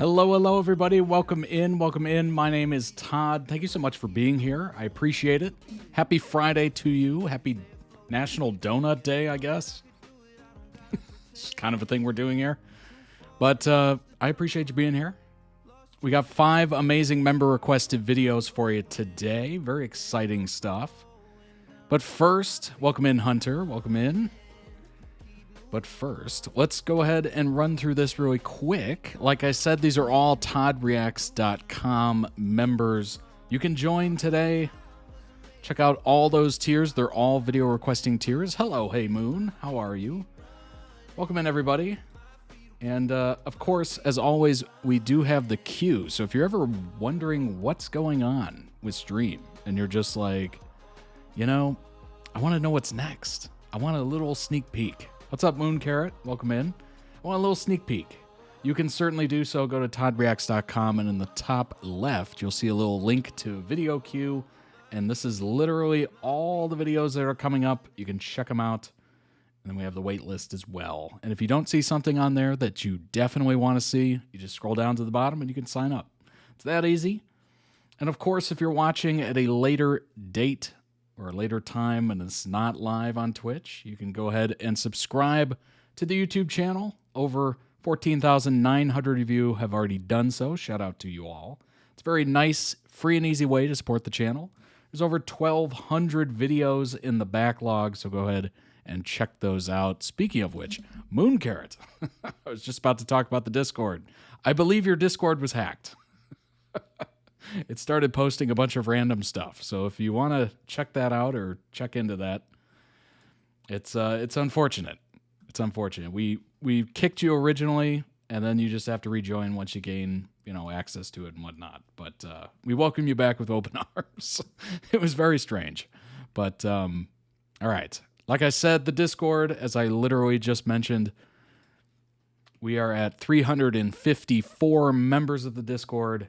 Hello, hello, everybody. Welcome in. Welcome in. My name is Todd. Thank you so much for being here. I appreciate it. Happy Friday to you. Happy National Donut Day, I guess. It's kind of a thing we're doing here. But I appreciate you being here. We got 5 amazing member-requested videos for you today. Very exciting stuff. But first, welcome in, Hunter. Welcome in. But first, let's go ahead and run through this really quick. Like I said, these are all toddreacts.com members. You can join today. Check out all those tiers. They're all video requesting tiers. Hello, Hey Moon. How are you? Welcome in, everybody. And, of course, as always, we do have the queue. So if you're ever wondering what's going on with stream, and you're just like, you know, I want to know what's next. I want a little sneak peek. What's up, Moon Carrot? Welcome in. I want a little sneak peek. You can certainly do so. Go to toddreacts.com, and in the top left, you'll see a little link to video queue. And this is literally all the videos that are coming up. You can check them out. And then we have the wait list as well. And if you don't see something on there that you definitely want to see, you just scroll down to the bottom and you can sign up. It's that easy. And of course, if you're watching at a later date or a later time and it's not live on Twitch, you can go ahead and subscribe to the YouTube channel. Over 14,900 of you have already done so. Shout out to you all. It's a very nice, free and easy way to support the channel. There's over 1,200 videos in the backlog, so go ahead and check those out. Speaking of which, Moon Carrot, I was just about to talk about the Discord. I believe your Discord was hacked. It started posting a bunch of random stuff. So if you want to check that out or check into that, it's unfortunate. It's unfortunate. We kicked you originally, and then you just have to rejoin once you gain, access to it and whatnot. But we welcome you back with open arms. It was very strange. But all right. Like I said, the Discord, as I literally just mentioned, we are at 354 members of the Discord.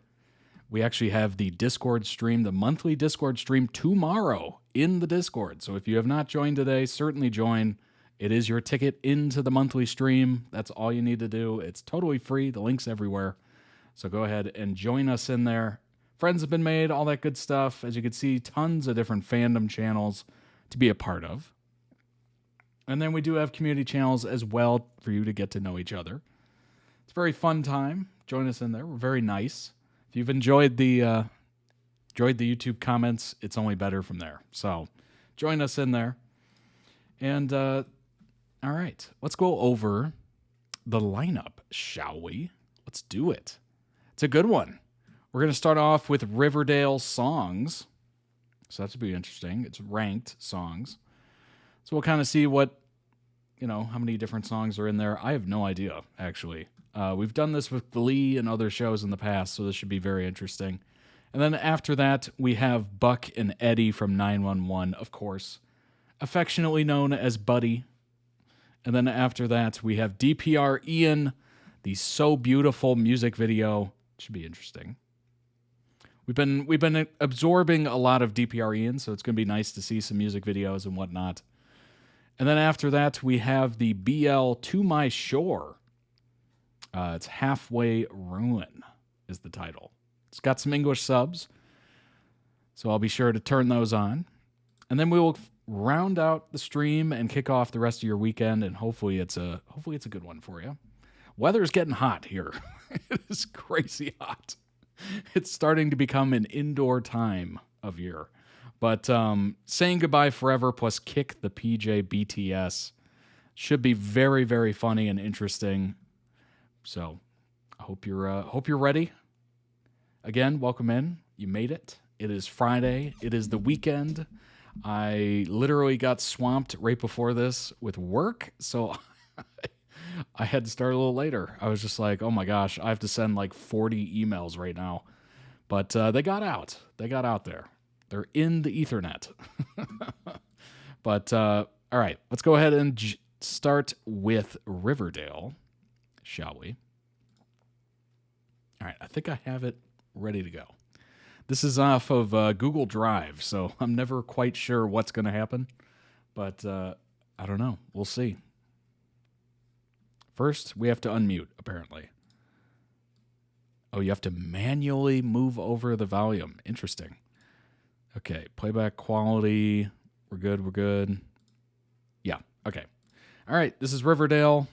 We actually have the Discord stream, the monthly Discord stream tomorrow in the Discord. So if you have not joined today, certainly join. It is your ticket into the monthly stream. That's all you need to do. It's totally free. The link's everywhere. So go ahead and join us in there. Friends have been made, all that good stuff. As you can see, tons of different fandom channels to be a part of. And then we do have community channels as well for you to get to know each other. It's a very fun time. Join us in there. We're very nice. If you've enjoyed the YouTube comments, it's only better from there. So join us in there. And all right, let's go over the lineup, shall we? Let's do it. It's a good one. We're going to start off with Riverdale songs. So that should be interesting. It's ranked songs. So we'll kind of see what, how many different songs are in there. I have no idea, actually. We've done this with Glee and other shows in the past, so this should be very interesting. And then after that, we have Buck and Eddie from 911, of course, affectionately known as Buddie. And then after that, we have DPR Ian, the So Beautiful music video. Should be interesting. We've been absorbing a lot of DPR Ian, so it's going to be nice to see some music videos and whatnot. And then after that, we have the BL To My Shore. It's Halfway Ruin is the title. It's got some English subs, so I'll be sure to turn those on. And then we will round out the stream and kick off the rest of your weekend, and hopefully it's a good one for you. Weather's getting hot here. It is crazy hot. It's starting to become an indoor time of year. But Saying Goodbye Forever plus KickThePJ BTS should be very, very funny and interesting. So I hope you're ready. Again, welcome in. You made it. It is Friday. It is the weekend. I literally got swamped right before this with work, so I had to start a little later. I was just like, oh my gosh, I have to send like 40 emails right now. But they got out. They got out there. They're in the Ethernet. But all right, let's go ahead and start with Riverdale, shall we? All right, I think I have it ready to go. This is off of Google Drive, so I'm never quite sure what's going to happen. But I don't know. We'll see. First, we have to unmute, apparently. Oh, you have to manually move over the volume. Interesting. Okay, playback quality. We're good, we're good. Yeah, okay. All right, this is Riverdale.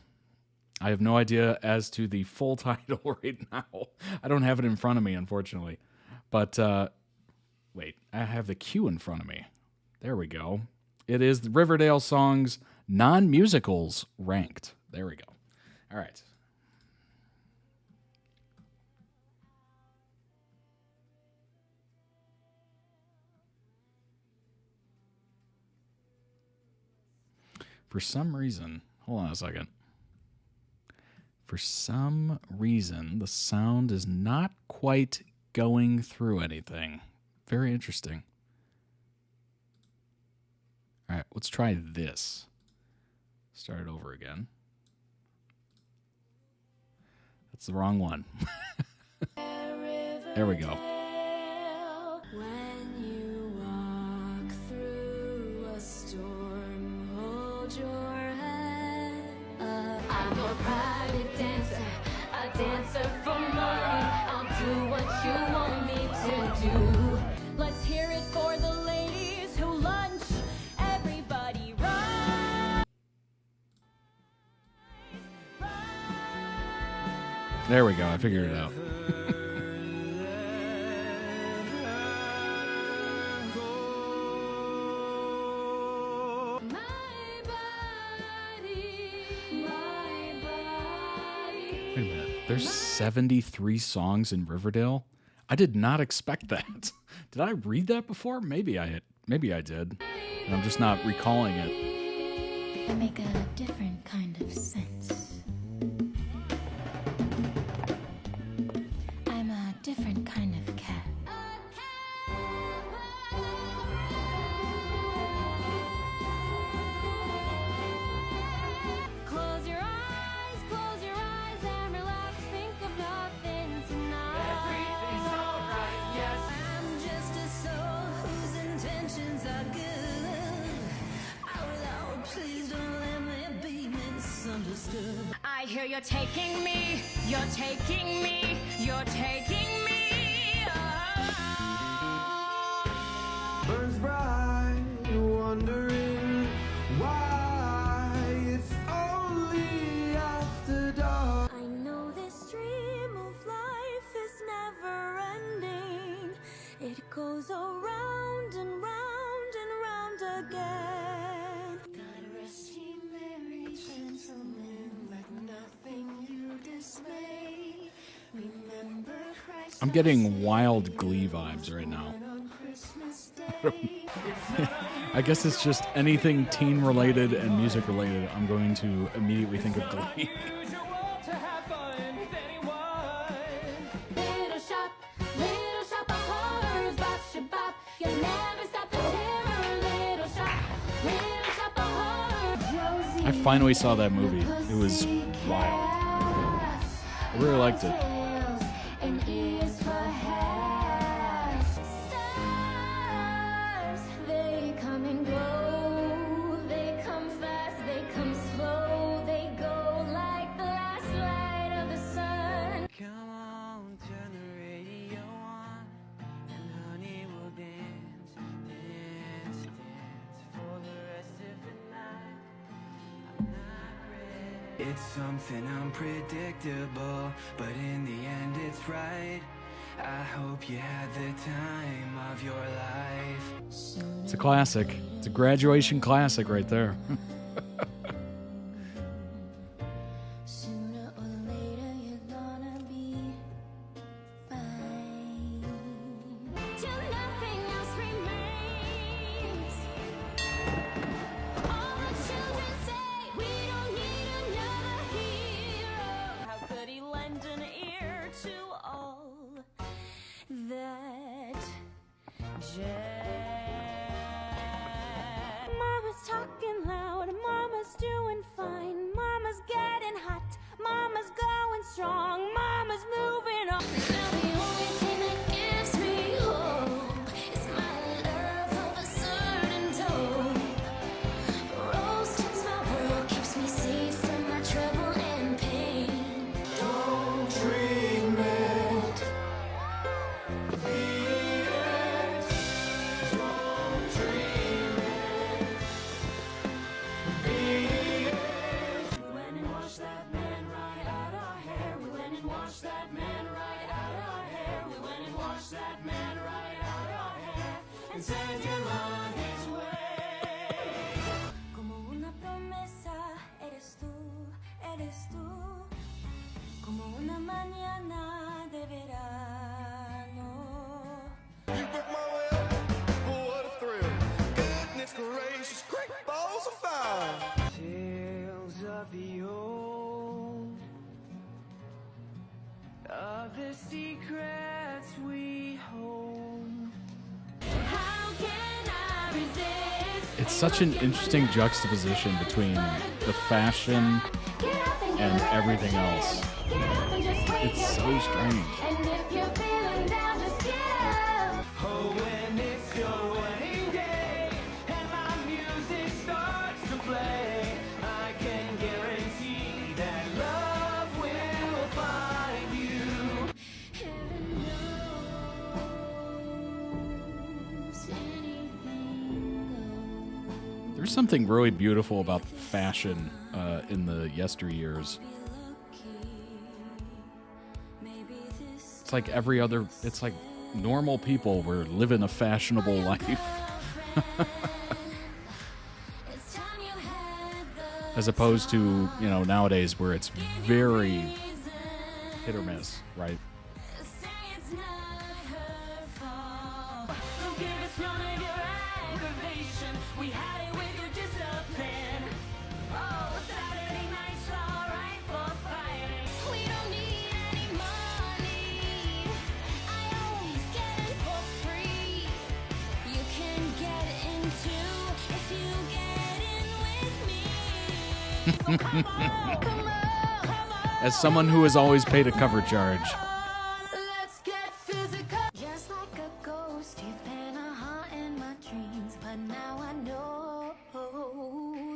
I have no idea as to the full title right now. I don't have it in front of me, unfortunately. But, wait, I have the cue in front of me. There we go. It is the Riverdale songs non-musicals ranked. There we go. All right. For some reason, hold on a second. For some reason, the sound is not quite going through anything. Very interesting. All right, let's try this. Start it over again. That's the wrong one. There we go. When you walk through a storm, hold your head up. I'm a private dancer, a dancer for money. I'll do what you want me to do. Let's hear it for the ladies who lunch. Everybody rise. There we go. I figured it out. Wait a minute. There's 73 songs in Riverdale? I did not expect that. Did I read that before? Maybe I did. And I'm just not recalling it. I make a different kind of sense. I'm a different kind of cat. Close your eyes and relax. Think of nothing tonight. Everything's alright, yes. I'm just a soul whose intentions are good. Oh Lord, please don't let me be misunderstood. I hear you're taking me, you're taking me, you're taking me. Burns bright, wondering why it's only after dark. I know this dream of life is never ending. It goes around and round and round again. God rest ye merry gentlemen, let nothing you dismay. Remember Christ. I'm getting wild Glee vibes right now. On Christmas Day. I guess it's just anything teen related and music related. I'm going to immediately think of Glee. Little shop of horrors, bop, shabop. You'll never stop the terror. Little shop of horrors. I finally saw that movie. It was wild. I really liked it. And ears for hairs. Stars, they come and go. They come fast, they come slow. They go like the last light of the sun. Come on, turn the radio on, and honey will dance, dance, dance for the rest of the night. I'm not ready. It's something unpredictable, but in the end it's right. I hope you had the time of your life. It's a classic. It's a graduation classic right there. Sooner or later you're gonna be fine. Till nothing else remains. All the children say we don't need another hero. How could he lend an ear to all that jazz? Mama's talking loud, Mama's doing fine, Mama's getting hot, Mama's going strong, Mama's moving on. Now the only thing that gives me hope is my love of a certain dope. Rose tints my world, keeps me safe from my trouble and pain. Don't treat me that man right out of here and send him on his way. Como una promesa, eres tú, eres tú. Como una mañana de verano. You broke my will, oh, what a thrill. Goodness gracious, great balls of fire. Tales of the old, of the secrets we hold. How can I resist? It's such an interesting juxtaposition between the fashion and everything else. It's so strange. And if you're feeling down, just get up. Oh, when it's your wedding day and my music starts to play, I can guarantee that love will find you. Heaven knows anything goes. There's something really beautiful about fashion in the yesteryears. It's like every other, it's like normal people were living a fashionable life. It's time you had the As opposed to, you know, nowadays where it's very reason. hit or miss, right? Say it's not her fault. So give us none of your aggravation. We had it with your discipline. Oh, Saturday night's alright for fighting. We don't need any money. I always get it for free. You can get into if you get in with me. So come on, come on, come on. As someone who has always paid a cover charge, Let's get physical. Just like a ghost, you've been a haunt in my dreams, but now I know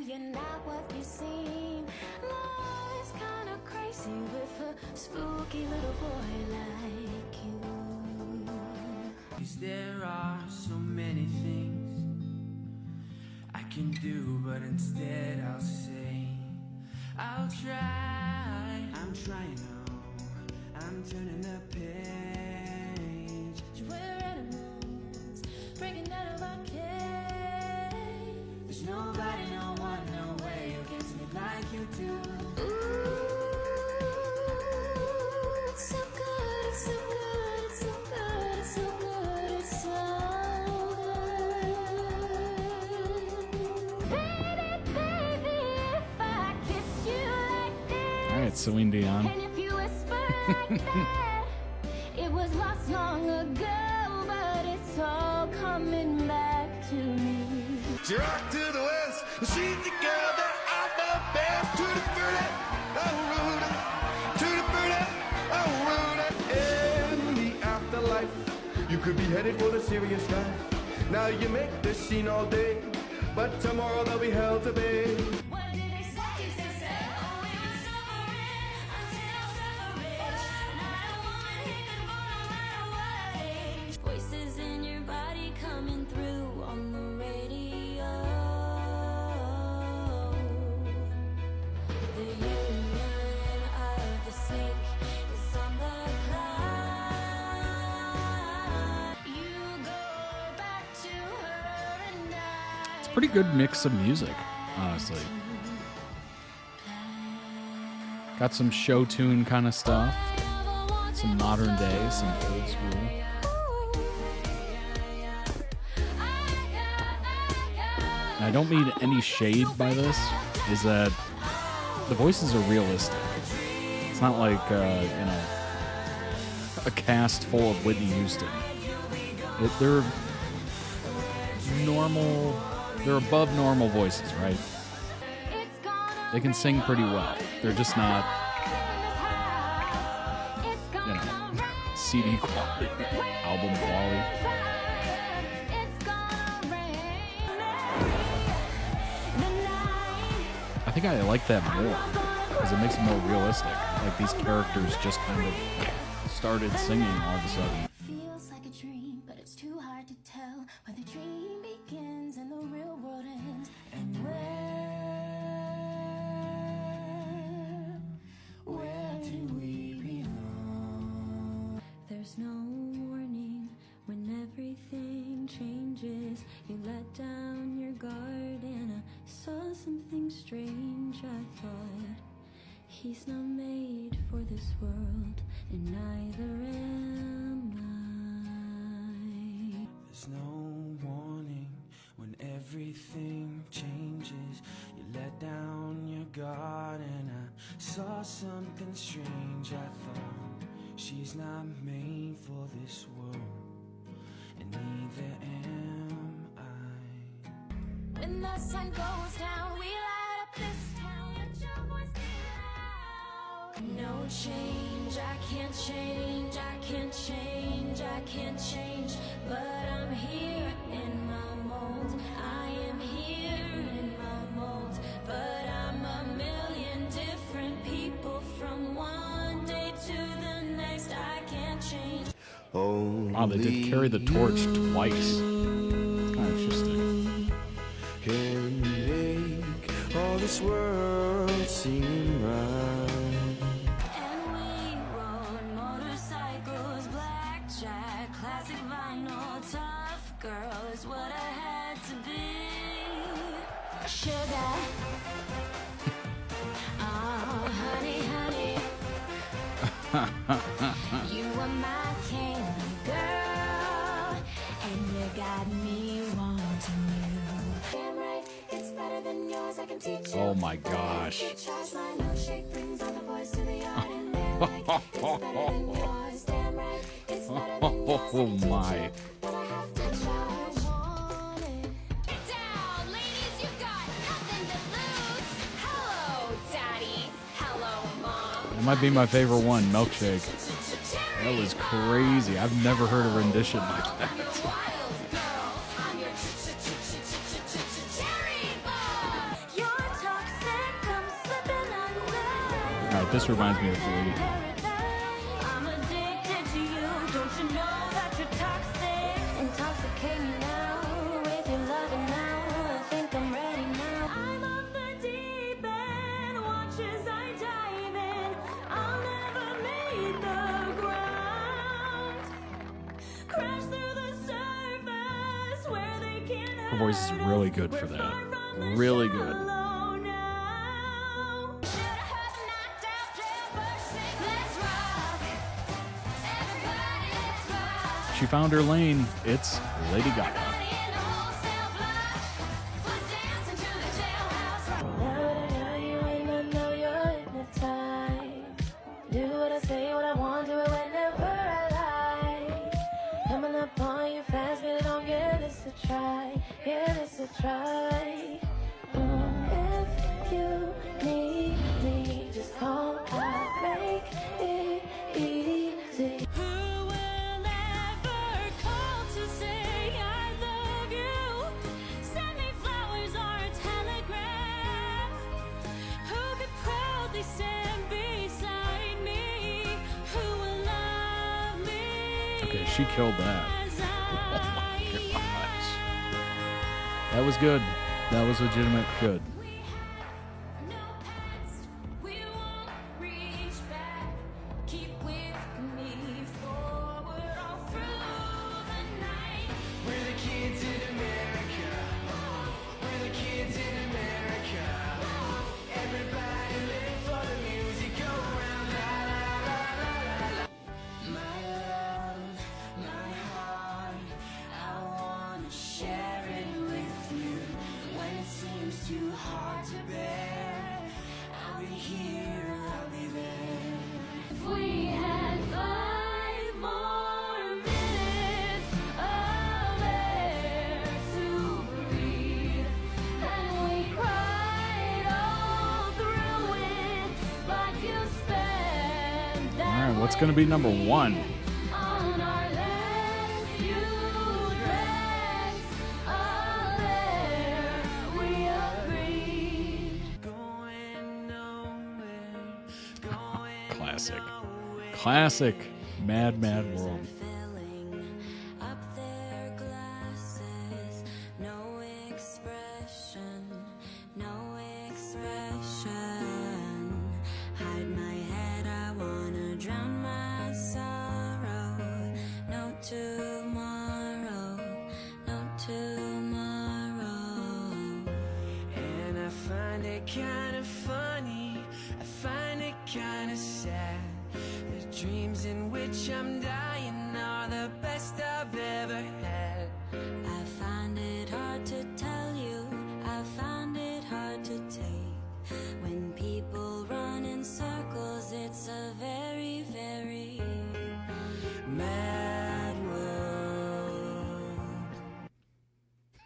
you're not what you seem. Love is kind of crazy with a spooky little boy like you. 'Cause there are so many things I can do, but instead I'll say I'll try. I'm trying, no, I'm turning the page. We're animals breaking out of our cage. There's nobody, no one, no way who gets me like you do. Ooh, it's so good, it's so good, it's so good, it's so good, it's so good. Baby, baby, if I kiss you like this, all right, Celine Dion. and if you whisper like that, it was lost long ago, but it's all coming back to me. She rock to the west, she's the girl that I love best. To the fruity, oh Rudy, to the fruity, oh Rudy. In the afterlife, you could be headed for the serious life. Now you make this scene all day, but tomorrow they'll be hell to bay. What did they say? They said, oh, we were suffering until suffering. No matter what, he could fall no matter what. Voices in your body coming through on the radio. The union of the snake is on the climb. You go back to her and I. Pretty good mix of music, honestly. Got some show tune kind of stuff, some modern day, some old school. And I don't mean any shade by this, is that the voices are realistic. It's not like, you know, a cast full of Whitney Houston. They're normal, they're above normal voices, right? They can sing pretty well. They're just not, you know, CD quality, album quality. I think I like that more because it makes it more realistic. Like these characters just kind of started singing all of a sudden. Feels like a dream, but it's too hard to tell where the dream begins and the real world ends. And where do we belong? There's no warning, something strange, I thought. He's not made for this world, and neither am I. There's no warning when everything changes. You let down your guard, and I saw something strange. I thought she's not made for this world, and neither am I. When the sun goes down, we light up this town. Let your voice be loud. No change, I can't change, I can't change, I can't change. But I'm here in my mold. I am here in my mold. But I'm a million different people from one day to the next. I can't change. Wow, they did carry the torch twice. It's kind of interesting. Can make all this world seem right. And we rode motorcycles, blackjack, classic vinyl, tough girl is what I had to be. Sugar, oh honey, honey, you are my candy girl, and you got me wanting you. Damn right, it's better than yours. I can teach you. Oh my gosh. Charge my milkshake brings all the boys to the yard, and they're like, it's better than yours. Damn right, it's better than yours. I Oh can teach my. you, but I have to charge. Get down, ladies, you've got nothing to lose. Hello, Daddy. Hello, Mom. That might be my favorite one, Milkshake. That was crazy. I've never heard a rendition like that. I'm your wild girl. I'm your cherry bomb. You're toxic. I'm slipping under. All right, this reminds me of Buddie. I'm addicted to you. Don't you know that you're toxic? Intoxicate me now with your loving now. I think I'm ready now. I'm off the deep end. Watch as I dive in. I'll never make the ground. Crash through the surface where they can't Her voice is really good for that. Really good. She found her lane. It's Lady Gaga. Do what I say, what I want, do it whenever I like. Coming up on you fast, but don't give this a try. Give this a try. If you need me, just call. I'll make it easy. Who will ever call to say I love you? Send me flowers or a telegram. Who could proudly stand beside me? Who will love me? Okay, she killed that. As I am? That was good. That was legitimate good. We have no past. We won't reach back. Keep with me forward all through the night. We're the kids in America. We're the kids in America. Everybody live for the music. Go around, la la la la la. My love, my heart, I wanna share it with you. When it seems too hard to bear, I'll be here, I'll be there. If we had 5 more minutes of air to breathe, and we cried all through it, but you spent that. All right, what's going to be number one? On our legs, you dregs of air, we agreed. Going nowhere, going Classic. Classic. Mad, Mad World. Filling up their glasses, no expression, no expression. Hide my head, I wanna drown my sorrow. No tomorrow, no tomorrow. and I find it kind of funny, I find it kind of sad. The dreams in which I'm dying are the best I've ever had. I find it hard to tell you, I find it hard to take. When people run in circles, it's a very, very Mad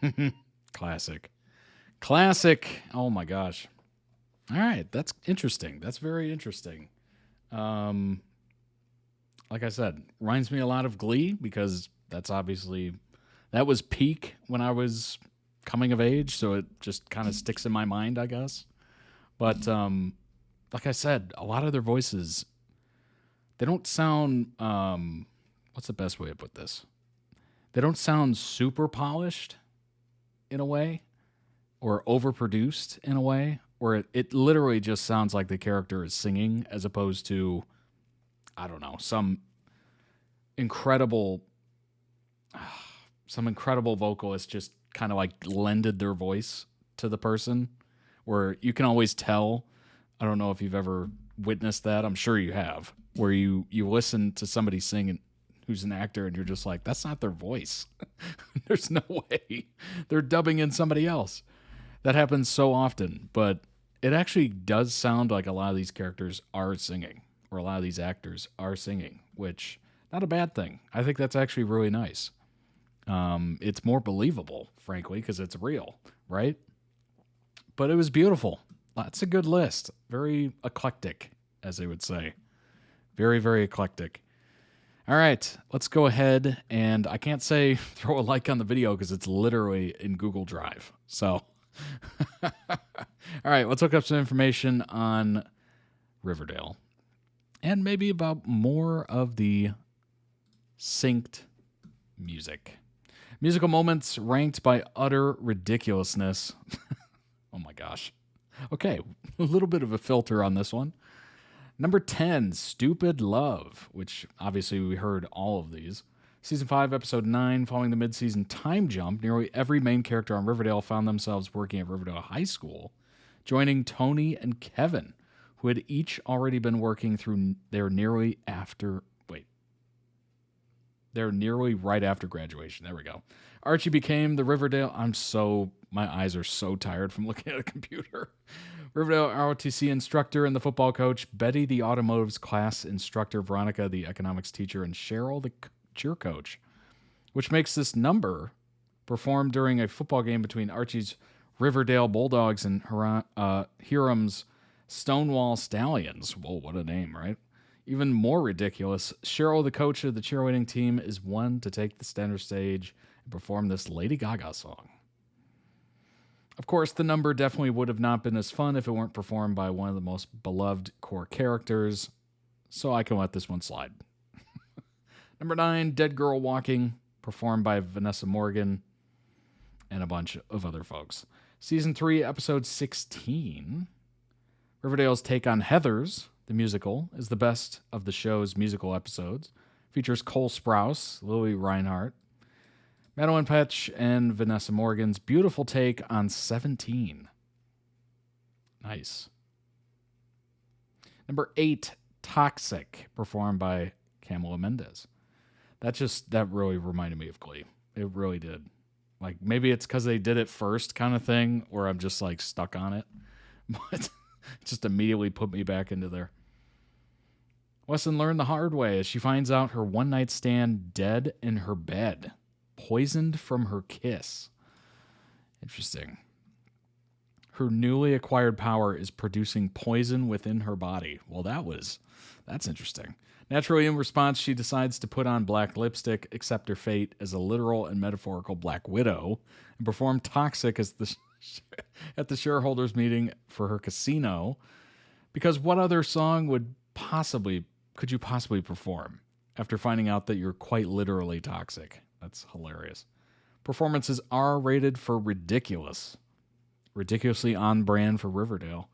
world. Classic. Classic. Oh my gosh. All right, that's interesting. That's very interesting. Like I said, reminds me a lot of Glee because that's obviously that was peak when I was coming of age, so it just kind of sticks in my mind, I guess. But like I said, a lot of their voices, they don't sound what's the best way to put this? They don't sound super polished in a way or overproduced in a way, or it literally just sounds like the character is singing as opposed to, I don't know, some incredible vocalist just kind of like lended their voice to the person where you can always tell. I don't know if you've ever witnessed that. I'm sure you have, where you listen to somebody sing who's an actor and you're just like, that's not their voice. There's no way. They're dubbing in somebody else. That happens so often, but it actually does sound like a lot of these characters are singing, or a lot of these actors are singing, which not a bad thing. I think that's actually really nice. It's more believable, frankly, because it's real, right? But it was beautiful. That's a good list. Very eclectic, as they would say. Very, very eclectic. All right, let's go ahead, and I can't say throw a like on the video because it's literally in Google Drive. So, all right, let's look up some information on Riverdale and maybe about more of the synced music. Musical moments ranked by utter ridiculousness. Oh my gosh. Okay, a little bit of a filter on this one. Number 10, Stupid Love, which obviously we heard all of these. Season 5, Episode 9, following the mid-season time jump, nearly every main character on Riverdale found themselves working at Riverdale High School, joining Tony and Kevin, who had each already been working through their nearly right after graduation. There we go. Archie became the Riverdale... My eyes are so tired from looking at a computer. Riverdale ROTC instructor and the football coach, Betty the automotives class instructor, Veronica the economics teacher, and Cheryl the cheer coach, which makes this number performed during a football game between Archie's Riverdale Bulldogs and Hiram's Stonewall Stallions. Whoa, what a name, right? Even more ridiculous, Cheryl, the coach of the cheerleading team, is one to take the center stage and perform this Lady Gaga song. Of course, the number definitely would have not been as fun if it weren't performed by one of the most beloved core characters, so I can let this one slide. Number 9, Dead Girl Walking, performed by Vanessa Morgan and a bunch of other folks. Season 3, Episode 16, Riverdale's take on Heathers, the musical, is the best of the show's musical episodes. Features Cole Sprouse, Lily Reinhart, Madeline Petch, and Vanessa Morgan's beautiful take on 17. Nice. Number 8, Toxic, performed by Camila Mendez. That really reminded me of Glee. It really did. Like, maybe it's because they did it first kind of thing, or I'm just, like, stuck on it. But it just immediately put me back into there. Wesson learned the hard way as she finds out her one-night stand dead in her bed, poisoned from her kiss. Interesting. Her newly acquired power is producing poison within her body. Well, that's interesting. Naturally, in response, she decides to put on black lipstick, accept her fate as a literal and metaphorical Black Widow, and perform Toxic at the shareholders meeting for her casino. Because what other song could you possibly perform after finding out that you're quite literally toxic? That's hilarious. Performances are rated for ridiculous. Ridiculously on brand for Riverdale.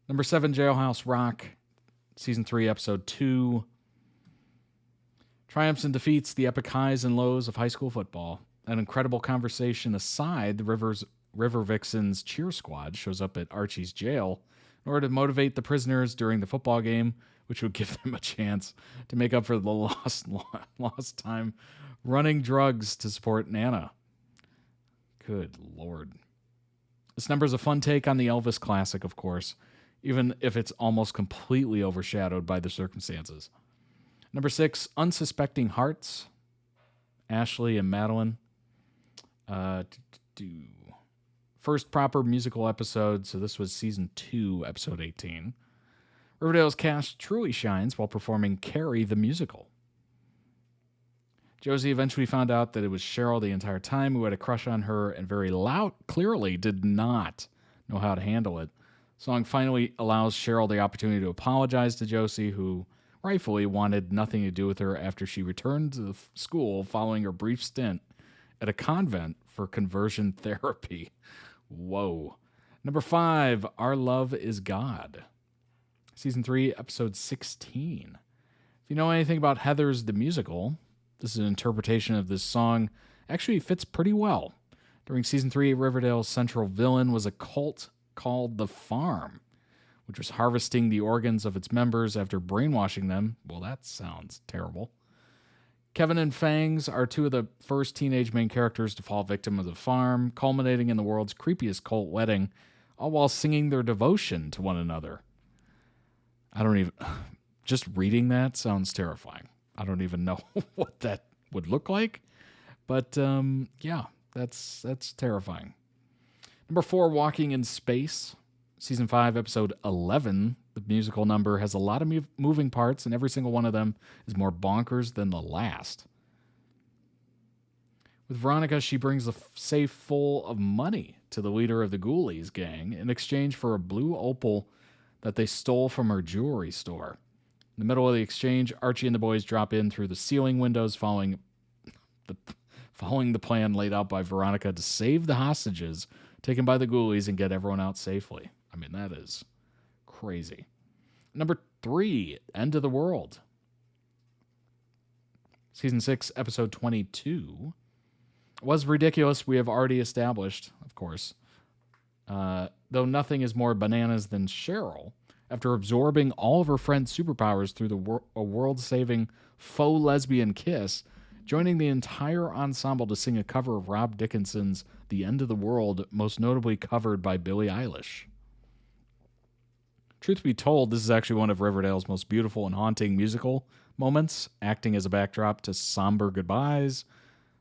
Number 7, Jailhouse Rock, Season 3, Episode 2. Triumphs and defeats, the epic highs and lows of high school football. An incredible conversation aside, the River Vixen's cheer squad shows up at Archie's jail in order to motivate the prisoners during the football game, which would give them a chance to make up for the lost time running drugs to support Nana. Good Lord. This number is a fun take on the Elvis classic, of course, even if it's almost completely overshadowed by the circumstances. Number 6, Unsuspecting Hearts. Ashley and Madeline. First proper musical episode, so this was season 2, episode 18. Riverdale's cast truly shines while performing Carrie the musical. Josie eventually found out that it was Cheryl the entire time who had a crush on her and clearly did not know how to handle it. The song finally allows Cheryl the opportunity to apologize to Josie, who rightfully wanted nothing to do with her after she returned to the school following her brief stint at a convent for conversion therapy. Whoa. Number 5, Our Love is God. Season 3, episode 16. If you know anything about Heathers the musical, this is an interpretation of this song. Actually fits pretty well. During season 3, Riverdale's central villain was a cult called The Farm, which was harvesting the organs of its members after brainwashing them. Well, that sounds terrible. Kevin and Fangs are 2 of the first teenage main characters to fall victim of the farm, culminating in the world's creepiest cult wedding, all while singing their devotion to one another. Just reading that sounds terrifying. I don't even know what that would look like, but yeah, that's terrifying. Number 4, Walking in Space. Season 5, episode 11. The musical number has a lot of moving parts, and every single one of them is more bonkers than the last. With Veronica, she brings a safe full of money to the leader of the Ghoulies gang in exchange for a blue opal that they stole from her jewelry store. In the middle of the exchange, Archie and the boys drop in through the ceiling windows following the plan laid out by Veronica to save the hostages taken by the Ghoulies and get everyone out safely. I mean, that is crazy. Number 3, End of the World. Season 6, episode 22. Was ridiculous, we have already established, of course. Though nothing is more bananas than Cheryl, after absorbing all of her friend's superpowers through a world-saving faux lesbian kiss, joining the entire ensemble to sing a cover of Rob Dickinson's The End of the World, most notably covered by Billie Eilish. Truth be told, this is actually one of Riverdale's most beautiful and haunting musical moments, acting as a backdrop to somber goodbyes,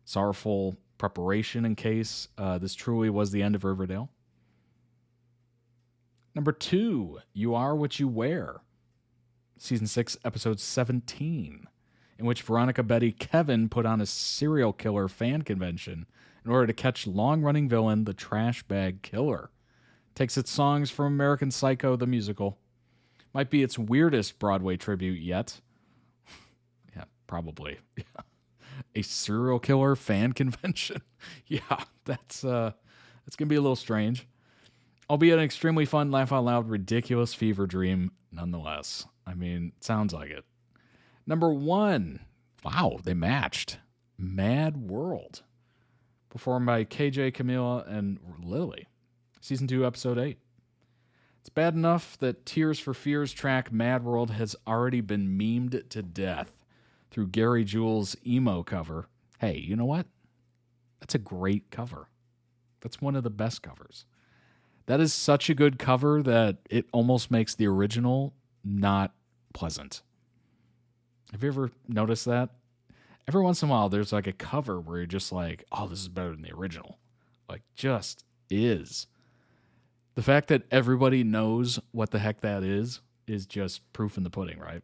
sorrowful preparation in case this truly was the end of Riverdale. Number 2, You Are What You Wear. Season 6, episode 17, in which Veronica, Betty, Kevin put on a serial killer fan convention in order to catch long-running villain, the Trash Bag Killer. Takes its songs from American Psycho, the musical. Might be its weirdest Broadway tribute yet. Yeah, probably. Yeah. A serial killer fan convention. Yeah, that's going to be a little strange. Albeit an extremely fun, laugh-out-loud, ridiculous fever dream nonetheless. I mean, sounds like it. Number 1. Wow, they matched. Mad World. Performed by KJ, Camila, and Lily. Season 2, episode 8. It's bad enough that Tears for Fears track Mad World has already been memed to death through Gary Jules' emo cover. Hey, you know what? That's a great cover. That's one of the best covers. That is such a good cover that it almost makes the original not pleasant. Have you ever noticed that? Every once in a while, there's like a cover where you're just like, oh, this is better than the original. Like, just is. The fact that everybody knows what the heck that is just proof in the pudding, right?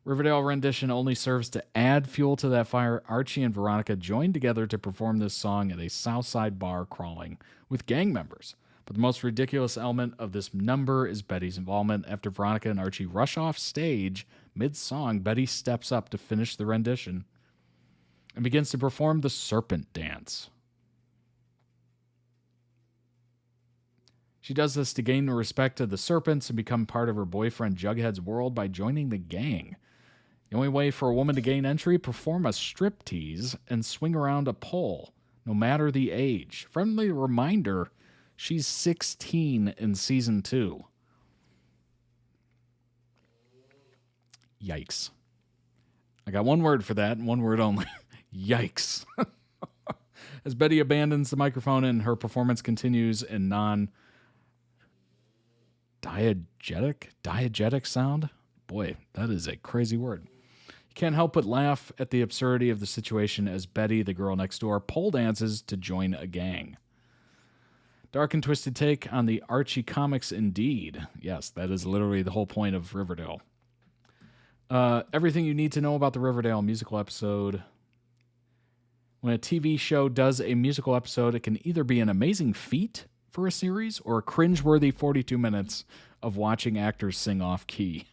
Riverdale rendition only serves to add fuel to that fire. Archie and Veronica joined together to perform this song at a Southside bar crawling with gang members. But the most ridiculous element of this number is Betty's involvement. After Veronica and Archie rush off stage mid-song, Betty steps up to finish the rendition and begins to perform the serpent dance. She does this to gain the respect of the serpents and become part of her boyfriend Jughead's world by joining the gang. The only way for a woman to gain entry, perform a striptease and swing around a pole. no matter the age. Friendly reminder, she's 16 in season 2. Yikes. I got one word for that, and one word only. Yikes. As Betty abandons the microphone and her performance continues in diegetic sound. Boy, that is a crazy word. You can't help but laugh at the absurdity of the situation as Betty, the girl next door, pole dances to join a gang. Dark and twisted take on the Archie comics indeed. Yes, that is literally the whole point of Riverdale. Everything you need to know about the Riverdale musical episode. When a TV show does a musical episode, it can either be an amazing feat for a series or a cringeworthy 42 minutes of watching actors sing off key.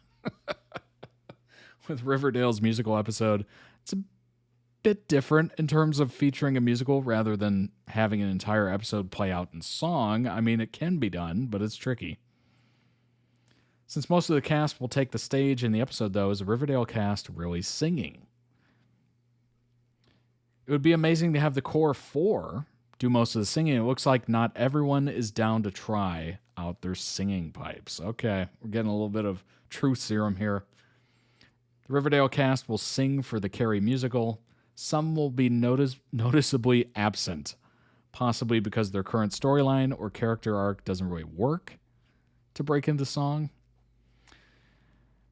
With Riverdale's musical episode, it's a bit different in terms of featuring a musical rather than having an entire episode play out in song. I mean, it can be done, but it's tricky. Since most of the cast will take the stage in the episode, though, is the Riverdale cast really singing? It would be amazing to have the core 4 do most of the singing. It looks like not everyone is down to try out their singing pipes. Okay, we're getting a little bit of truth serum here. The Riverdale cast will sing for the Carrie musical. Some will be noticeably absent, possibly because their current storyline or character arc doesn't really work to break into song.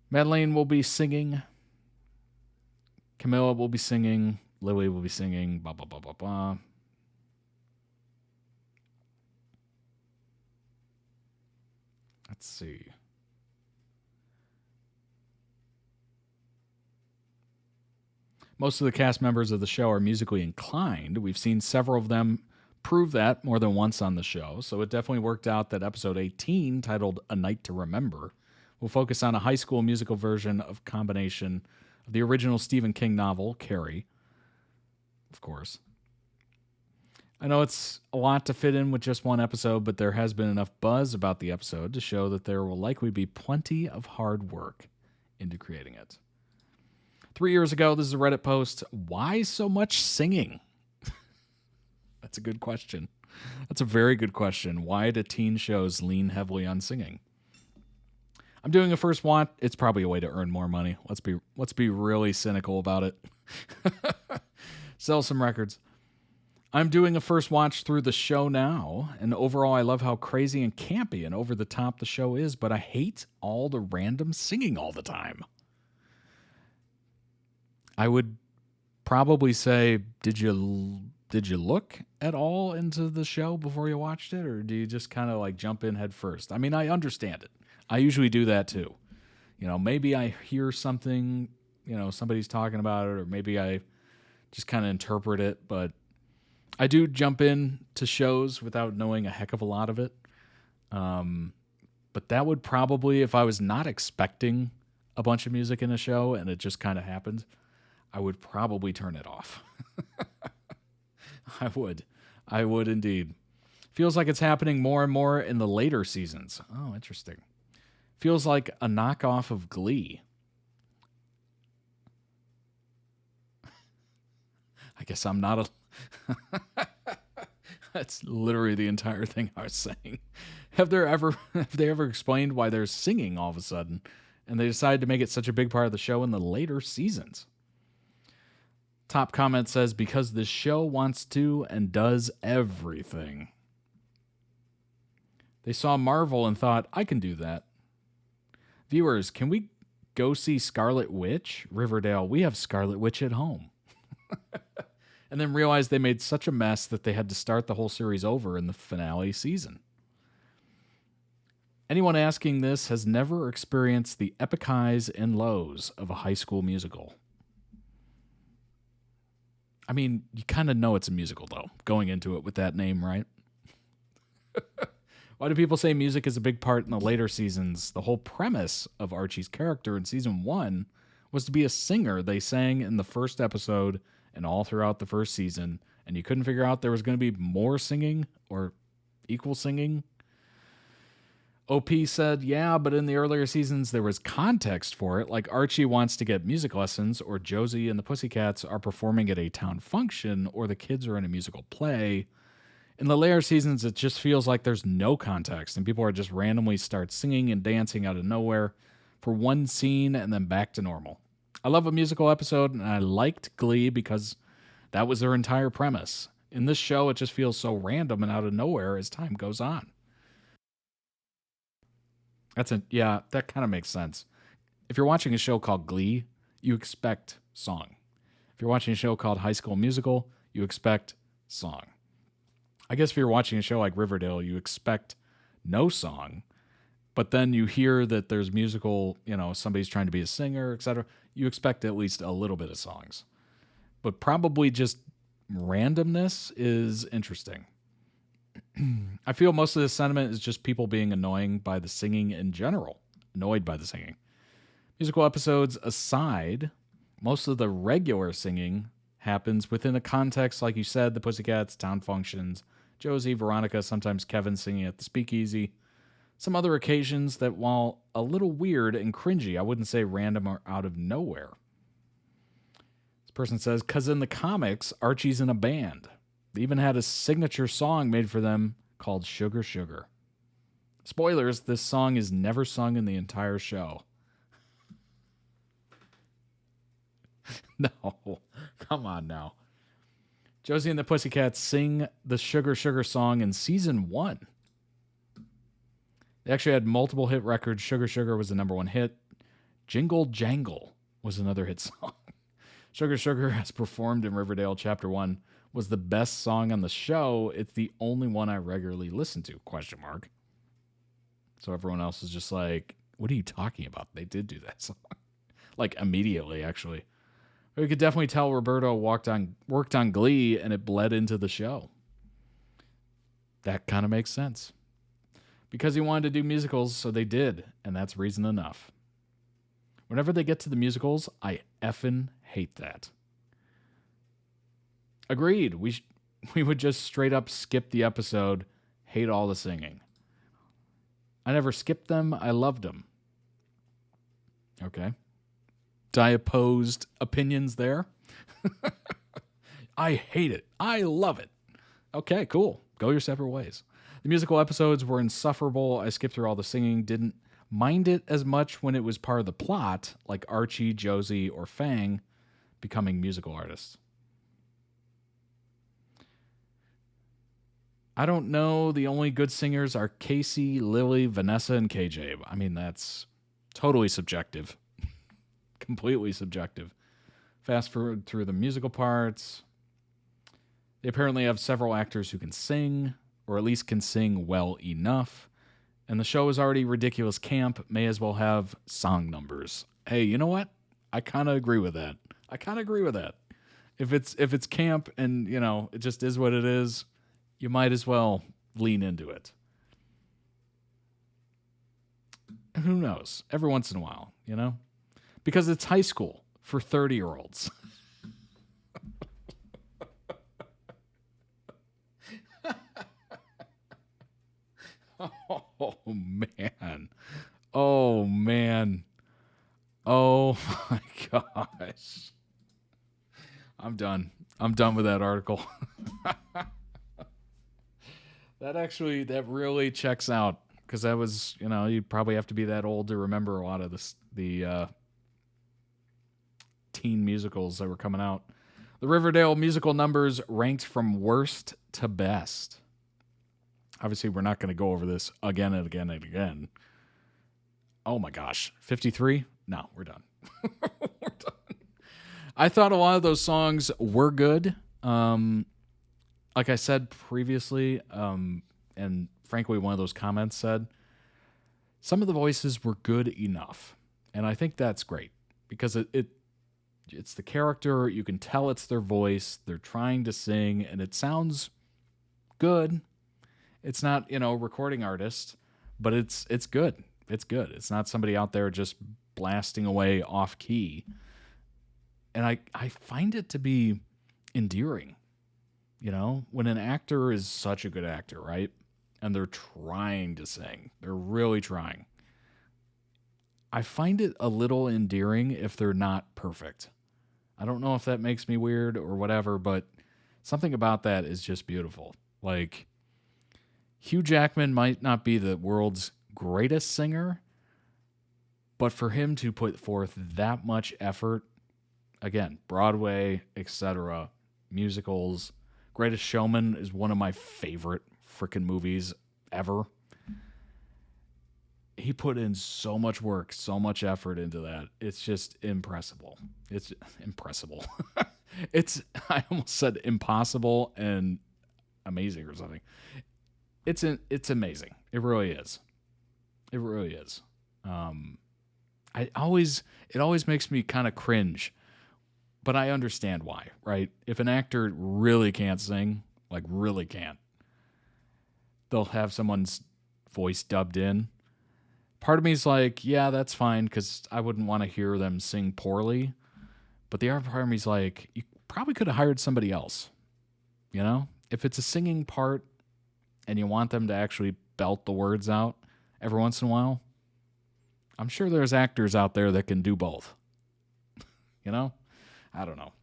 Madeline will be singing. Camilla will be singing. Lily will be singing. Blah, blah, blah, blah, blah. Let's see. Most of the cast members of the show are musically inclined. We've seen several of them prove that more than once on the show, so it definitely worked out that episode 18, titled A Night to Remember, will focus on a high school musical version of combination of the original Stephen King novel, Carrie, of course. I know it's a lot to fit in with just one episode, but there has been enough buzz about the episode to show that there will likely be plenty of hard work into creating it. 3 years ago, this is a Reddit post. Why so much singing? That's a good question. That's a very good question. Why do teen shows lean heavily on singing? I'm doing a first watch. It's probably a way to earn more money. Let's be really cynical about it. Sell some records. I'm doing a first watch through the show now, and overall I love how crazy and campy and over the top the show is, but I hate all the random singing all the time. I would probably say, did you look at all into the show before you watched it, or do you just kind of like jump in head first? I mean, I understand it. I usually do that too. You know, maybe I hear something, you know, somebody's talking about it, or maybe I just kind of interpret it, but I do jump in to shows without knowing a heck of a lot of it. But that would probably, if I was not expecting a bunch of music in a show and it just kind of happened, I would probably turn it off. I would indeed. Feels like it's happening more and more in the later seasons. Oh, interesting. Feels like a knockoff of Glee. I guess I'm not a... That's literally the entire thing I was saying. Have they ever explained why they're singing all of a sudden, and they decided to make it such a big part of the show in the later seasons? Top comment says, because the show wants to and does everything. They saw Marvel and thought, I can do that. Viewers, can we go see Scarlet Witch? Riverdale, we have Scarlet Witch at home. And then realized they made such a mess that they had to start the whole series over in the finale season. Anyone asking this has never experienced the epic highs and lows of a high school musical. I mean, you kind of know it's a musical, though, going into it with that name, right? Why do people say music is a big part in the later seasons? The whole premise of Archie's character in season 1 was to be a singer. They sang in the first episode and all throughout the first season, and you couldn't figure out there was going to be more singing or equal singing. OP said, yeah, but in the earlier seasons, there was context for it. Like Archie wants to get music lessons, or Josie and the Pussycats are performing at a town function, or the kids are in a musical play. In the later seasons, it just feels like there's no context, and people are just randomly start singing and dancing out of nowhere for one scene and then back to normal. I love a musical episode, and I liked Glee because that was their entire premise. In this show, it just feels so random and out of nowhere as time goes on. That kind of makes sense. If you're watching a show called Glee, you expect song. If you're watching a show called High School Musical, you expect song. I guess if you're watching a show like Riverdale, you expect no song, but then you hear that there's musical, somebody's trying to be a singer, etc. You expect at least a little bit of songs. But probably just randomness is interesting. I feel most of the sentiment is just people being annoyed by the singing in general. Musical episodes aside, most of the regular singing happens within a context, like you said, the Pussycats, town functions, Josie, Veronica, sometimes Kevin singing at the speakeasy. Some other occasions that, while a little weird and cringy, I wouldn't say random or out of nowhere. This person says, because in the comics, Archie's in a band. They even had a signature song made for them called Sugar Sugar. Spoilers, this song is never sung in the entire show. No, come on now. Josie and the Pussycats sing the Sugar Sugar song in season 1. They actually had multiple hit records. Sugar Sugar was the number 1 hit. Jingle Jangle was another hit song. Sugar Sugar, as performed in Riverdale Chapter 1, was the best song on the show. It's the only one I regularly listen to, ? So everyone else is just like, what are you talking about? They did do that song. Like immediately, actually. We could definitely tell Roberto worked on Glee and it bled into the show. That kind of makes sense. Because he wanted to do musicals, so they did, and that's reason enough. Whenever they get to the musicals, I effing hate that. Agreed. We would just straight up skip the episode, hate all the singing. I never skipped them. I loved them. Okay. Opposed opinions there. I hate it. I love it. Okay, cool. Go your separate ways. The musical episodes were insufferable. I skipped through all the singing. Didn't mind it as much when it was part of the plot, like Archie, Josie, or Fang becoming musical artists. I don't know. The only good singers are Casey, Lily, Vanessa, and KJ. I mean, that's totally subjective. Completely subjective. Fast forward through the musical parts. They apparently have several actors who can sing, or at least can sing well enough. And the show is already ridiculous camp, may as well have song numbers. Hey, you know what? I kind of agree with that. If it's camp and, it just is what it is, you might as well lean into it. And who knows? Every once in a while, Because it's high school for 30-year-olds. Oh, man. Oh, man. Oh, my gosh. I'm done. I'm done with that article. That really checks out. Because that was, you'd probably have to be that old to remember a lot of the teen musicals that were coming out. The Riverdale musical numbers ranked from worst to best. Obviously, we're not going to go over this again and again and again. Oh my gosh. 53? No, we're done. We're done. I thought a lot of those songs were good. Like I said previously, and frankly, one of those comments said, some of the voices were good enough. And I think that's great because it's the character. You can tell it's their voice. They're trying to sing, and it sounds good. It's not, recording artist, but it's good. It's good. It's not somebody out there just blasting away off key. And I find it to be endearing, when an actor is such a good actor, right? and they're trying to sing. They're really trying. I find it a little endearing if they're not perfect. I don't know if that makes me weird or whatever, but something about that is just beautiful. Like, Hugh Jackman might not be the world's greatest singer, but for him to put forth that much effort, again, Broadway, etc., musicals, Greatest Showman is one of my favorite freaking movies ever. He put in so much work, so much effort into that. It's just impressible. It's impressible. I almost said impossible and amazing or something. It's amazing. It really is. It really is. It always makes me kind of cringe, but I understand why, right? If an actor really can't sing, like really can't, they'll have someone's voice dubbed in. Part of me is like, yeah, that's fine, because I wouldn't want to hear them sing poorly. But the other part of me is like, you probably could have hired somebody else. You know? If it's a singing part and you want them to actually belt the words out every once in a while, I'm sure there's actors out there that can do both. You know? I don't know.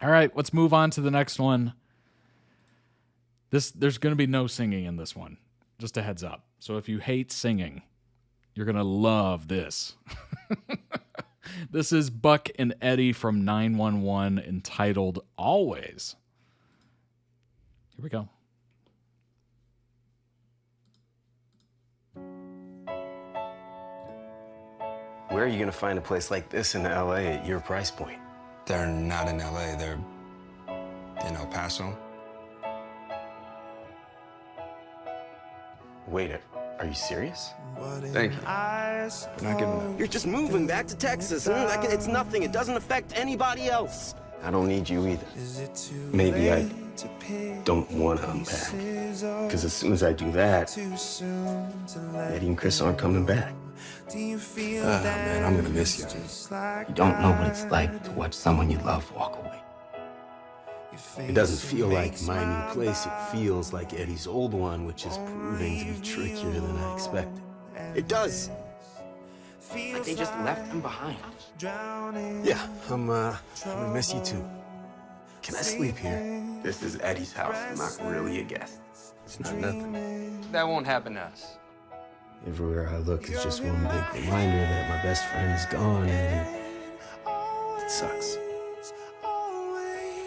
All right, let's move on to the next one. There's going to be no singing in this one. Just a heads up. So if you hate singing, you're going to love this. This is Buck and Eddie from 911 entitled Always. Here we go. Where are you gonna find a place like this in LA at your price point? They're not in LA, they're in El Paso. Wait, are you serious? Thank you. We're not giving up. You're just moving back to Texas. It's nothing. It doesn't affect anybody else. I don't need you either. Maybe I don't want to unpack. Because as soon as I do that, Eddie and Chris aren't coming back. Man, I'm gonna miss you. You don't know what it's like to watch someone you love walk away. It doesn't feel like my new place. It feels like Eddie's old one, which is proving to be trickier than I expected. It does. Like they just left him behind. Yeah, I'm gonna miss you too. Can I sleep here? This is Eddie's house. I'm not really a guest. It's not nothing. That won't happen to us. Everywhere I look is just one big reminder that my best friend is gone, and it sucks.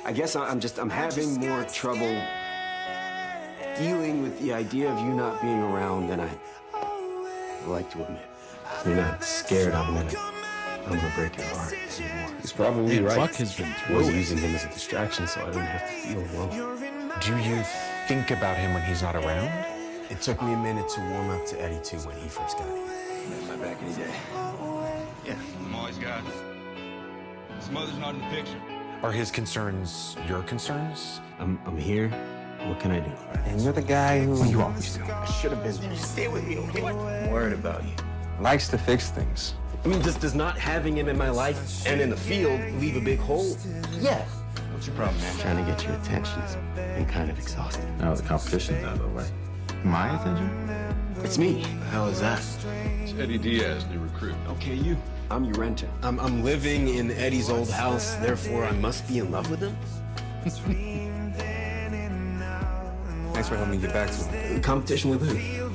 I guess I'm having more trouble dealing with the idea of you not being around than I like to admit. You're not scared I'm gonna break your heart anymore. He's probably right. Buck has been I was through it. using him as a distraction so I didn't have to feel alone. Do you think about him when he's not around? It took me a minute to warm up to Eddie too when he first got here. My back any day. Yeah. I'm always got. His mother's not in the picture. Are his concerns your concerns? I'm here. What can I do? And you're the guy who... Well, you always do. I should have been there. Stay with me, okay? I'm worried about you. likes to fix things. I mean, does not having him in my life and in the field leave a big hole? Yeah. What's your problem, man? Trying to get your attention has been kind of exhausting. Now the competition's out of the way. My attention? It's me. The hell is that? It's Eddie Diaz, new recruit. Okay, you. I'm your renter. I'm living in Eddie's old house, therefore I must be in love with him? Thanks for helping me get back to him. Competition with who?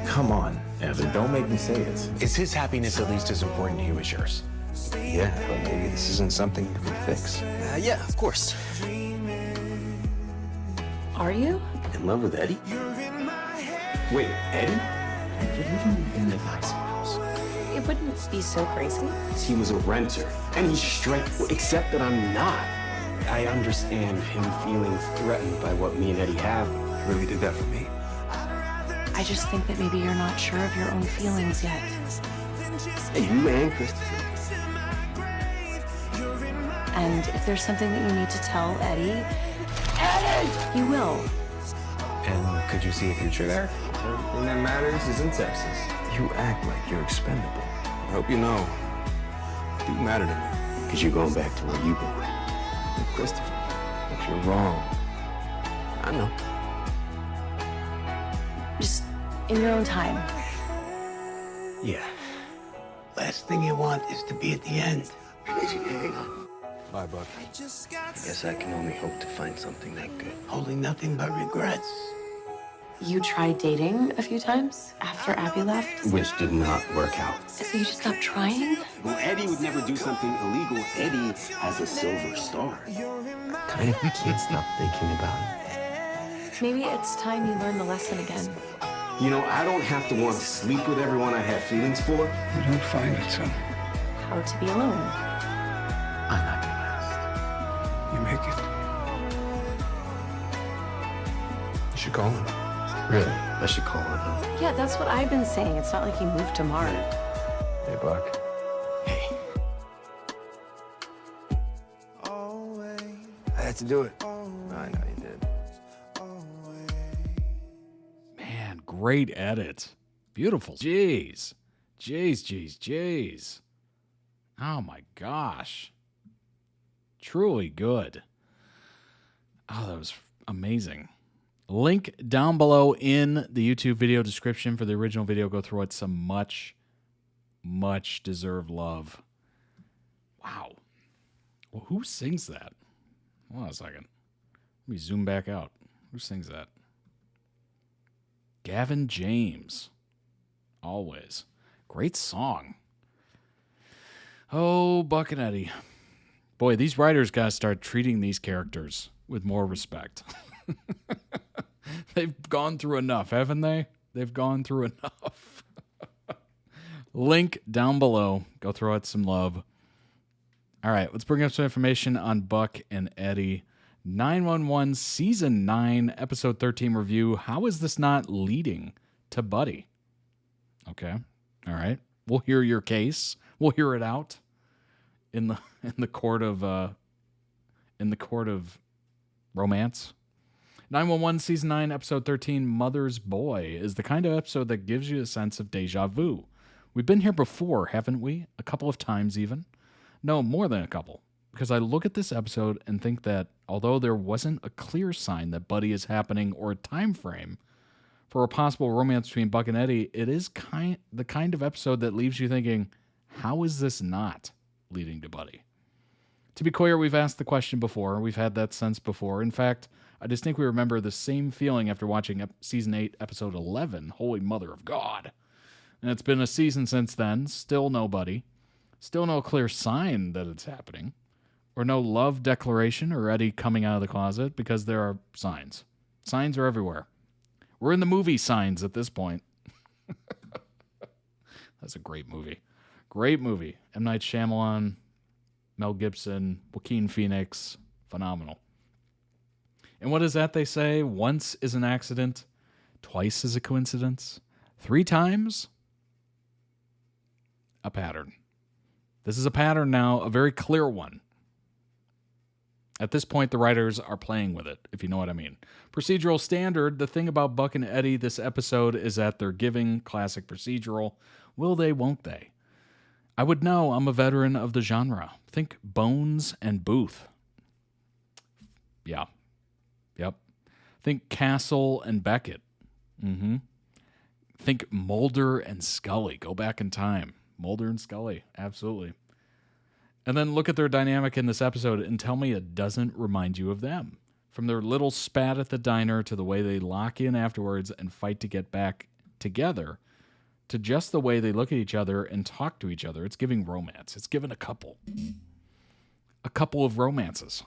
Come on, Evan, don't make me say it. Is his happiness at least as important to you as yours? Yeah, but maybe this isn't something you can fix. Yeah, of course. Are you? In love with Eddie? Wait, Eddie? You're living in an advice house. It wouldn't be so crazy. He was a renter, and he's straight, except that I'm not. I understand him feeling threatened by what me and Eddie have. You really did that for me. I just think that maybe you're not sure of your own feelings yet. Hey, you and Christopher. And if there's something that you need to tell Eddie, you will. And could you see a future there? Everything that matters is in Texas. You act like you're expendable. I hope you know. You do matter to me. Because you're going back to where you belong. With Christopher. But you're wrong. I know. Just in your own time. Yeah. Last thing you want is to be at the end. Hang on. Bye, Buck. I guess I can only hope to find something that good. Holding nothing but regrets. You tried dating a few times after Abby left? Which did not work out. So you just stopped trying? Well, Eddie would never do something illegal. Eddie has a silver star. Kind of can't stop thinking about it. Maybe it's time you learn the lesson again. You know, I don't have to want to sleep with everyone I have feelings for. You don't find it, son. How to be alone. I'm not gonna last. You make it. You should call him. Really? I should call it. Yeah, that's what I've been saying. It's not like you moved to Mars. Hey, Buck. Hey. I had to do it. I know you did. Man, great edit. Beautiful. Jeez. Jeez. Oh my gosh. Truly good. Oh, that was amazing. Link down below in the YouTube video description for the original video. Go through it. Some much deserved love. Wow. Well, who sings that? Hold on a second. Let me zoom back out. Who sings that? Gavin James. Always. Great song. Oh, Buck and Eddie. Boy, these writers got to start treating these characters with more respect. They've gone through enough, haven't they? They've gone through enough. Link down below. Go throw out some love. All right, let's bring up some information on Buck and Eddie. 911 Season 9, Episode 13 review. How is this not leading to Buddie? Okay, all right. We'll hear your case. We'll hear it out in the court of romance. 911 Season 9, Episode 13, Mother's Boy, is the kind of episode that gives you a sense of deja vu. We've been here before, haven't we? A couple of times even. No, more than a couple. Because I look at this episode and think that although there wasn't a clear sign that Buddie is happening or a time frame for a possible romance between Buck and Eddie, it is the kind of episode that leaves you thinking, how is this not leading to Buddie? To be clear, we've asked the question before. We've had that sense before. In fact, I distinctly remember the same feeling after watching Season 8, Episode 11, Holy Mother of God. And it's been a season since then. Still no Buddie. Still no clear sign that it's happening. Or no love declaration or Eddie coming out of the closet, because there are signs. Signs are everywhere. We're in the movie Signs at this point. That's a great movie. Great movie. M. Night Shyamalan, Mel Gibson, Joaquin Phoenix. Phenomenal. And what is that they say? Once is an accident. Twice is a coincidence. 3 times? A pattern. This is a pattern now, a very clear one. At this point, the writers are playing with it, if you know what I mean. Procedural standard, the thing about Buck and Eddie this episode is that they're giving classic procedural. Will they, won't they? I would know. I'm a veteran of the genre. Think Bones and Booth. Yeah. Yep. Think Castle and Beckett. Think Mulder and Scully. Go back in time. Mulder and Scully. Absolutely. And then look at their dynamic in this episode and tell me it doesn't remind you of them. From their little spat at the diner to the way they lock in afterwards and fight to get back together to just the way they look at each other and talk to each other. It's giving romance. It's giving a couple of romances.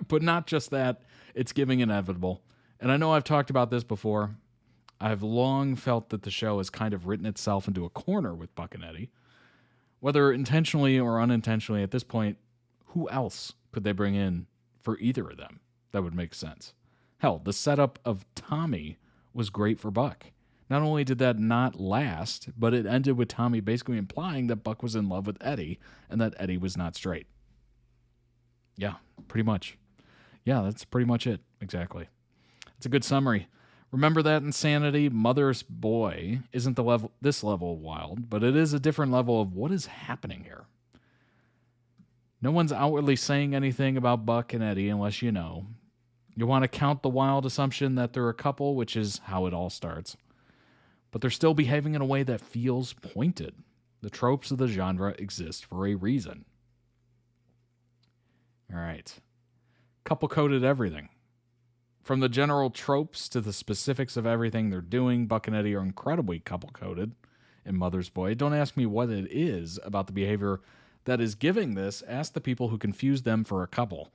But not just that, it's giving inevitable. And I know I've talked about this before. I've long felt that the show has kind of written itself into a corner with Buck and Eddie. Whether intentionally or unintentionally, at this point, who else could they bring in for either of them that would make sense? Hell, the setup of Tommy was great for Buck. Not only did that not last, but it ended with Tommy basically implying that Buck was in love with Eddie and that Eddie was not straight. Yeah, pretty much. Yeah, that's pretty much it. Exactly. It's a good summary. Remember that insanity? Mother's Boy isn't this level of wild, but it is a different level of what is happening here. No one's outwardly saying anything about Buck and Eddie unless you know. You want to count the wild assumption that they're a couple, which is how it all starts. but they're still behaving in a way that feels pointed. The tropes of the genre exist for a reason. All right. Couple-coded everything. From the general tropes to the specifics of everything they're doing, Buck and Eddie are incredibly couple-coded in Mother's Boy. Don't ask me what it is about the behavior that is giving this. Ask the people who confuse them for a couple.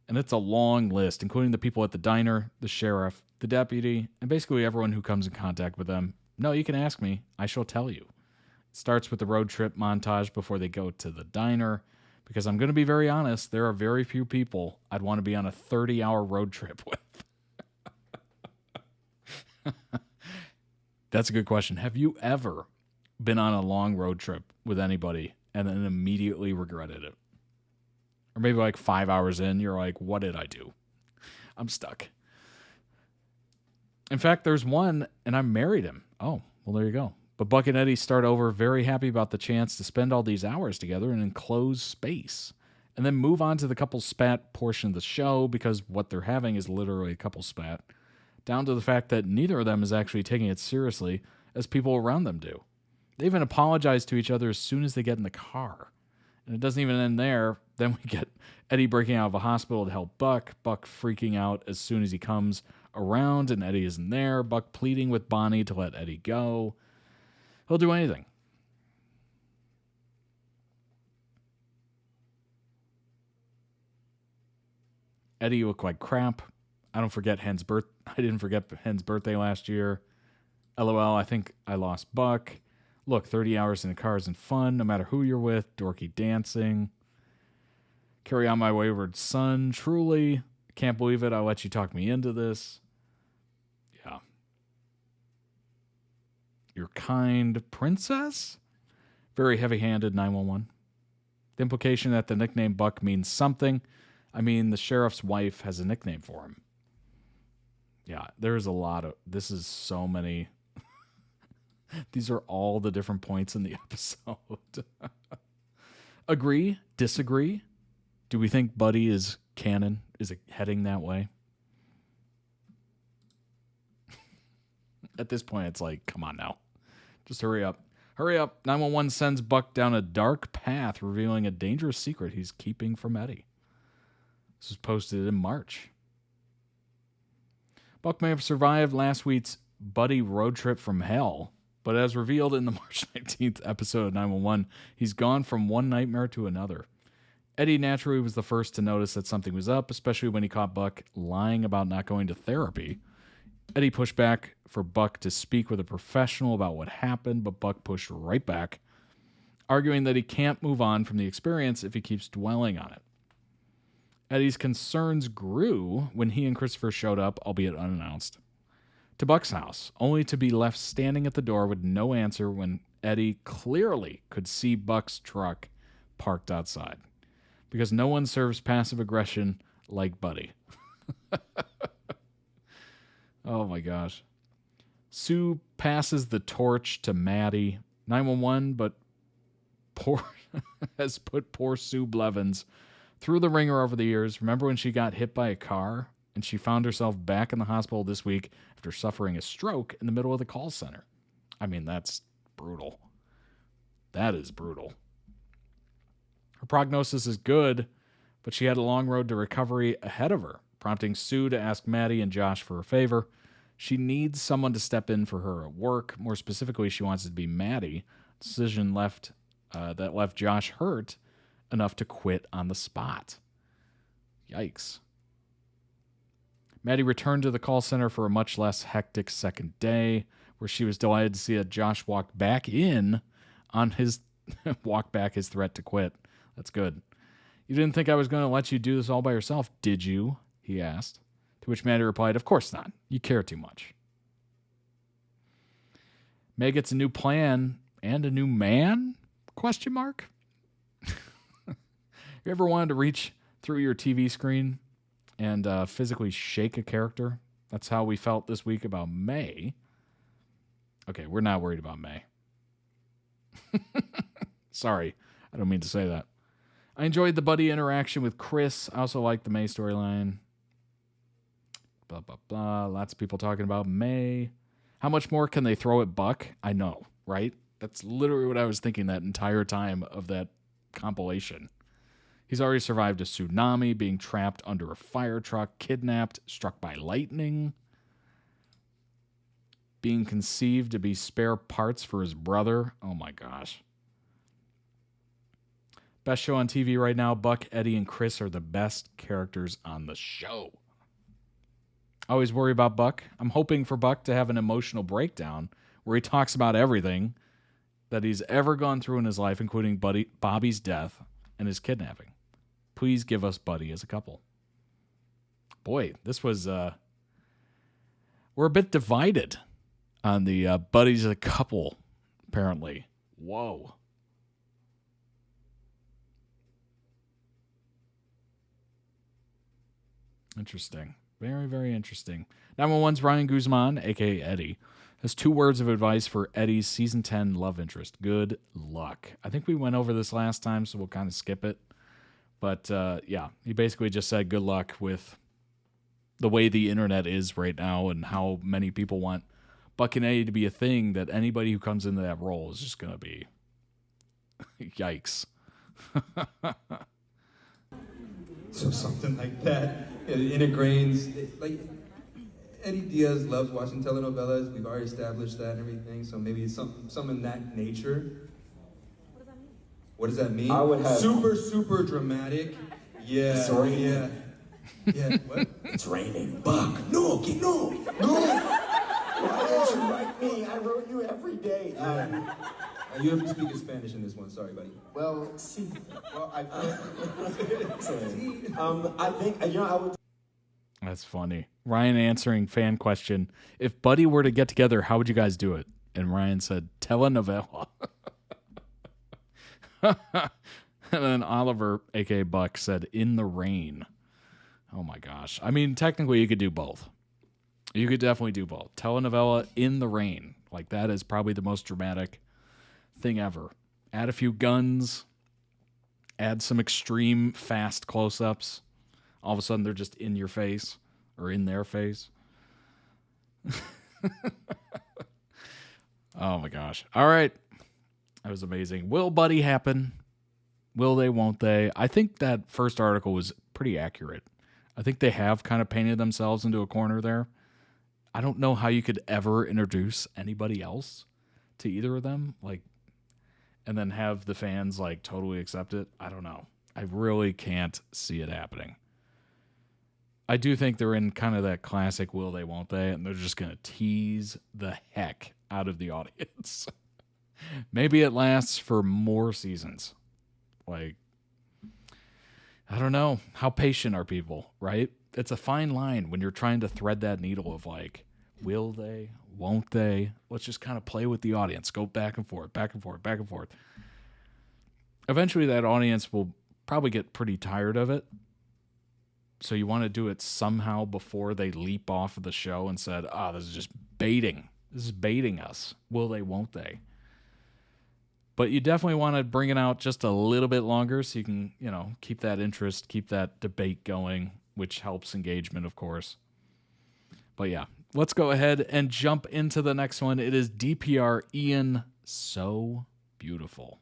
And it's a long list, including the people at the diner, the sheriff, the deputy, and basically everyone who comes in contact with them. No, you can ask me. I shall tell you. It starts with the road trip montage before they go to the diner. Because I'm going to be very honest, there are very few people I'd want to be on a 30-hour road trip with. That's a good question. Have you ever been on a long road trip with anybody and then immediately regretted it? Or maybe like 5 hours in, you're like, what did I do? I'm stuck. In fact, there's one, and I married him. Oh, well, there you go. But Buck and Eddie start over very happy about the chance to spend all these hours together in an enclosed space. And then move on to the couple spat portion of the show because what they're having is literally a couple spat. Down to the fact that neither of them is actually taking it seriously as people around them do. They even apologize to each other as soon as they get in the car. And it doesn't even end there. Then we get Eddie breaking out of a hospital to help Buck. Buck freaking out as soon as he comes around and Eddie isn't there. Buck pleading with Bonnie to let Eddie go. He'll do anything. Eddie, you look like crap. I didn't forget Hen's birthday last year. LOL, I think I lost Buck. Look, 30 hours in the car isn't fun, no matter who you're with. Dorky dancing. Carry on my wayward son. Truly, can't believe it. I'll let you talk me into this. Yeah. Your kind princess? Very heavy-handed 911. The implication that the nickname Buck means something. I mean, the sheriff's wife has a nickname for him. Yeah, there's a lot of... This is so many... These are all the different points in the episode. Agree? Disagree? Do we think Buddie is canon? Is it heading that way? At this point, it's like, come on now. Just hurry up. Hurry up. 911 sends Buck down a dark path, revealing a dangerous secret he's keeping from Eddie. This was posted in March. Buck may have survived last week's Buddie road trip from hell, but as revealed in the March 19th episode of 911, he's gone from one nightmare to another. Eddie naturally was the first to notice that something was up, especially when he caught Buck lying about not going to therapy. Eddie pushed back for Buck to speak with a professional about what happened, but Buck pushed right back, arguing that he can't move on from the experience if he keeps dwelling on it. Eddie's concerns grew when he and Christopher showed up, albeit unannounced, to Buck's house, only to be left standing at the door with no answer when Eddie clearly could see Buck's truck parked outside. Because no one serves passive aggression like Buddie. Oh my gosh. Sue passes the torch to Maddie. 911, but has put poor Sue Blevins through the ringer over the years. Remember when she got hit by a car and she found herself back in the hospital this week after suffering a stroke in the middle of the call center? I mean, that's brutal. That is brutal. Her prognosis is good, but she had a long road to recovery ahead of her, prompting Sue to ask Maddie and Josh for a favor. She needs someone to step in for her at work. More specifically, she wants it to be Maddie. Decision that left Josh hurt enough to quit on the spot. Yikes. Maddie returned to the call center for a much less hectic second day, where she was delighted to see that Josh walked back his threat to quit. That's good. You didn't think I was going to let you do this all by yourself, did you? He asked. To which Maddie replied, of course not. You care too much. Meg gets a new plan and a new man? Question mark? You ever wanted to reach through your TV screen and physically shake a character? That's how we felt this week about May. Okay, we're not worried about May. Sorry, I don't mean to say that. I enjoyed the Buddie interaction with Chris. I also liked the May storyline. Blah, blah, blah. Lots of people talking about May. How much more can they throw at Buck? I know, right? That's literally what I was thinking that entire time of that compilation. He's already survived a tsunami, being trapped under a fire truck, kidnapped, struck by lightning, being conceived to be spare parts for his brother. Oh my gosh. Best show on TV right now, Buck, Eddie, and Chris are the best characters on the show. I always worry about Buck. I'm hoping for Buck to have an emotional breakdown where he talks about everything that he's ever gone through in his life, including Bobby's death and his kidnapping. Please give us Buddy as a couple. Boy, this was... we're a bit divided on the Buddies as a couple, apparently. Whoa. Interesting. Very, very interesting. 911's Ryan Guzman, a.k.a. Eddie, has 2 words of advice for Eddie's Season 10 love interest. Good luck. I think we went over this last time, so we'll kind of skip it. But, yeah, he basically just said good luck with the way the internet is right now and how many people want Buck and Eddie to be a thing, that anybody who comes into that role is just going to be... Yikes. So something like that, it integrates, like, Eddie Diaz loves watching telenovelas. We've already established that and everything, so maybe it's some in that nature. What does that mean? I would have... Super dramatic. Yeah. It's raining. Yeah, what? It's raining. Buck, no. Why did you write me? I wrote you every day. You have to speak in Spanish in this one. Sorry, buddy. Well, see. Well, I think, I would... That's funny. Ryan answering fan question. If Buddy were to get together, how would you guys do it? And Ryan said, telenovela. And then Oliver, a.k.a. Buck, said, in the rain. Oh, my gosh. I mean, technically, you could do both. You could definitely do both. Telenovela in the rain. Like, that is probably the most dramatic thing ever. Add a few guns. Add some extreme fast close-ups. All of a sudden, they're just in your face or in their face. Oh, my gosh. All right. That was amazing. Will Buddy happen? Will they, won't they? I think that first article was pretty accurate. I think they have kind of painted themselves into a corner there. I don't know how you could ever introduce anybody else to either of them, like, and then have the fans, like, totally accept it. I don't know. I really can't see it happening. I do think they're in kind of that classic will they, won't they, and they're just going to tease the heck out of the audience. Maybe it lasts for more seasons. Like, I don't know. How patient are people, right? It's a fine line when you're trying to thread that needle of, like, will they, won't they? Let's just kind of play with the audience. Go back and forth, back and forth, back and forth. Eventually that audience will probably get pretty tired of it. So you want to do it somehow before they leap off of the show and said, this is just baiting. This is baiting us. Will they, won't they? But you definitely want to bring it out just a little bit longer so you can, keep that interest, keep that debate going, which helps engagement, of course. But yeah, let's go ahead and jump into the next one. It is DPR Ian, So Beautiful.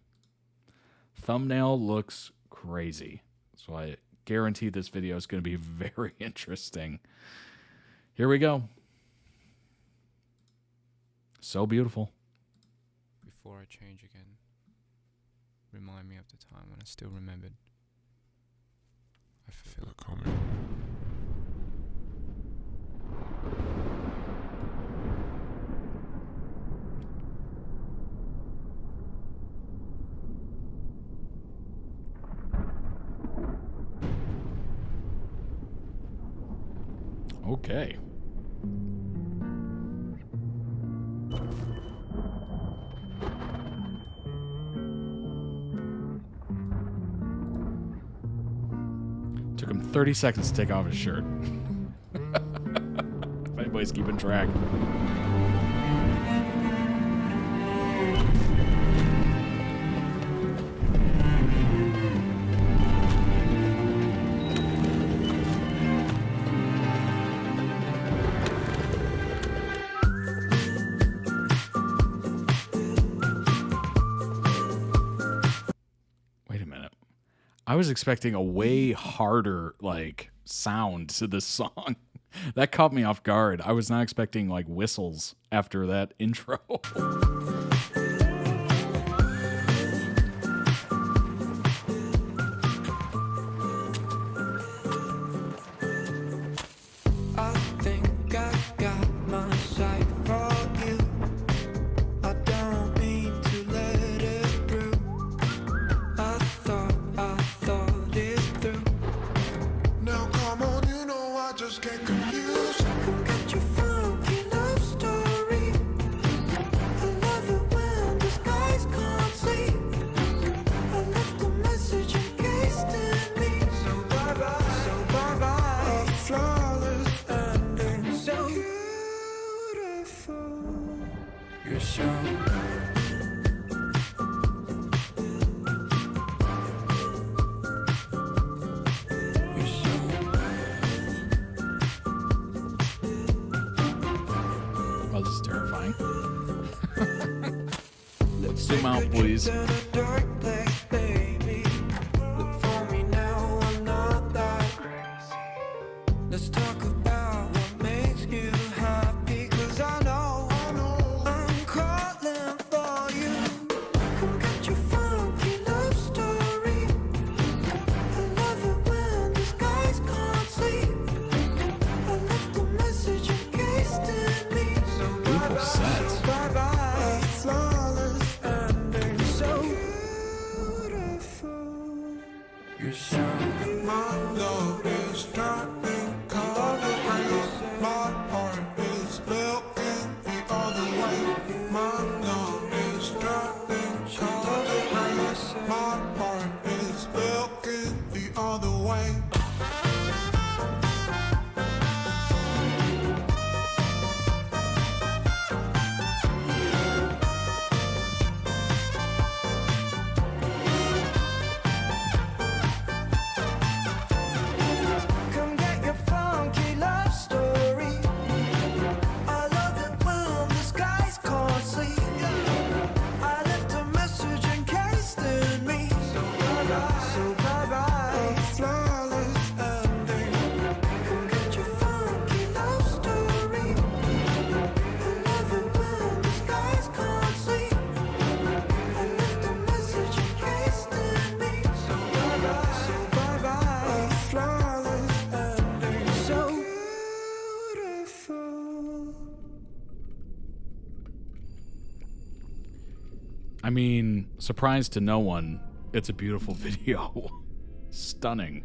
Thumbnail looks crazy. So I guarantee this video is going to be very interesting. Here we go. So beautiful. Before I change again, remind me of the time when I still remembered. I feel it coming. Okay. Took him 30 seconds to take off his shirt. If anybody's keeping track. I was expecting a way harder like sound to this song. That caught me off guard. I was not expecting like whistles after that intro. I think I got my sight for you. I don't mean to let it through. I thought it through. Now come on, you know I just get confused. Come get your funky love story. I love it when the skies can't see. I left a message encased in me. So bye-bye, a flawless ending. So beautiful. You're so Oh, this is terrifying. Zoom out, please. Let's talk about what makes you happy, 'cause I know I'm calling for you. Come get your funky love story. I love it when the skies can't sleep. I left a message encased in me. Beautiful set. Bye-bye, flawless ending. So beautiful. You're so My love is turning color rays. My heart is looking the other way. My love is turning color rays. My heart is looking the other way. come get your funky love story. I love it when the skies can't sleep. I left a message encased in me. So bye-bye, flawless ending. Come get your funky love story. I love it when the skies can't sleep. I left a message encased in me. So bye-bye, flawless ending. So beautiful. I mean, surprise to no one, it's a beautiful video. Stunning.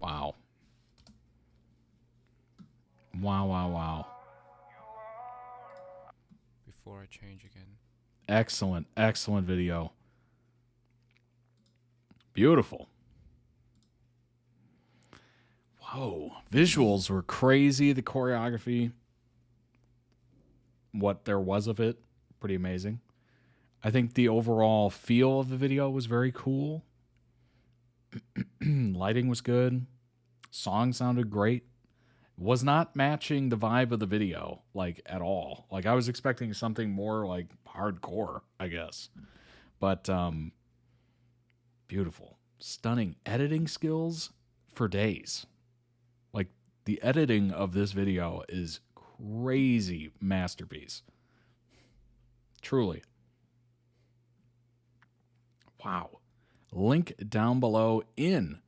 Wow. Wow, wow, wow. Before I change again. Excellent, excellent video. Beautiful. Whoa. Visuals were crazy. The choreography, what there was of it, pretty amazing. I think the overall feel of the video was very cool. Lighting was good. Song sounded great. Was not matching the vibe of the video, like, at all. Like, I was expecting something more, like, hardcore, I guess. But, beautiful. Stunning editing skills for days. Like, the editing of this video is crazy masterpiece. Truly. Wow. Link down below in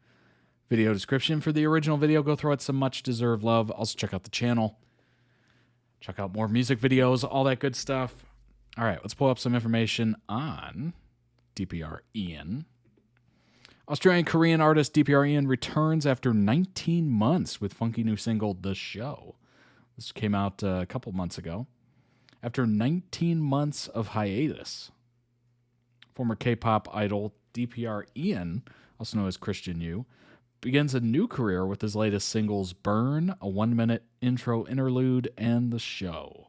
video description for the original video. Go throw it some much deserved love. Also check out the channel. Check out more music videos, all that good stuff. All right, let's pull up some information on DPR Ian. Australian-Korean artist DPR Ian returns after 19 months with funky new single, The Show. This came out a couple months ago. After 19 months of hiatus, former K-pop idol DPR Ian, also known as Christian U, begins a new career with his latest singles, Burn, a 1-minute intro interlude, and The Show.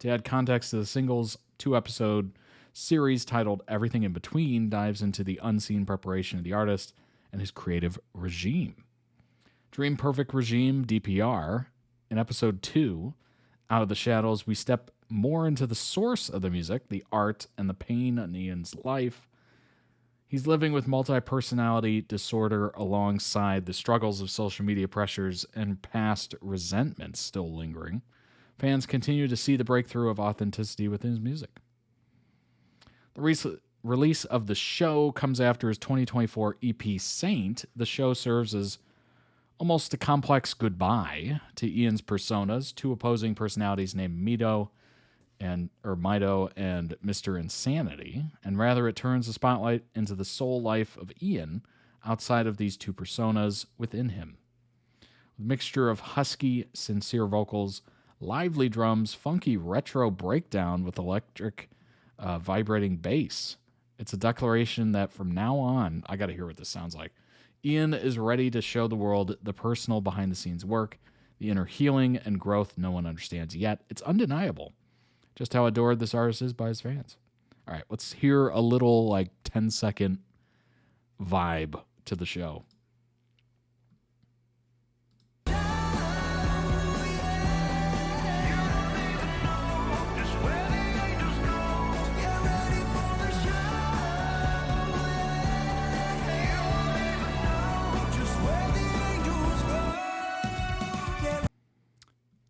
To add context to the singles, 2-episode series titled Everything in Between dives into the unseen preparation of the artist and his creative regime. Dream Perfect Regime, DPR, In episode 2, Out of the Shadows, we step more into the source of the music, the art, and the pain in Ian's life. He's living with multi-personality disorder alongside the struggles of social media pressures and past resentments still lingering. Fans continue to see the breakthrough of authenticity within his music. The release of the show comes after his 2024 EP Saint. The show serves as almost a complex goodbye to Ian's personas, two opposing personalities named Mido and Mr. Insanity, and rather it turns the spotlight into the soul life of Ian outside of these two personas within him. With a mixture of husky, sincere vocals, lively drums, funky retro breakdown with electric vibrating bass. It's a declaration that from now on, I got to hear what this sounds like. Ian is ready to show the world the personal behind-the-scenes work, the inner healing and growth no one understands yet. It's undeniable just how adored this artist is by his fans. All right, let's hear a little 10-second vibe to the show.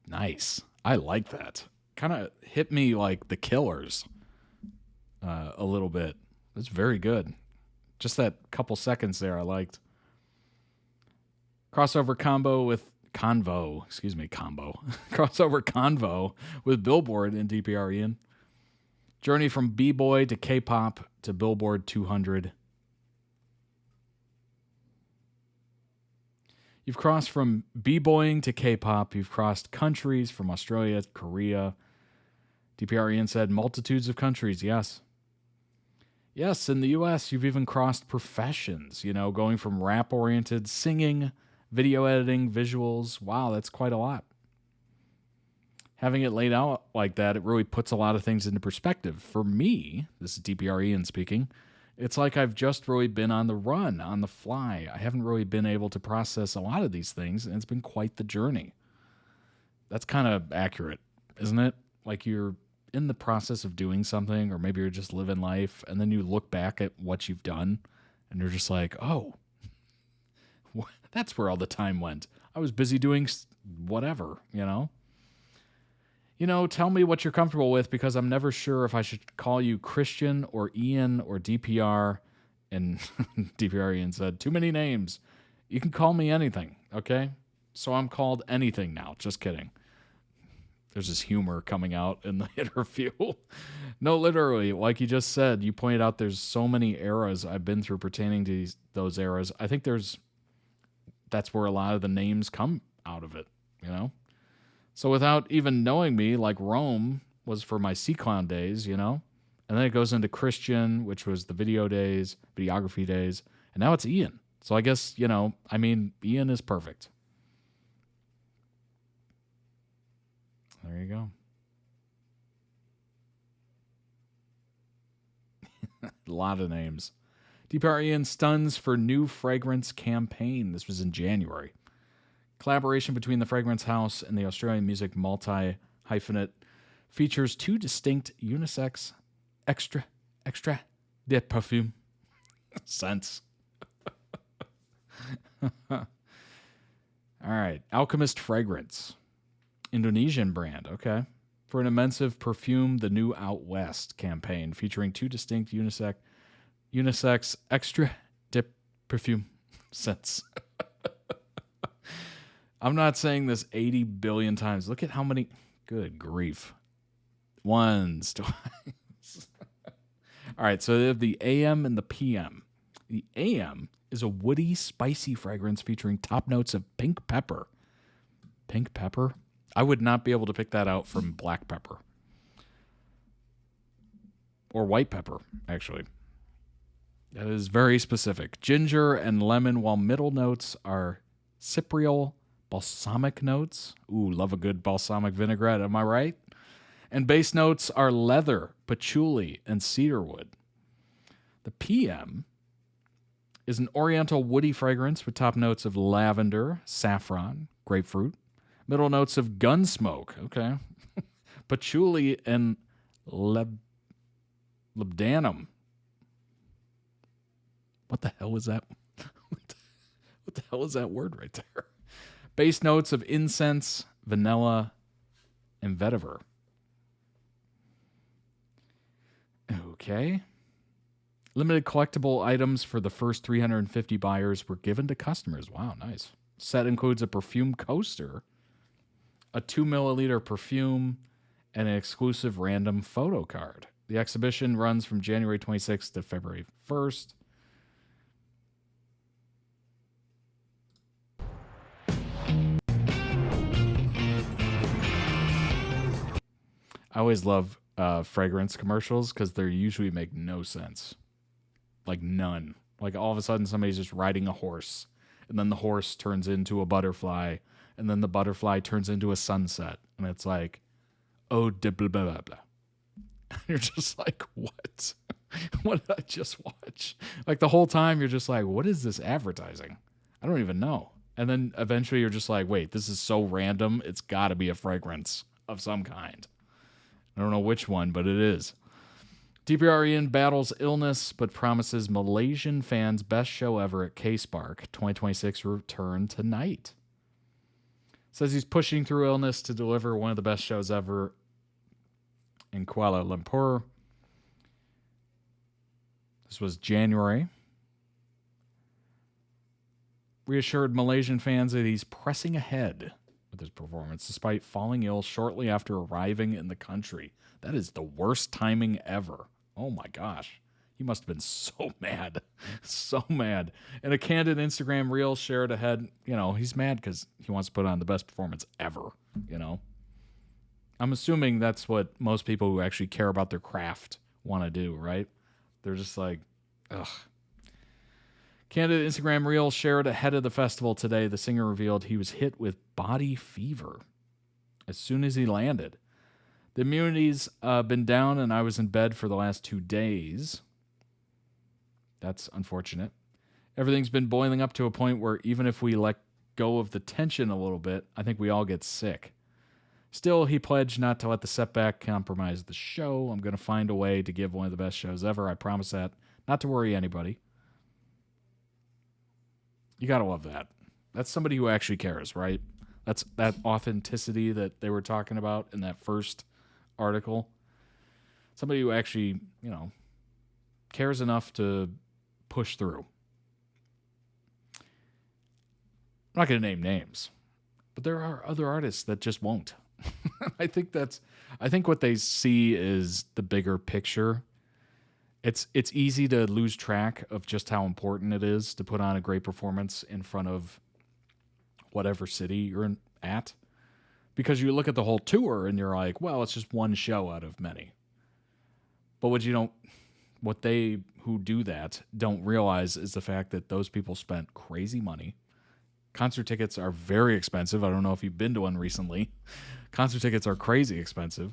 Nice. I like that. Kind of hit me like The Killers a little bit. It's very good. Just that couple seconds there I liked. Crossover convo. Crossover convo with Billboard and DPR Ian. Journey from B-Boy to K-Pop to Billboard 200. You've crossed from b-boying to K-pop. You've crossed countries from Australia to Korea. DPR Ian said multitudes of countries, yes. Yes, in the U.S., you've even crossed professions, going from rap-oriented singing, video editing, visuals. Wow, that's quite a lot. Having it laid out like that, it really puts a lot of things into perspective. For me, this is DPR Ian speaking, it's like I've just really been on the run, on the fly. I haven't really been able to process a lot of these things, and it's been quite the journey. That's kind of accurate, isn't it? Like you're in the process of doing something, or maybe you're just living life, and then you look back at what you've done, and you're just like, oh, that's where all the time went. I was busy doing whatever, tell me what you're comfortable with, because I'm never sure if I should call you Christian or Ian or DPR. And DPR Ian said, too many names. You can call me anything, okay? So I'm called anything now. Just kidding. There's this humor coming out in the interview. No, literally, like you just said, you pointed out there's so many eras I've been through pertaining to those eras. I think that's where a lot of the names come out of it, So without even knowing me, like Rome was for my C-Clown days, and then it goes into Christian, which was the videography days, and now it's Ian. So I guess, Ian is perfect. There you go. A lot of names. DPR Ian stuns for new fragrance campaign. This was in January. Collaboration between the Fragrance House and the Australian music multi-hyphenate features two distinct unisex extra de perfume scents. All right. Alchemist Fragrance. Indonesian brand. Okay. For an immersive perfume, the new Out West campaign featuring two distinct unisex extra de perfume scents. I'm not saying this 80 billion times. Look at how many. Good grief. Once, twice. All right, so they have the AM and the PM. The AM is a woody, spicy fragrance featuring top notes of pink pepper. Pink pepper? I would not be able to pick that out from black pepper. Or white pepper, actually. That is very specific. Ginger and lemon, while middle notes are cypriol, balsamic notes. Ooh, love a good balsamic vinaigrette, am I right? And base notes are leather, patchouli, and cedarwood. The PM is an oriental woody fragrance with top notes of lavender, saffron, grapefruit, Middle notes of Gunsmoke. Okay. Patchouli and labdanum. What the hell is that? What the hell is that word right there? Base notes of incense, vanilla, and vetiver. Okay. Limited collectible items for the first 350 buyers were given to customers. Wow, nice. Set includes a perfume coaster, a 2 milliliter perfume, and an exclusive random photo card. The exhibition runs from January 26th to February 1st. I always love fragrance commercials because they usually make no sense. Like none. Like all of a sudden somebody's just riding a horse, and then the horse turns into a butterfly, and then the butterfly turns into a sunset. And it's like, oh, blah, blah, blah, blah. You're just like, what? What did I just watch? Like the whole time you're just like, what is this advertising? I don't even know. And then eventually you're just like, wait, this is so random. It's got to be a fragrance of some kind. I don't know which one, but it is. DPR Ian battles illness, but promises Malaysian fans best show ever at K-Spark 2026 return tonight. Says he's pushing through illness to deliver one of the best shows ever in Kuala Lumpur. This was January. Reassured Malaysian fans that he's pressing ahead with his performance despite falling ill shortly after arriving in the country. That is the worst timing ever. Oh my gosh. He must have been so mad. So mad. In a candid Instagram reel shared ahead, he's mad because he wants to put on the best performance ever, I'm assuming that's what most people who actually care about their craft want to do, right? They're just like, ugh. Candid Instagram reel shared ahead of the festival today. The singer revealed he was hit with body fever as soon as he landed. The immunity's been down, and I was in bed for the last 2 days. That's unfortunate. Everything's been boiling up to a point where even if we let go of the tension a little bit, I think we all get sick. Still, he pledged not to let the setback compromise the show. I'm going to find a way to give one of the best shows ever. I promise that. Not to worry anybody. You got to love that. That's somebody who actually cares, right? That's that authenticity that they were talking about in that first article. Somebody who actually, cares enough to push through. I'm not going to name names, but there are other artists that just won't. I think what they see is the bigger picture. It's easy to lose track of just how important it is to put on a great performance in front of whatever city you're at. Because you look at the whole tour and you're like, well, it's just one show out of many. But what they who do that don't realize is the fact that those people spent crazy money. Concert tickets are very expensive. I don't know if you've been to one recently. Concert tickets are crazy expensive.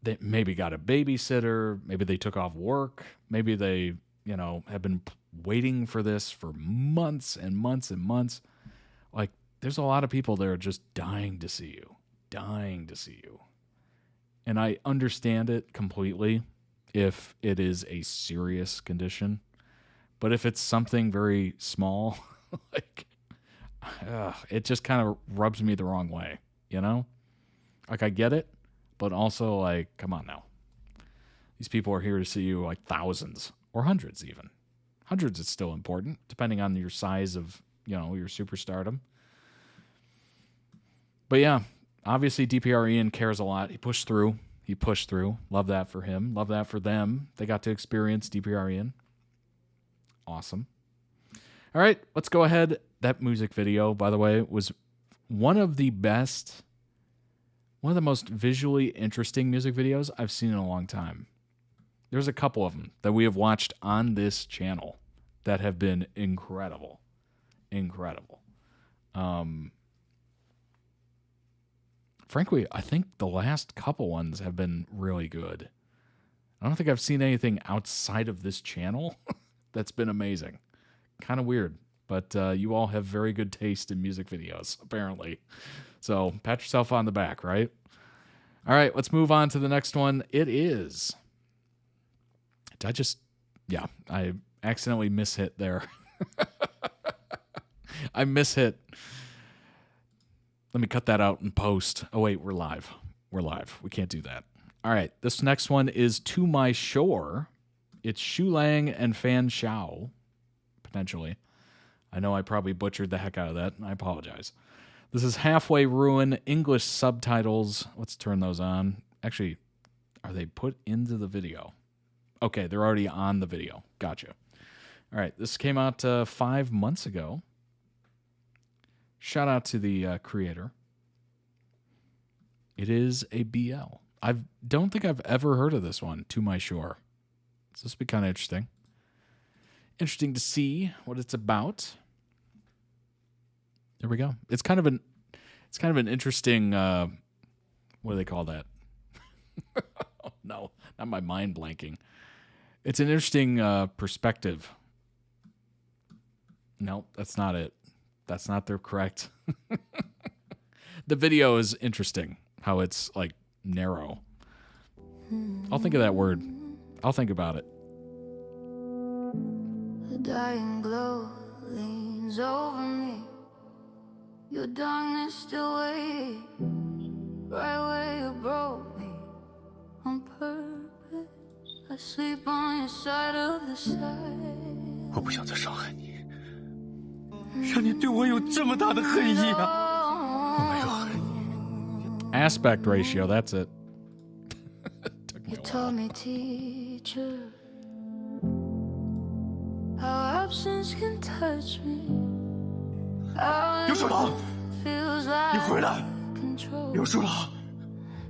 They maybe got a babysitter. Maybe they took off work. Maybe they, have been waiting for this for months and months and months. Like, there's a lot of people that are just dying to see you. And I understand it completely if it is a serious condition. But if it's something very small, it just kind of rubs me the wrong way, Like, I get it, but also, come on now. These people are here to see you like thousands or hundreds even. Hundreds is still important, depending on your size of, your superstardom. But yeah, obviously DPR Ian cares a lot. He pushed through. Love that for him. Love that for them. They got to experience DPR Ian. Awesome. All right, let's go ahead. That music video, by the way, was one of the most visually interesting music videos I've seen in a long time. There's a couple of them that we have watched on this channel that have been incredible. Frankly, I think the last couple ones have been really good. I don't think I've seen anything outside of this channel that's been amazing. Kind of weird, but you all have very good taste in music videos, apparently. So pat yourself on the back, right? All right, let's move on to the next one. It is. I accidentally mishit there. I mishit. Let me cut that out in post. Oh, wait, we're live. We're live. We can't do that. All right, this next one is To My Shore. It's Shu Lang and Fan Xiao, potentially. I know I probably butchered the heck out of that, and I apologize. This is Halfway Ruin, English subtitles. Let's turn those on. Actually, are they put into the video? Okay, they're already on the video. Gotcha. All right, this came out 5 months ago. Shout out to the creator. It is a BL. I don't think I've ever heard of this one, To My Shore. So this will be kind of interesting. Interesting to see what it's about. There we go. It's kind of an interesting what do they call that? Oh, no, not my mind blanking. It's an interesting perspective. No, that's not it. That's not the correct. The video is interesting. How it's like narrow. I'll think of that word. I'll think about it. The dying glow leans over me. Your darkness still waiting right where you broke me on purpose. I sleep on your side of the side. 我不想再伤害你，让你对我有这么大的恨意啊！我没有恨你。 Aspect ratio, that's it. You told me, teacher, how absence can touch me. 刘守郎，你回来！刘守郎。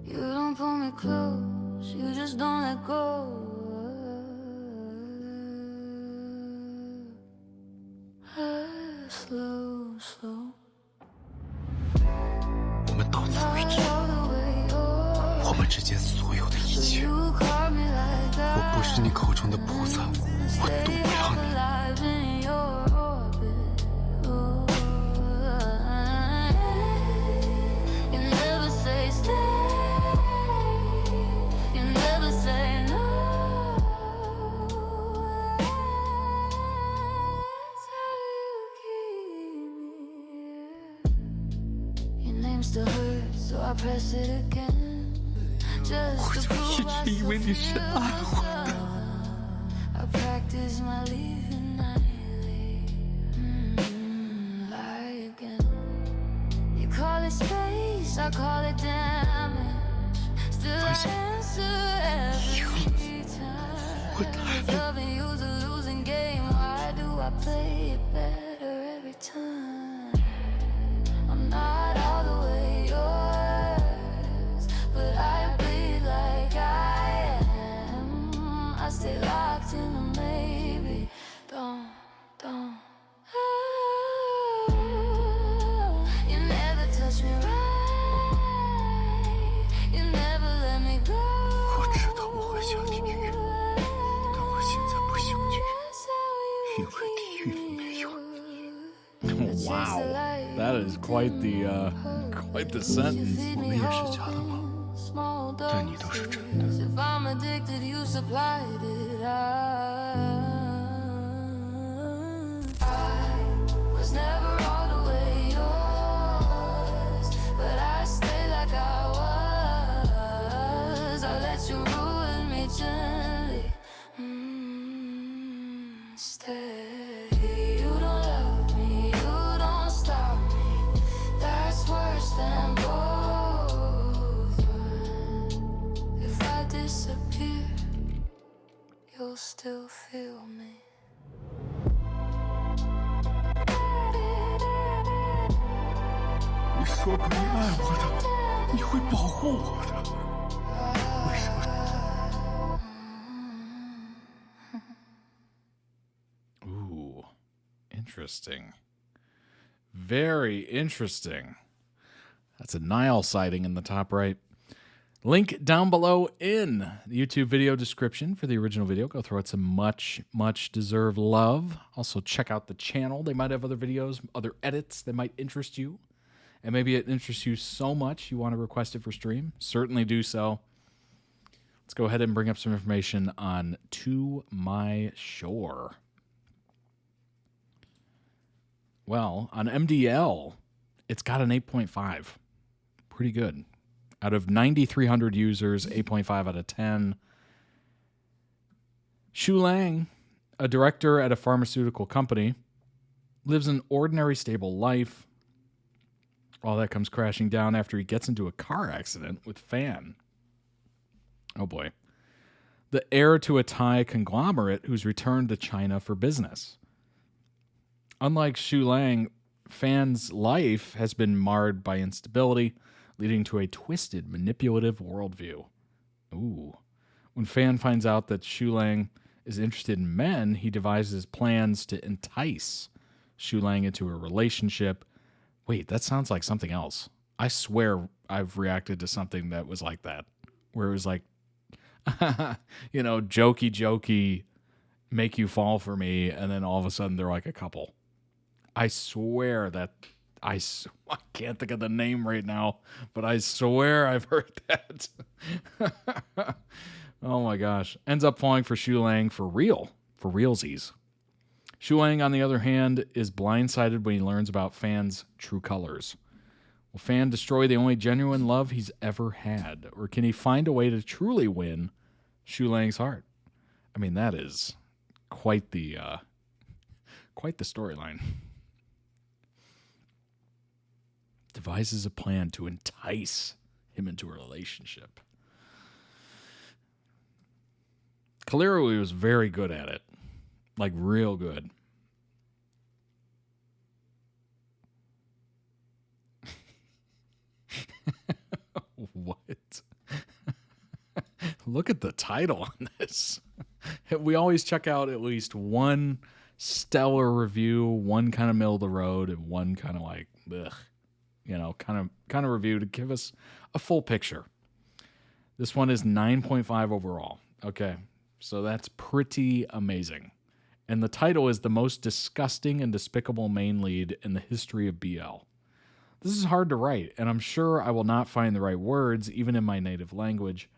You don't pull me close, you just don't let go. Slow, slow. 我们到此为止。我们之间所有的一切，我不是你口中的菩萨，我渡不了你。 Still hurt, so I press it again. Just to prove myself. I practice my leaving nightly. Lie again. You call it space, I call it damage. Still I answer every time. If loving you's a losing game, why do I play it better every time? I'm not all the way yours, but I bleed like I am. I stay locked in a maybe. Don't. You never touch me right. You never let me go. 我知道我会想地狱，但我现在不想去，因为地狱里没有你。 Wow, that is quite the sentence. 我们也是假的吗？但你都是真的。 If I'm addicted, you supplied it. I was never all the way yours, but I stay like I was. I let you ruin me gently. Stay. You don't love me, you don't stop me. That's worse than both. If I disappear, you'll still feel me. 你说过你爱我的，你会保护我的，为什么？ Ooh, interesting. Very interesting. That's a Nile sighting in the top right. Link down below in the YouTube video description for the original video. Go throw it some much, much deserved love. Also, check out the channel. They might have other videos, other edits that might interest you. And maybe it interests you so much you want to request it for stream. Certainly do so. Let's go ahead and bring up some information on To My Shore. Well, on MDL, it's got an 8.5. Pretty good. Out of 9,300 users, 8.5 out of 10. Shu Lang, a director at a pharmaceutical company, lives an ordinary, stable life. All that comes crashing down after he gets into a car accident with Fan. Oh boy. The heir to a Thai conglomerate who's returned to China for business. Unlike Shu Lang, Fan's life has been marred by instability, leading to a twisted, manipulative worldview. Ooh. When Fan finds out that Shu Lang is interested in men, he devises plans to entice Shu Lang into a relationship. Wait, that sounds like something else. I swear I've reacted to something that was like that, where it was like, you know, jokey, make you fall for me, and then all of a sudden they're like a couple. I swear that I can't think of the name right now, but I swear I've heard that. Oh my gosh. Ends up falling for Shu Lang for real, for realsies. Shu Lang, on the other hand, is blindsided when he learns about Fan's true colors. Will Fan destroy the only genuine love he's ever had? Or can he find a way to truly win Shu Lang's heart? I mean, that is quite the storyline. Devises a plan to entice him into a relationship. Clearly was very good at it. Like, real good. What? Look at the title on this. We always check out at least one stellar review, one kind of middle of the road, and one kind of like, ugh. You know, kind of review to give us a full picture. This one is 9.5 overall. Okay, so that's pretty amazing. And the title is The Most Disgusting and Despicable Main Lead in the History of BL. This is hard to write, and I'm sure I will not find the right words, even in my native language.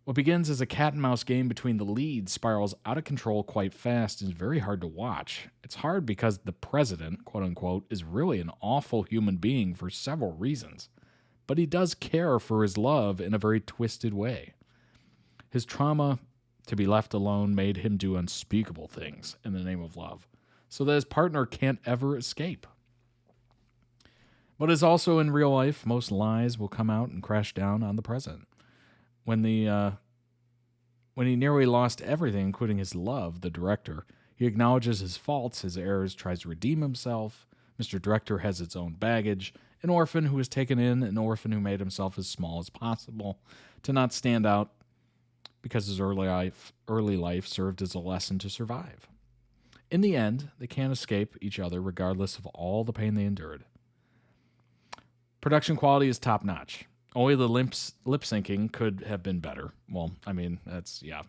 What begins as a cat-and-mouse game between the leads spirals out of control quite fast and is very hard to watch. It's hard because the president, quote-unquote, is really an awful human being for several reasons. But he does care for his love in a very twisted way. His trauma to be left alone made him do unspeakable things in the name of love, so that his partner can't ever escape. But as also in real life, most lies will come out and crash down on the president. When he nearly lost everything, including his love, the director, he acknowledges his faults, his errors, tries to redeem himself. Mr. Director has its own baggage, an orphan who was taken in, an orphan who made himself as small as possible to not stand out because his early life served as a lesson to survive. In the end, they can't escape each other regardless of all the pain they endured. Production quality is top-notch. Only the lip syncing could have been better. Well, I mean, yeah.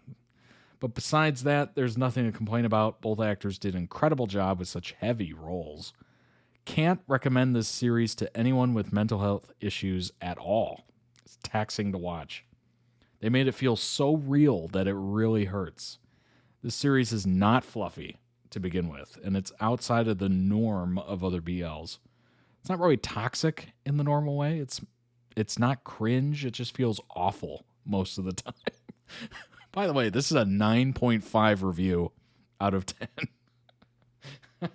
But besides that, there's nothing to complain about. Both actors did an incredible job with such heavy roles. Can't recommend this series to anyone with mental health issues at all. It's taxing to watch. They made it feel so real that it really hurts. This series is not fluffy to begin with, and it's outside of the norm of other BLs. It's not really toxic in the normal way. It's not cringe. It just feels awful most of the time. By the way, this is a 9.5 review out of 10.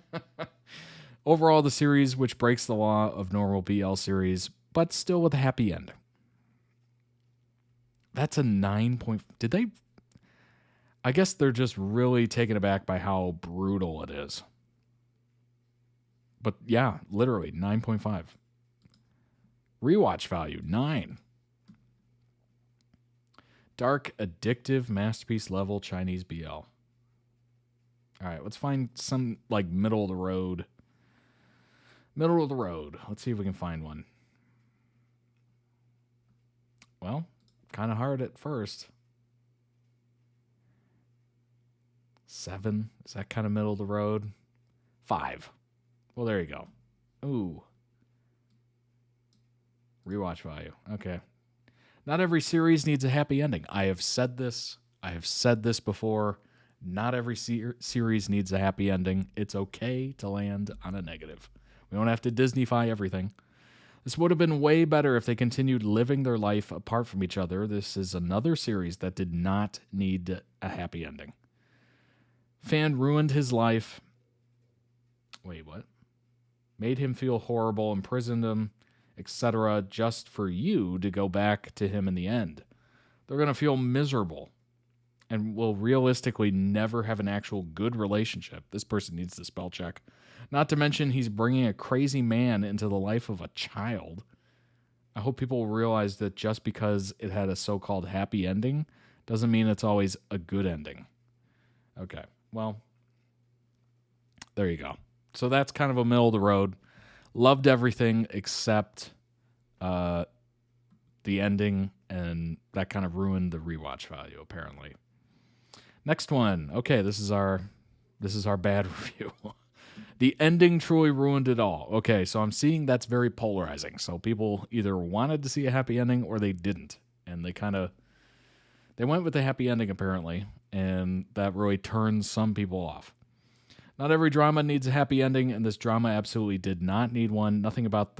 Overall, the series, which breaks the law of normal BL series, but still with a happy end. That's a 9. Did they? I guess they're just really taken aback by how brutal it is. But yeah, literally 9.5. Rewatch value, 9. Dark, addictive, masterpiece level Chinese BL. All right, let's find some like middle of the road. Middle of the road. Let's see if we can find one. Well, kind of hard at first. 7, is that kind of middle of the road? 5. Well, there you go. Ooh. Rewatch value. Okay. Not every series needs a happy ending. I have said this. I have said this before. Not every series needs a happy ending. It's okay to land on a negative. We don't have to Disneyfy everything. This would have been way better if they continued living their life apart from each other. This is another series that did not need a happy ending. Fan ruined his life. Wait, what? Made him feel horrible, imprisoned him, etc., just for you to go back to him in the end. They're going to feel miserable and will realistically never have an actual good relationship. This person needs the spell check. Not to mention he's bringing a crazy man into the life of a child. I hope people realize that just because it had a so-called happy ending doesn't mean it's always a good ending. Okay, well, there you go. So that's kind of a middle of the road. Loved everything except the ending, and that kind of ruined the rewatch value, apparently. Next one. Okay, this is our bad review. The ending truly ruined it all. Okay, so I'm seeing that's very polarizing. So people either wanted to see a happy ending or they didn't. And they went with the happy ending, apparently, and that really turns some people off. Not every drama needs a happy ending, and this drama absolutely did not need one. Nothing about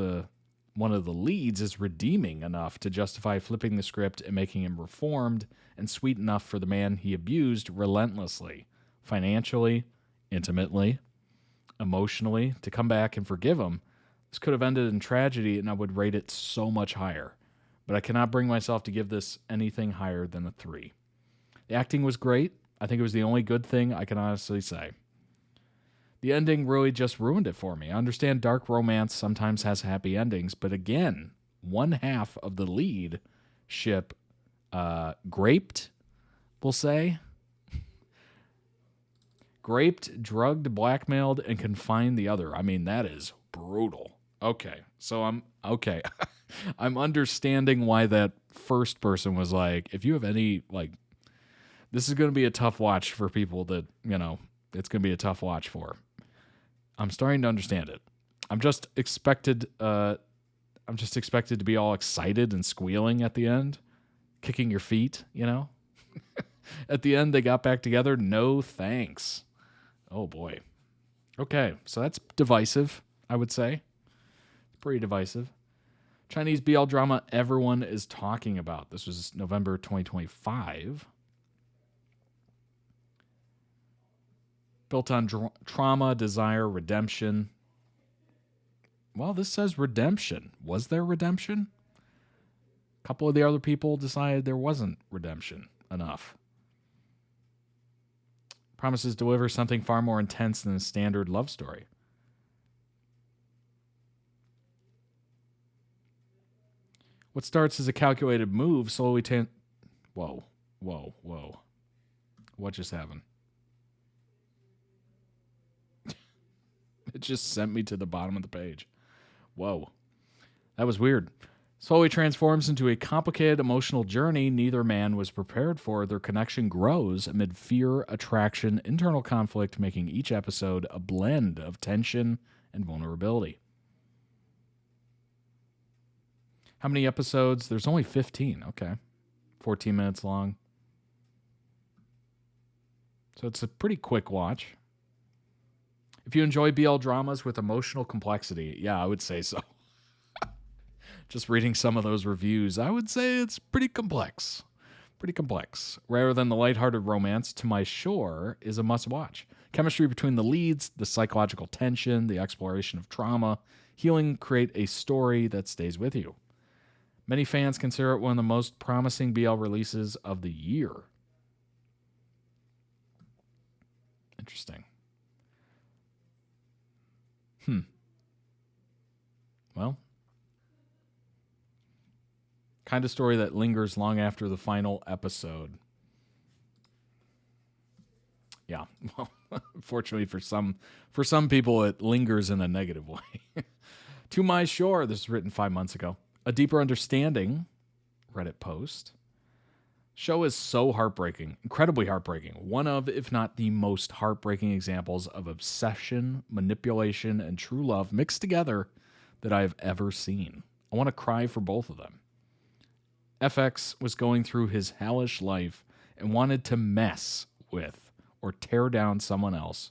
one of the leads is redeeming enough to justify flipping the script and making him reformed and sweet enough for the man he abused relentlessly, financially, intimately, emotionally, to come back and forgive him. This could have ended in tragedy, and I would rate it so much higher. But I cannot bring myself to give this anything higher than a 3. The acting was great. I think it was the only good thing I can honestly say. The ending really just ruined it for me. I understand dark romance sometimes has happy endings, but again, one half of the lead ship graped, we'll say. Graped, drugged, blackmailed, and confined the other. I mean, that is brutal. Okay, so I'm understanding why that first person was like, if you have any, this is going to be a tough watch for people that, it's going to be a tough watch for. I'm starting to understand it. I'm just expected to be all excited and squealing at the end, kicking your feet, At the end, they got back together. No thanks. Oh, boy. Okay, so that's divisive, I would say. Pretty divisive. Chinese BL drama everyone is talking about. This was November 2025. Built on trauma, desire, redemption. Well, this says redemption. Was there redemption? A couple of the other people decided there wasn't redemption enough. Promises to deliver something far more intense than a standard love story. What starts as a calculated move slowly Whoa. What just happened? It just sent me to the bottom of the page. Whoa. That was weird. Slowly transforms into a complicated emotional journey neither man was prepared for. Their connection grows amid fear, attraction, internal conflict, making each episode a blend of tension and vulnerability. How many episodes? There's only 15. Okay. 14 minutes long. So it's a pretty quick watch. If you enjoy BL dramas with emotional complexity, yeah, I would say so. Just reading some of those reviews, I would say it's pretty complex. Pretty complex. Rather than the lighthearted romance, To My Shore is a must-watch. Chemistry between the leads, the psychological tension, the exploration of trauma, healing create a story that stays with you. Many fans consider it one of the most promising BL releases of the year. Interesting. Well, kind of story that lingers long after the final episode. Yeah, well, fortunately for some people, it lingers in a negative way. To My Shore, this was written 5 months ago. A deeper understanding Reddit post. Show is so heartbreaking, incredibly heartbreaking. One of, if not the most heartbreaking examples of obsession, manipulation, and true love mixed together that I've ever seen. I want to cry for both of them. FX was going through his hellish life and wanted to mess with or tear down someone else,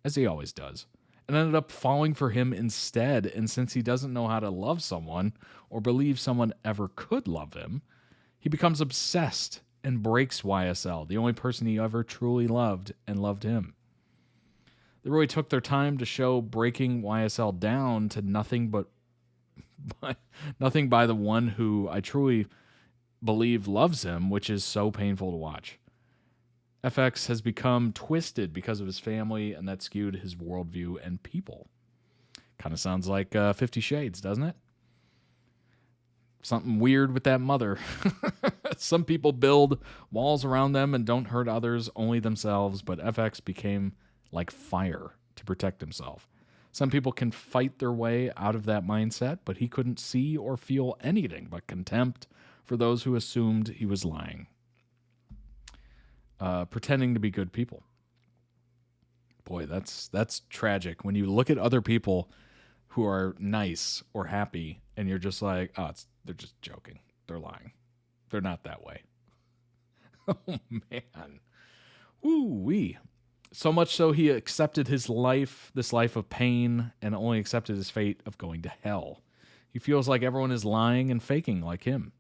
as he always does, and ended up falling for him instead. And since he doesn't know how to love someone or believe someone ever could love him, he becomes obsessed and breaks YSL, the only person he ever truly loved and loved him. They really took their time to show breaking YSL down to nothing by the one who I truly believe loves him, which is so painful to watch. FX has become twisted because of his family, and that skewed his worldview and people. Kind of sounds like 50 Shades, doesn't it? Something weird with that mother. Some people build walls around them and don't hurt others, only themselves, but FX became like fire to protect himself. Some people can fight their way out of that mindset, but he couldn't see or feel anything but contempt for those who assumed he was lying, pretending to be good people. Boy, that's tragic. When you look at other people who are nice or happy, and you're just like, oh, they're just joking. They're lying. They're not that way. Oh, man. Woo-wee. So much so he accepted his life, this life of pain, and only accepted his fate of going to hell. He feels like everyone is lying and faking like him.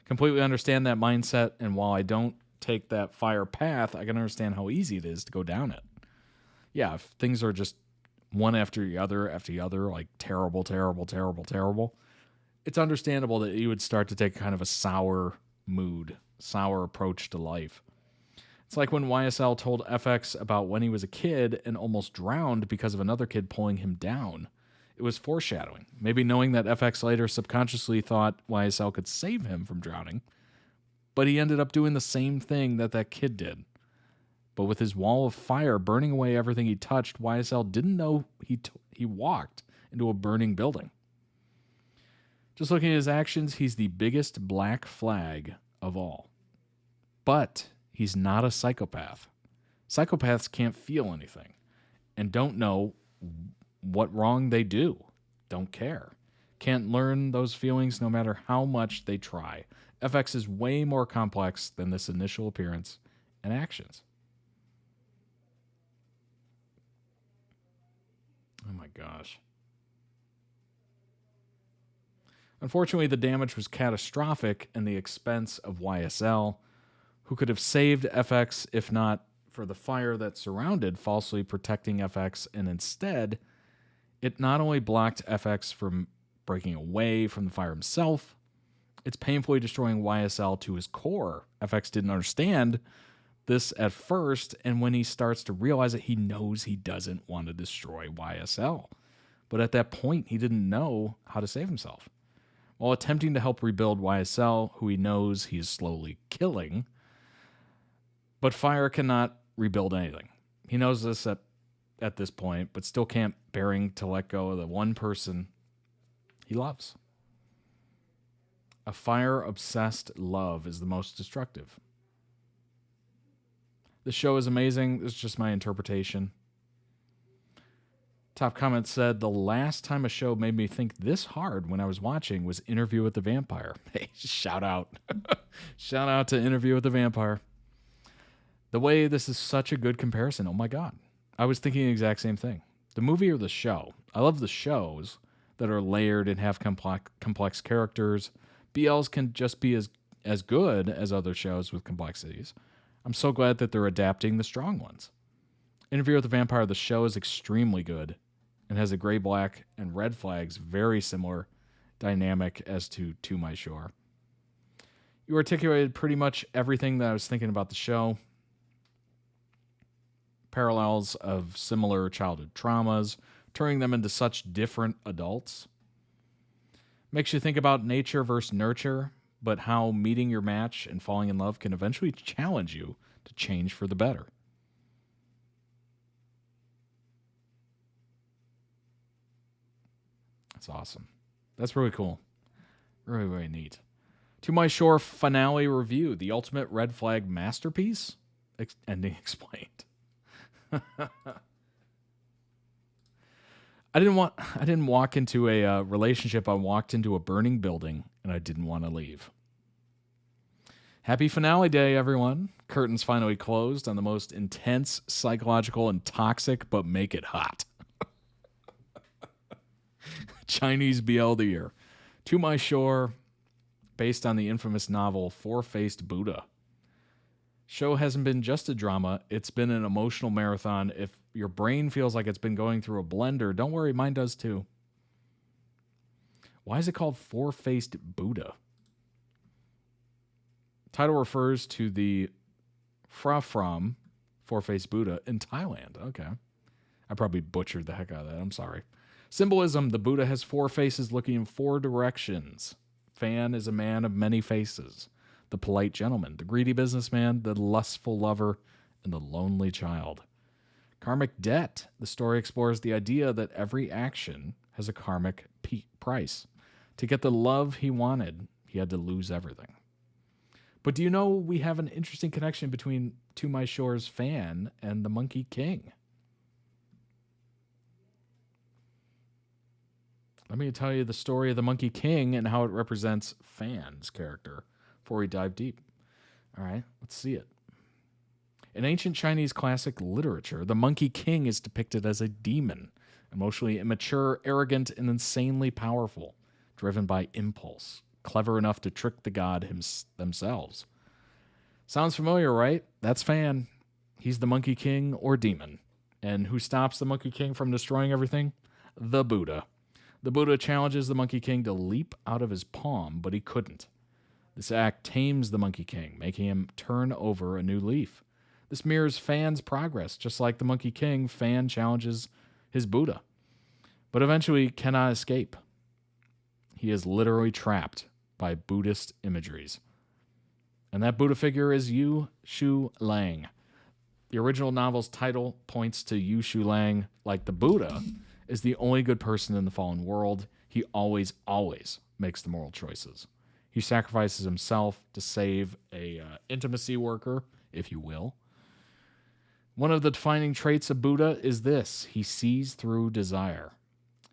Completely understand that mindset, and while I don't take that fire path, I can understand how easy it is to go down it. Yeah, if things are just one after the other, like terrible, terrible, terrible, terrible, it's understandable that you would start to take kind of a sour mood, sour approach to life. It's like when YSL told FX about when he was a kid and almost drowned because of another kid pulling him down. It was foreshadowing, maybe knowing that FX later subconsciously thought YSL could save him from drowning, but he ended up doing the same thing that kid did. But with his wall of fire burning away everything he touched, YSL didn't know he walked into a burning building. Just looking at his actions, he's the biggest black flag of all. But he's not a psychopath. Psychopaths can't feel anything and don't know what wrong they do. Don't care. Can't learn those feelings no matter how much they try. FX is way more complex than this initial appearance and actions. Oh my gosh. Unfortunately, the damage was catastrophic and the expense of YSL, who could have saved FX if not for the fire that surrounded falsely protecting FX, and instead, it not only blocked FX from breaking away from the fire himself, it's painfully destroying YSL to his core. FX didn't understand this at first, and when he starts to realize it, he knows he doesn't want to destroy YSL. But at that point, he didn't know how to save himself. While attempting to help rebuild YSL, who he knows he is slowly killing, but fire cannot rebuild anything. He knows this at this point, but still can't bearing to let go of the one person he loves. A fire-obsessed love is the most destructive. The show is amazing. This is just my interpretation. Top comment said, the last time a show made me think this hard when I was watching was Interview with the Vampire. Hey, shout out. Shout out to Interview with the Vampire. The way this is such a good comparison. Oh my God. I was thinking the exact same thing. The movie or the show. I love the shows that are layered and have complex characters. BLs can just be as good as other shows with complexities. I'm so glad that they're adapting the strong ones. Interview with the Vampire, the show is extremely good and has a gray, black, and red flags, very similar dynamic as to My Shore. You articulated pretty much everything that I was thinking about the show. Parallels of similar childhood traumas, turning them into such different adults. Makes you think about nature versus nurture, but how meeting your match and falling in love can eventually challenge you to change for the better. That's awesome. That's really cool. Really, really neat. To My Shore finale review, the ultimate red flag masterpiece? Ending explained. I didn't walk into a relationship. I walked into a burning building, and I didn't want to leave. Happy finale day, everyone. Curtains finally closed on the most intense, psychological, and toxic, but make it hot. Chinese BL of the year. To My Shore, based on the infamous novel Four-Faced Buddha. Show hasn't been just a drama. It's been an emotional marathon. If your brain feels like it's been going through a blender, don't worry, mine does too. Why is it called Four-Faced Buddha? Title refers to the from Four-Faced Buddha in Thailand. Okay. I probably butchered the heck out of that. I'm sorry. Symbolism, the Buddha has four faces looking in four directions. Fan is a man of many faces. The polite gentleman, the greedy businessman, the lustful lover, and the lonely child. Karmic debt. The story explores the idea that every action has a karmic price. To get the love he wanted, he had to lose everything. But do you know we have an interesting connection between To My Shore's Fan and the Monkey King? Let me tell you the story of the Monkey King and how it represents Fan's character before we dive deep. All right, let's see it. In ancient Chinese classic literature, the Monkey King is depicted as a demon, emotionally immature, arrogant, and insanely powerful, driven by impulse, clever enough to trick the god themselves. Sounds familiar, right? That's Fan. He's the Monkey King or demon. And who stops the Monkey King from destroying everything? The Buddha. The Buddha challenges the Monkey King to leap out of his palm, but he couldn't. This act tames the Monkey King, making him turn over a new leaf. This mirrors Fan's progress. Just like the Monkey King, Fan challenges his Buddha, but eventually cannot escape. He is literally trapped by Buddhist imageries. And that Buddha figure is Yu Shu Lang. The original novel's title points to Yu Shu Lang like the Buddha is the only good person in the fallen world. He always makes the moral choices. He sacrifices himself to save a intimacy worker, if you will. One of the defining traits of Buddha is this: he sees through desire.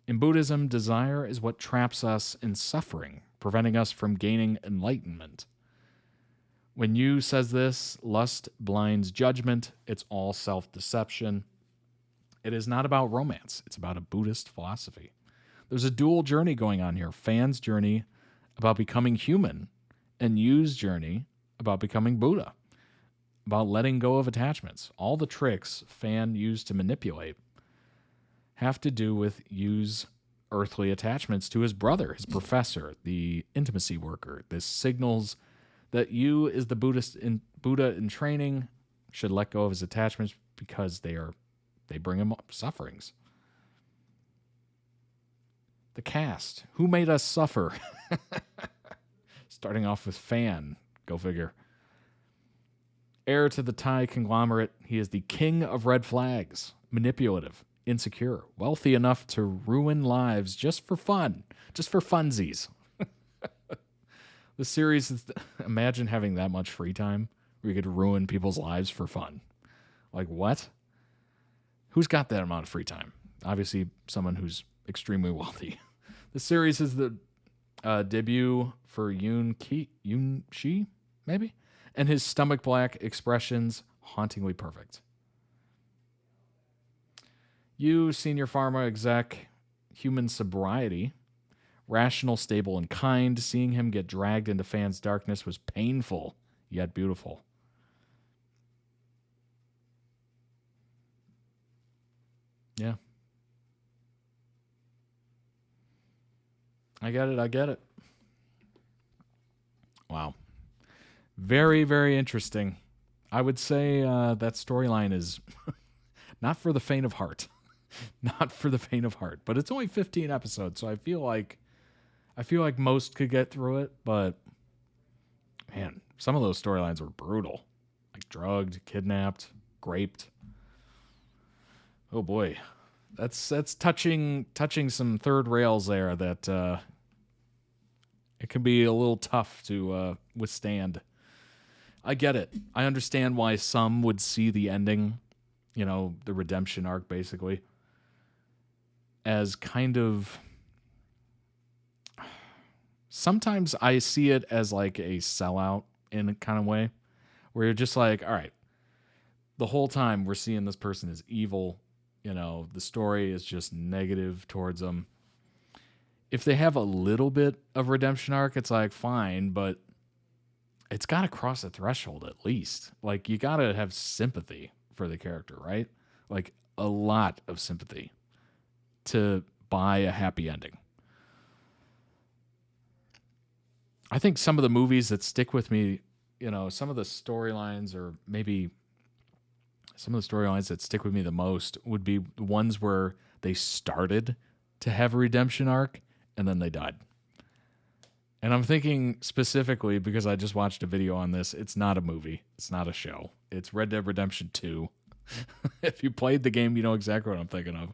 In Buddhism, desire is what traps us in suffering, preventing us from gaining enlightenment. When Yu says this, lust blinds judgment. It's all self-deception. It is not about romance. It's about a Buddhist philosophy. There's a dual journey going on here. Fan's journey about becoming human, and Yu's journey about becoming Buddha, about letting go of attachments. All the tricks Fan used to manipulate have to do with Yu's earthly attachments to his brother, his professor, the intimacy worker. This signals that Yu is the Buddha in training, should let go of his attachments because they bring him sufferings. The cast. Who made us suffer? Starting off with Fan. Go figure. Heir to the Thai conglomerate, he is the king of red flags. Manipulative, insecure, wealthy enough to ruin lives just for fun. Just for funsies. The series is... Imagine having that much free time where you could ruin people's lives for fun. Like, what? Who's got that amount of free time? Obviously, someone who's extremely wealthy. The series is the debut for Yoon Shi, maybe? And his stomach black expressions, hauntingly perfect. Yu, senior pharma exec, human sobriety, rational, stable, and kind. Seeing him get dragged into Fan's darkness was painful, yet beautiful. Yeah. I get it. Wow. Very, very interesting. I would say that storyline is not for the faint of heart. Not for the faint of heart. But it's only 15 episodes, so I feel like most could get through it, but man, some of those storylines were brutal. Like drugged, kidnapped, raped. Oh boy. That's touching some third rails there that It can be a little tough to withstand. I get it. I understand why some would see the ending, you know, the redemption arc basically, as kind of... Sometimes I see it as like a sellout in a kind of way, where you're just like, all right, the whole time we're seeing this person is evil. You know, the story is just negative towards them. If they have a little bit of redemption arc, it's like, fine, but it's got to cross a threshold at least. Like, you got to have sympathy for the character, right? Like, a lot of sympathy to buy a happy ending. I think some of the movies that stick with me, you know, some of the storylines, or maybe some of the storylines that stick with me the most would be the ones where they started to have a redemption arc and then they died. And I'm thinking specifically, because I just watched a video on this, it's not a movie. It's not a show. It's Red Dead Redemption 2. If you played the game, you know exactly what I'm thinking of.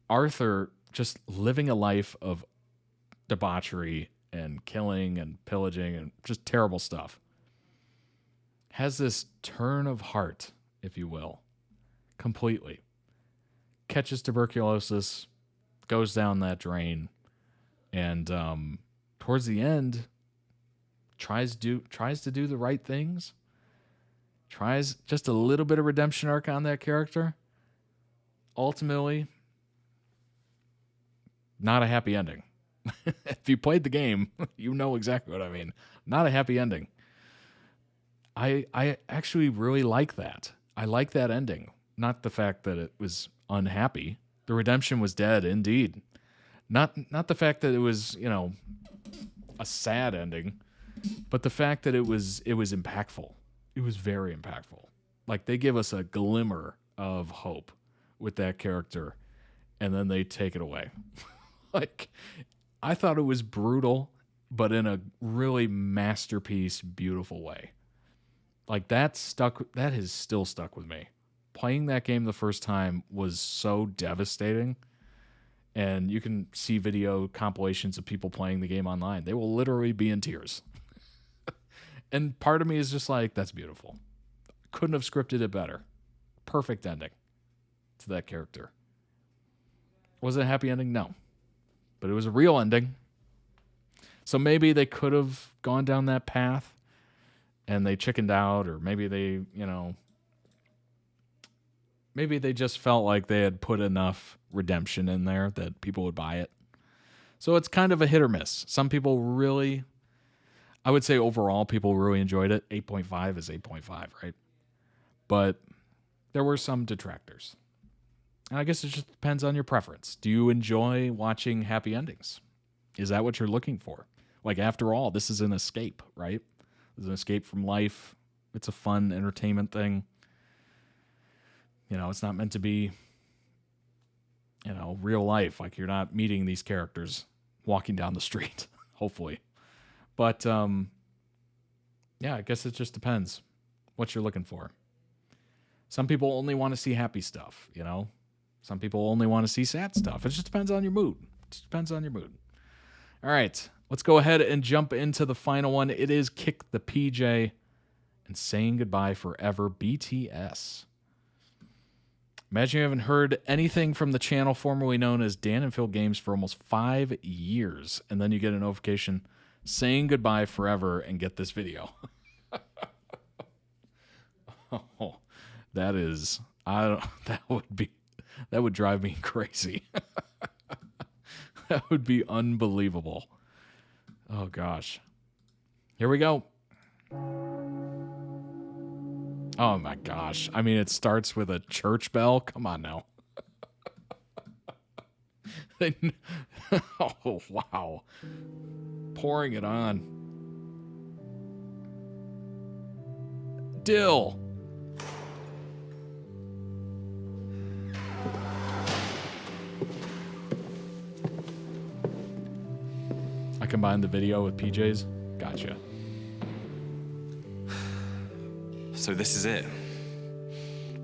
Arthur just living a life of debauchery and killing and pillaging and just terrible stuff. Has this turn of heart, if you will, completely. Catches tuberculosis, goes down that drain, and towards the end, tries to do the right things. Tries just a little bit of redemption arc on that character. Ultimately, not a happy ending. If you played the game, you know exactly what I mean. Not a happy ending. I actually really like that. I like that ending. Not the fact that it was unhappy. The redemption was dead, indeed. Not the fact that it was, you know, a sad ending, but the fact that it was impactful. It was very impactful. Like, they give us a glimmer of hope with that character, and then they take it away. Like, I thought it was brutal, but in a really masterpiece, beautiful way. Like, that has still stuck with me. Playing that game the first time was so devastating. And you can see video compilations of people playing the game online. They will literally be in tears. And part of me is just like, that's beautiful. Couldn't have scripted it better. Perfect ending to that character. Was it a happy ending? No. But it was a real ending. So maybe they could have gone down that path and they chickened out, or maybe they, you know, maybe they just felt like they had put enough redemption in there that people would buy it. So it's kind of a hit or miss. Some people really, I would say overall, people really enjoyed it. 8.5 is 8.5, right? But there were some detractors. And I guess it just depends on your preference. Do you enjoy watching happy endings? Is that what you're looking for? Like, after all, this is an escape, right? It's an escape from life. It's a fun entertainment thing. You know, it's not meant to be, you know, real life. Like, you're not meeting these characters walking down the street, hopefully. But, yeah, I guess it just depends what you're looking for. Some people only want to see happy stuff, you know? Some people only want to see sad stuff. It just depends on your mood. It just depends on your mood. All right, let's go ahead and jump into the final one. It is Kick the PJ and Saying Goodbye Forever BTS. Imagine you haven't heard anything from the channel formerly known as Dan and Phil Games for almost 5 years, and then you get a notification saying goodbye forever and get this video. Oh, that is, that would drive me crazy. That would be unbelievable. Oh gosh. Here we go. Oh my gosh. I mean, it starts with a church bell. Come on now. Oh, wow. Pouring it on. Dill. I combined the video with PJ's. Gotcha. So this is it.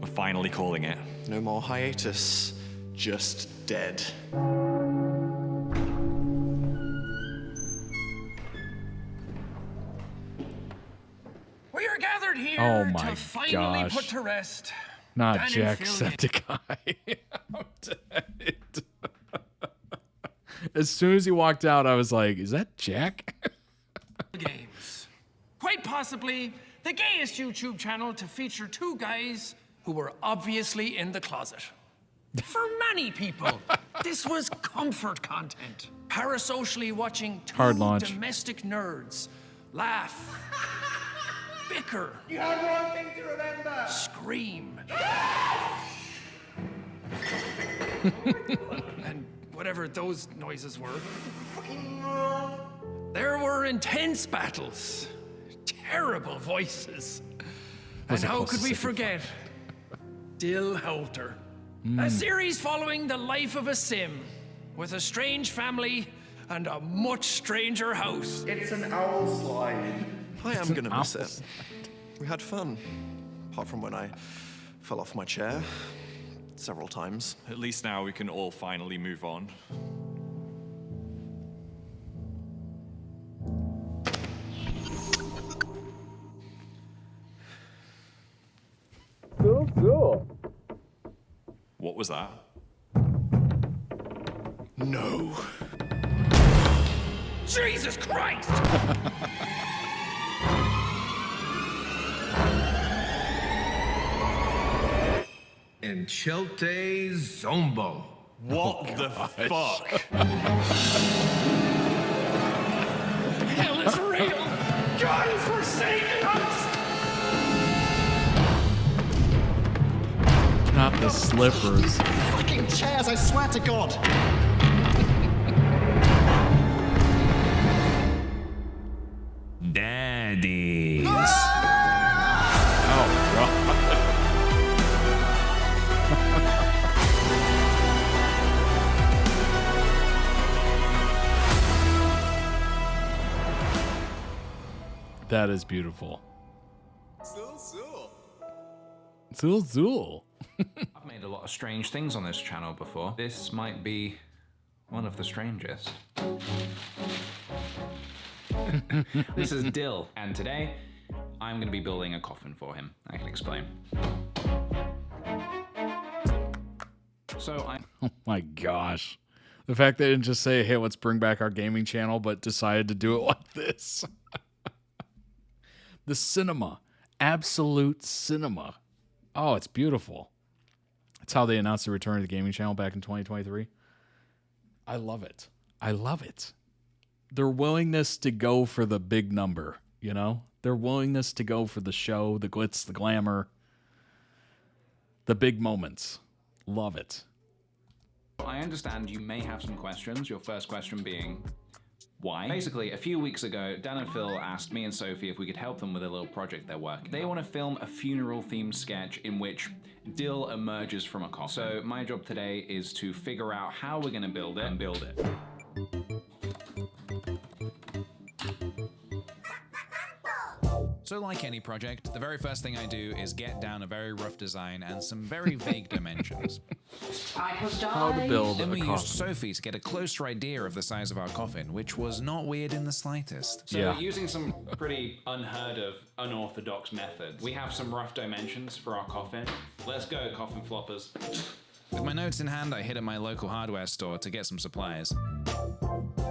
We're finally calling it. No more hiatus. Just dead. Oh my to finally gosh. put to rest. Not Dan and Jacksepticeye. I'm dead. As soon as he walked out, I was like, is that Jack? Games. Quite possibly the gayest YouTube channel to feature two guys who were obviously in the closet. For many people, this was comfort content. Parasocially watching two Hard launch. domestic nerds laugh, bicker, You have one thing to remember. scream, and whatever those noises were. There were intense battles, terrible voices. And Was it how close could to we 65? forget Dill Holter? A series following the life of a sim with a strange family and a much stranger house. It's an owl slide. I am gonna miss owl it. We had fun. Apart from when I fell off my chair several times. At least now we can all finally move on. Cool. What was that? No. Jesus Christ! Enchelte Zombo. What the fuck? Hell is real! God is forsaken us! Not the slippers. Fucking chairs, I swear to God. Daddies. Oh, God. That is beautiful. Zool Zool. I've made a lot of strange things on this channel before. This might be one of the strangest. This is Dill, and today I'm going to be building a coffin for him. I can explain. So Oh my gosh. The fact they didn't just say, hey, let's bring back our gaming channel, but decided to do it like this. The cinema. Absolute cinema. Oh, it's beautiful. That's how they announced the return of the gaming channel back in 2023. I love it. I love it. Their willingness to go for the big number, you know? Their willingness to go for the show, the glitz, the glamour, the big moments. Love it. I understand you may have some questions. Your first question being, why? Basically, a few weeks ago, Dan and Phil asked me and Sophie if we could help them with a little project they're working. They want to film a funeral-themed sketch in which Dill emerges from a coffin. So my job today is to figure out how we're going to build it and build it. So like any project, the very first thing I do is get down a very rough design and some very vague dimensions. How to build Then a we used coffin. Sophie to get a closer idea of the size of our coffin, which was not weird in the slightest. So using some pretty unheard of, unorthodox methods, we have some rough dimensions for our coffin. Let's go, coffin floppers. With my notes in hand, I hit at my local hardware store to get some supplies.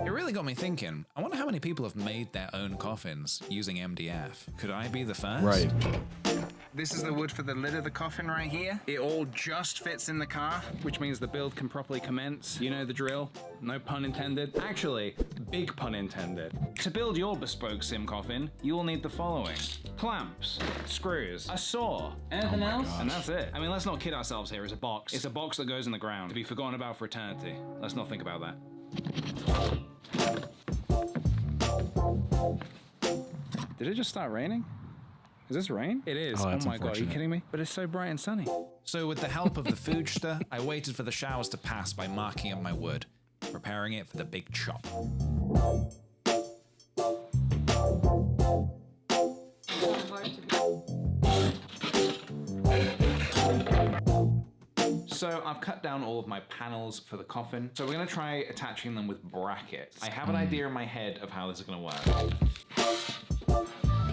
It really got me thinking, I wonder how many people have made their own coffins using MDF. Could I be the first? Right. This is the wood for the lid of the coffin right here. It all just fits in the car. Which means the build can properly commence. You know the drill. No pun intended. Actually, big pun intended. To build your bespoke sim coffin, you will need the following: clamps, screws, a saw, anything else? And that's it. I mean, let's not kid ourselves here. It's a box. It's a box that goes in the ground to be forgotten about for eternity. Let's not think about that. Did it just start raining? Is this rain? It is. Oh, that's my god, are you unfortunate. kidding me? But it's so bright and sunny. So with the help of the foodster, I waited for the showers to pass by marking up my wood, preparing it for the big chop. So I've cut down all of my panels for the coffin. So we're gonna try attaching them with brackets. I have an idea in my head of how this is gonna work.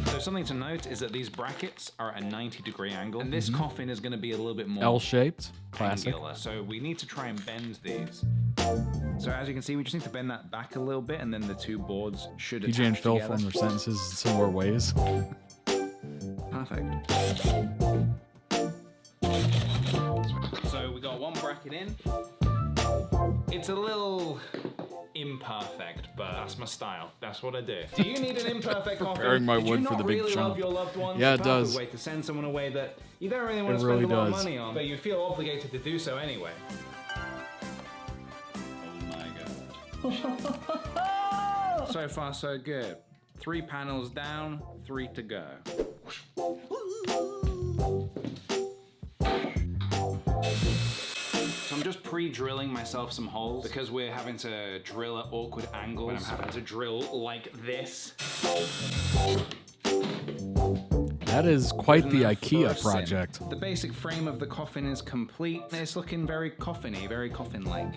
So So something to note is that these brackets are at a 90-degree angle, and this coffin is going to be a little bit more L-shaped, classic. angular. So we need to try and bend these. So as you can see, we just need to bend that back a little bit, and then the two boards should attach PJ and Phil together. form their sentences in similar ways. Perfect. So we got one bracket in. It's a little imperfect, but that's my style. That's what I do. Do you need an imperfect coffin? Preparing my Did wood you for not the big really jump. love your loved ones? Yeah, It's it a perfect does. way to send someone away that you don't really want It to spend really a lot of does. money on, but you feel obligated to do so anyway. Oh my god. So far, so good. 3 panels down, 3 to go. So I'm just pre-drilling myself some holes because we're having to drill at awkward angles. And I'm having to drill like this. That is quite the Good IKEA enough for a project. sim. The basic frame of the coffin is complete. It's looking very coffin-y, very coffin-like.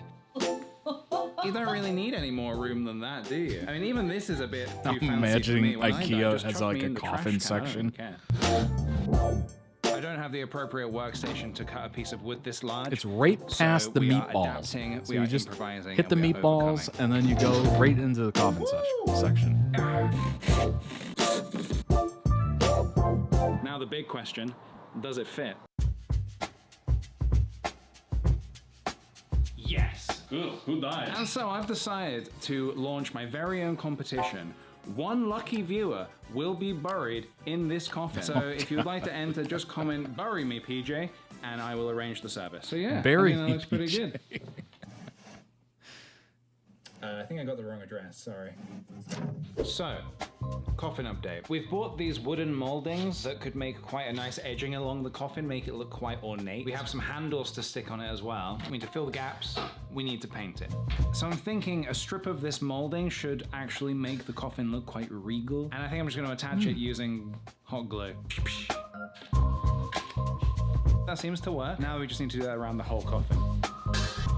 You don't really need any more room than that, do you? I mean, even this is a bit too I'm fancy imagining for me. When I die, IKEA just as chuck like me a in the trash coffin can. I don't section. care. I don't have the appropriate workstation to cut a piece of wood this large. It's right past so the we are meatballs. adapting, So we you are just improvising, hit the and we are meatballs and then you go right into the coffin section. Now the big question, does it fit? Yes. Good. Who died? And so I've decided to launch my very own competition. One lucky viewer will be buried in this coffin. So if you'd like to enter, just comment, "Bury me, PJ," and I will arrange the service. So yeah, Bury I think that me, looks pretty PJ. good. I think I got the wrong address. Sorry. So, coffin update. We've bought these wooden moldings that could make quite a nice edging along the coffin, make it look quite ornate. We have some handles to stick on it as well. We need to fill the gaps, we need to paint it. So I'm thinking a strip of this molding should actually make the coffin look quite regal. And I think I'm just going to attach it using hot glue. That seems to work. Now we just need to do that around the whole coffin.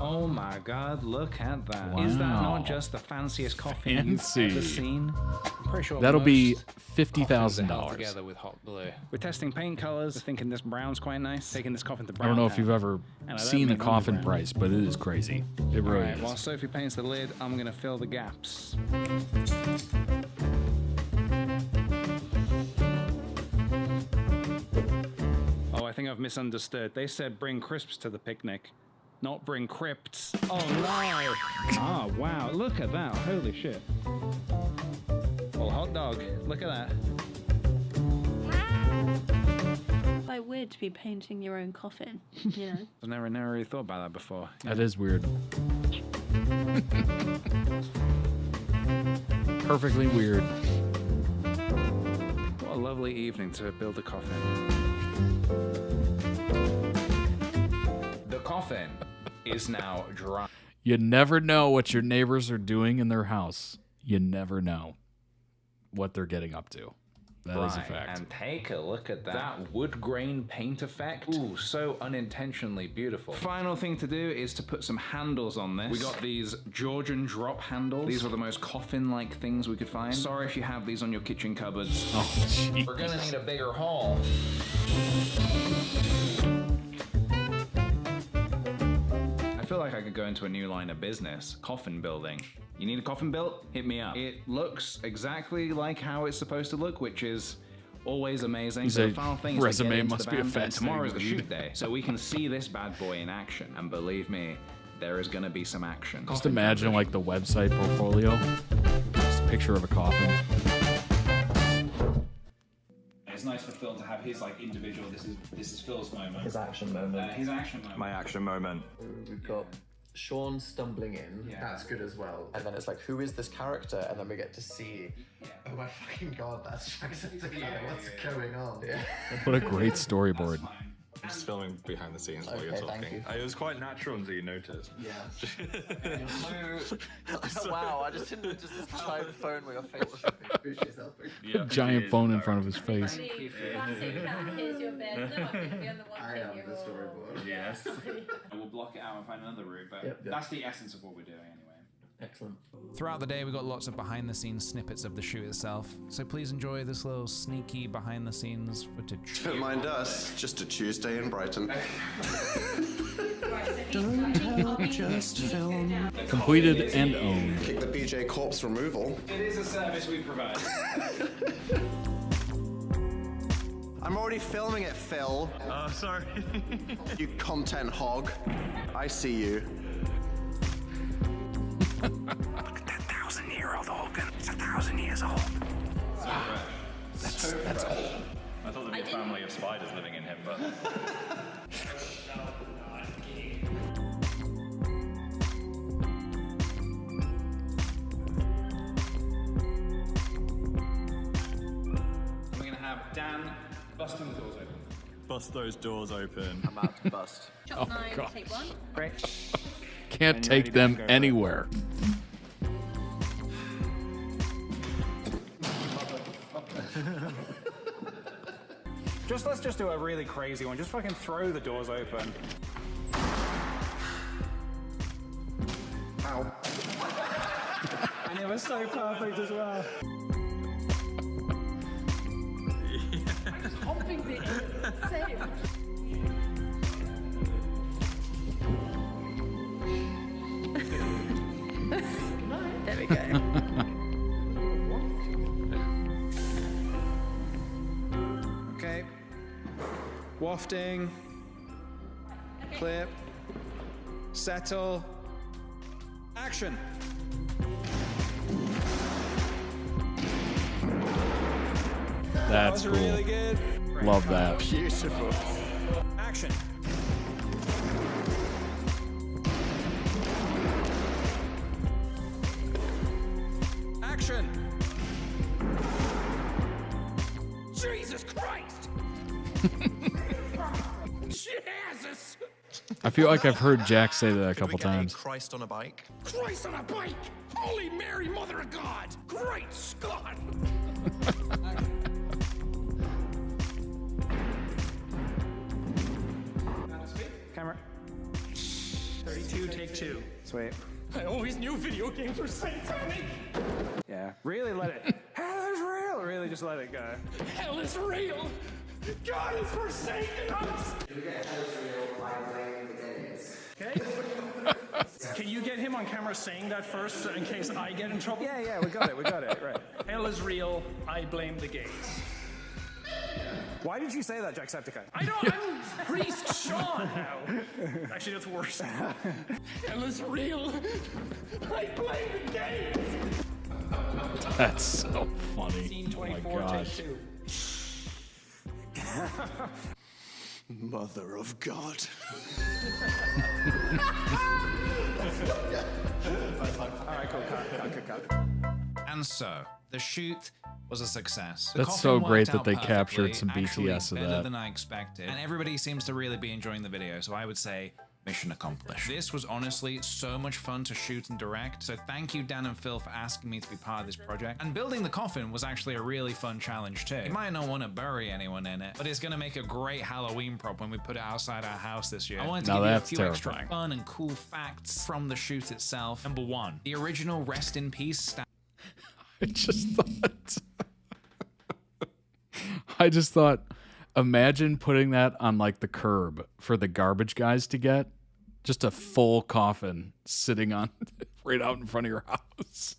Oh my god, look at that. Is that Wow. not just the fanciest coffin Fancy. you've ever seen? I'm pretty sure That'll be most $50,000. coffins are held together with hot glue. We're testing paint colors. We're thinking this brown's quite nice. Taking this coffin to I brown. don't know if pan. you've ever And I don't seen a mean coffin underground. price, but it is crazy. It really Alright, is. while Sophie paints the lid, I'm gonna fill the gaps. Oh, I think I've misunderstood. They said bring crisps to the picnic, not bring crypts. Oh no! Ah, wow, look at that. Holy shit. Well, hot dog, look at that. Quite weird to be painting your own coffin, you know? I've never really thought about that before. That is weird. Perfectly weird. What a lovely evening to build a coffin. The coffin is now dry. You never know what your neighbors are doing in their house. You never know what they're getting up to. That is a fact. And take a look at that. That wood grain paint effect. Ooh, so unintentionally beautiful. Final thing to do is to put some handles on this. We got these Georgian drop handles. These were the most coffin-like things we could find. Sorry if you have these on your kitchen cupboards. Oh, jeez. We're gonna need a bigger haul. I feel like I could go into a new line of business, coffin building. You need a coffin built? Hit me up. It looks exactly like how it's supposed to look, which is always amazing. So the final thing is resume to get into must the be a band, and fascinating tomorrow is the read. shoot day, so we can see this bad boy in action. And believe me, there is gonna be some action. Just imagine like the website portfolio. Just a picture of a coffin. It's nice for Phil to have his like individual. This is Phil's moment. His action moment. His action moment. My action moment. We've got Sean stumbling in. Yeah. That's good as well. And then it's like, who is this character? And then we get to see, oh my fucking god, that's Jacksepticeye. What's going on? Yeah. What a great storyboard. I'm just filming behind the scenes while you're Okay, thank talking. you. It was quite natural until you noticed. Yeah. Wow, I just didn't just this giant phone with your face. Push yourself. A giant phone in front of his face. Here's your bed. No, I'm gonna be on the one I am the storyboard. Yes. We'll block it out and find another route, but Yep. that's the essence of what we're doing anyway. Excellent. Throughout the day, we got lots of behind-the-scenes snippets of the shoot itself, so please enjoy this little sneaky behind-the-scenes footage. Don't mind us, just a Tuesday in Brighton. Don't help, just film. Completed and owned. KickThePJ corpse removal. It is a service we provide. I'm already filming it, Phil. Oh, sorry. You content hog. I see you. Look at that 1,000-year-old organ. It's 1,000 years old. That's old. I thought there'd be a family of spiders living in him, but. We're gonna have Dan busting the doors open. Bust those doors open. I'm about to bust. Oh, God. Take one. Great. Can't take them anywhere. Let's just do a really crazy one. Just fucking throw the doors open. Ow. And it was so perfect as well. Hopping the same. There we go. Okay. Wafting. Clip. Settle. Action. That's cool. Really good. Love that. Beautiful. Action. Action. Jesus Christ! Jesus! I feel like I've heard Jack say that a couple times. Christ on a bike. Christ on a bike! Holy Mary, Mother of God! Great Scott! Camera. 32, take 2. Sweet. I always knew video games were satanic! Yeah. Really let it. Hell is real. Really just let it go. Hell is real! God has forsaken us! Okay. Can you get him on camera saying that first in case I get in trouble? Yeah, we got it. Right. Hell is real, I blame the gays. Why did you say that, Jacksepticeye? I'm Priest Sean now. Actually, that's worse. Hell is real, I blame the gays. That's so funny. Scene Oh my 24, gosh. take 2. Mother of God. Alright, cool. Cut. And so, the shoot was a success. The That's coffin so worked great that out they captured perfectly, some actually BTS of better that. than I expected. And everybody seems to really be enjoying the video, so I would say mission accomplished. This was honestly so much fun to shoot and direct, so thank you Dan and Phil for asking me to be part of this project. And building the coffin was actually a really fun challenge too. You might not want to bury anyone in it, but it's gonna make a great Halloween prop when we put it outside our house this year. I wanted to Now give you a that's few terrifying. extra fun and cool facts from the shoot itself. Number 1, the original Rest in Peace I just thought, imagine putting that on like the curb for the garbage guys to get. Just a full coffin sitting on right out in front of your house.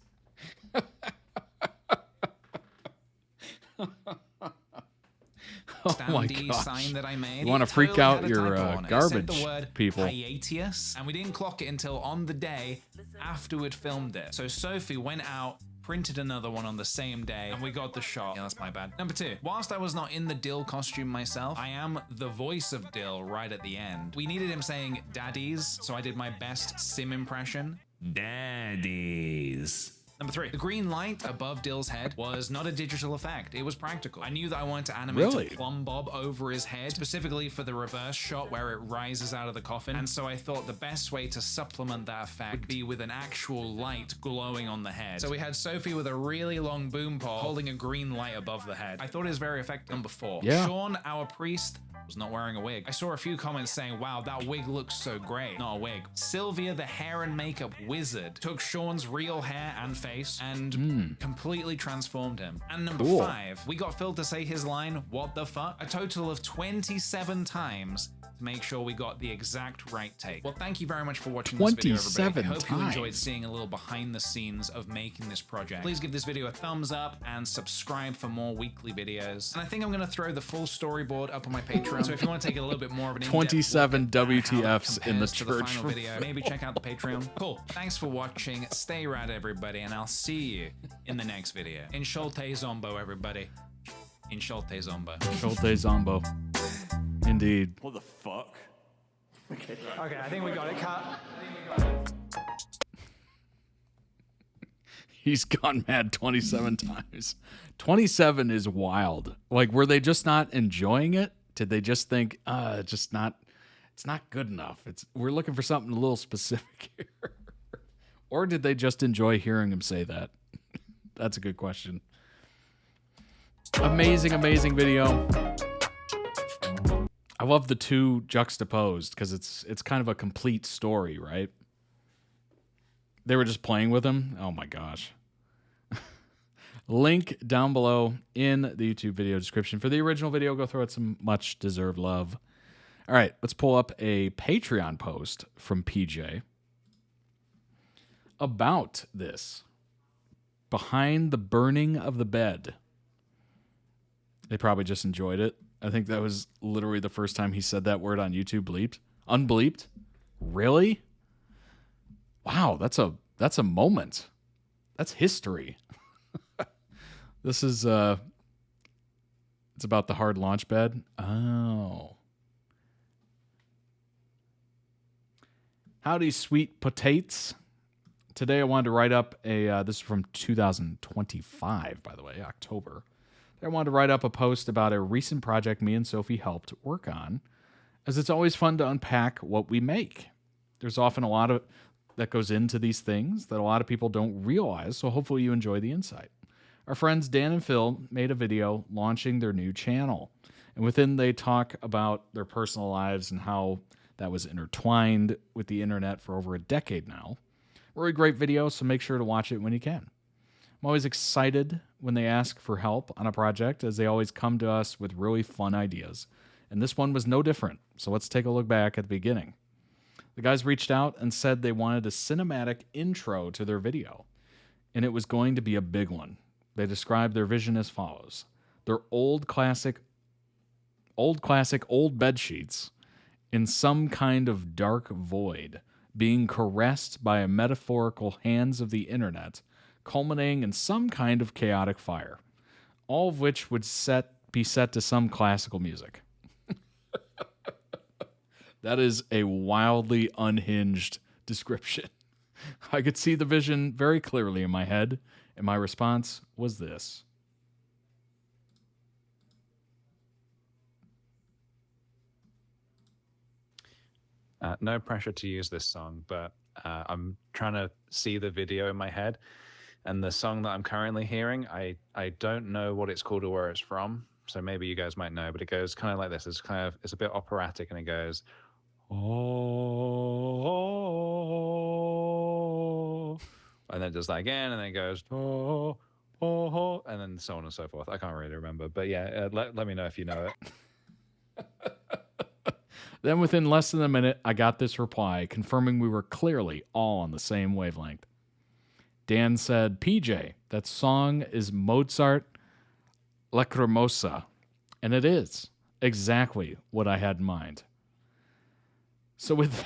Oh my gosh. sign that I made. You want to It freak totally out had a your typo on it. It said garbage the word people. hiatus, and we didn't clock it until on the day after we'd filmed it. So Sophie went out, printed another one on the same day, and we got the shot. Yeah, that's my bad. Number 2, whilst I was not in the Dill costume myself, I am the voice of Dill right at the end. We needed him saying daddies, so I did my best Sim impression. Daddies. Number 3, the green light above Dill's head was not a digital effect, it was practical. I knew that I wanted to animate Really? a plumb bob over his head, specifically for the reverse shot where it rises out of the coffin, and so I thought the best way to supplement that effect would be with an actual light glowing on the head. So we had Sophie with a really long boom pole holding a green light above the head. I thought it was very effective. Number 4, Yeah. Sean, our priest, was not wearing a wig. I saw a few comments saying, wow, that wig looks so great. Not a wig. Sylvia, the hair and makeup wizard, took Sean's real hair and face and completely transformed him. And number Cool. 5, we got Phil to say his line, what the fuck? A total of 27 times to make sure we got the exact right take. Well, thank you very much for watching this video, everybody. I 27 hope you enjoyed times. seeing a little behind the scenes of making this project. Please give this video a thumbs up and subscribe for more weekly videos. And I think I'm gonna throw the full storyboard up on my Patreon. So if you want to take a little bit more of an in-depth 27 look at how that WTFs in the compares to the church. final video, maybe check out the Patreon. Cool. Thanks for watching. Stay rad, everybody, and I'll see you in the next video. In Schulte Zombo, everybody. In Schulte Zombo. Schulte Zombo. Indeed. What the fuck? Okay, I think we got it. Cut. He's gone mad 27 times. 27 is wild. Like, were they just not enjoying it? Did they just think, it's not good enough. We're looking for something a little specific here. Or did they just enjoy hearing him say that? That's a good question. Amazing, amazing video. I love the two juxtaposed because it's kind of a complete story, right? They were just playing with him. Oh my gosh. Link down below in the YouTube video description for the original video. Go throw it some much deserved love. All right, let's pull up a Patreon post from PJ about this. Behind the burning of the bed. They probably just enjoyed it. I think that was literally the first time he said that word on YouTube. Bleeped. Unbleeped? Really? Wow, that's a moment. That's history. This is it's about the hard launch bed. Oh. Howdy, sweet potates. Today I wanted to write up a this is from 2025, by the way, October. I wanted to write up a post about a recent project me and Sophie helped work on, as it's always fun to unpack what we make. There's often a lot of that goes into these things that a lot of people don't realize, so hopefully you enjoy the insight. Our friends Dan and Phil made a video launching their new channel, and within they talk about their personal lives and how that was intertwined with the internet for over a decade now. Really great video, so make sure to watch it when you can. I'm always excited when they ask for help on a project, as they always come to us with really fun ideas. And this one was no different, so let's take a look back at the beginning. The guys reached out and said they wanted a cinematic intro to their video, and it was going to be a big one. They described their vision as follows. Their old classic bed sheets in some kind of dark void, being caressed by a metaphorical hands of the internet, culminating in some kind of chaotic fire, all of which would be set to some classical music. That is a wildly unhinged description. I could see the vision very clearly in my head, and my response was this. No pressure to use this song, but I'm trying to see the video in my head. And the song that I'm currently hearing, I don't know what it's called or where it's from. So maybe you guys might know, but it goes kind of like this. It's a bit operatic, and it goes, oh, and then it does that again, and then it goes, oh, and then so on and so forth. I can't really remember, but yeah, let me know if you know it. Then within less than a minute, I got this reply confirming we were clearly all on the same wavelength. Dan said, PJ, that song is Mozart Lacrimosa, and it is exactly what I had in mind. So with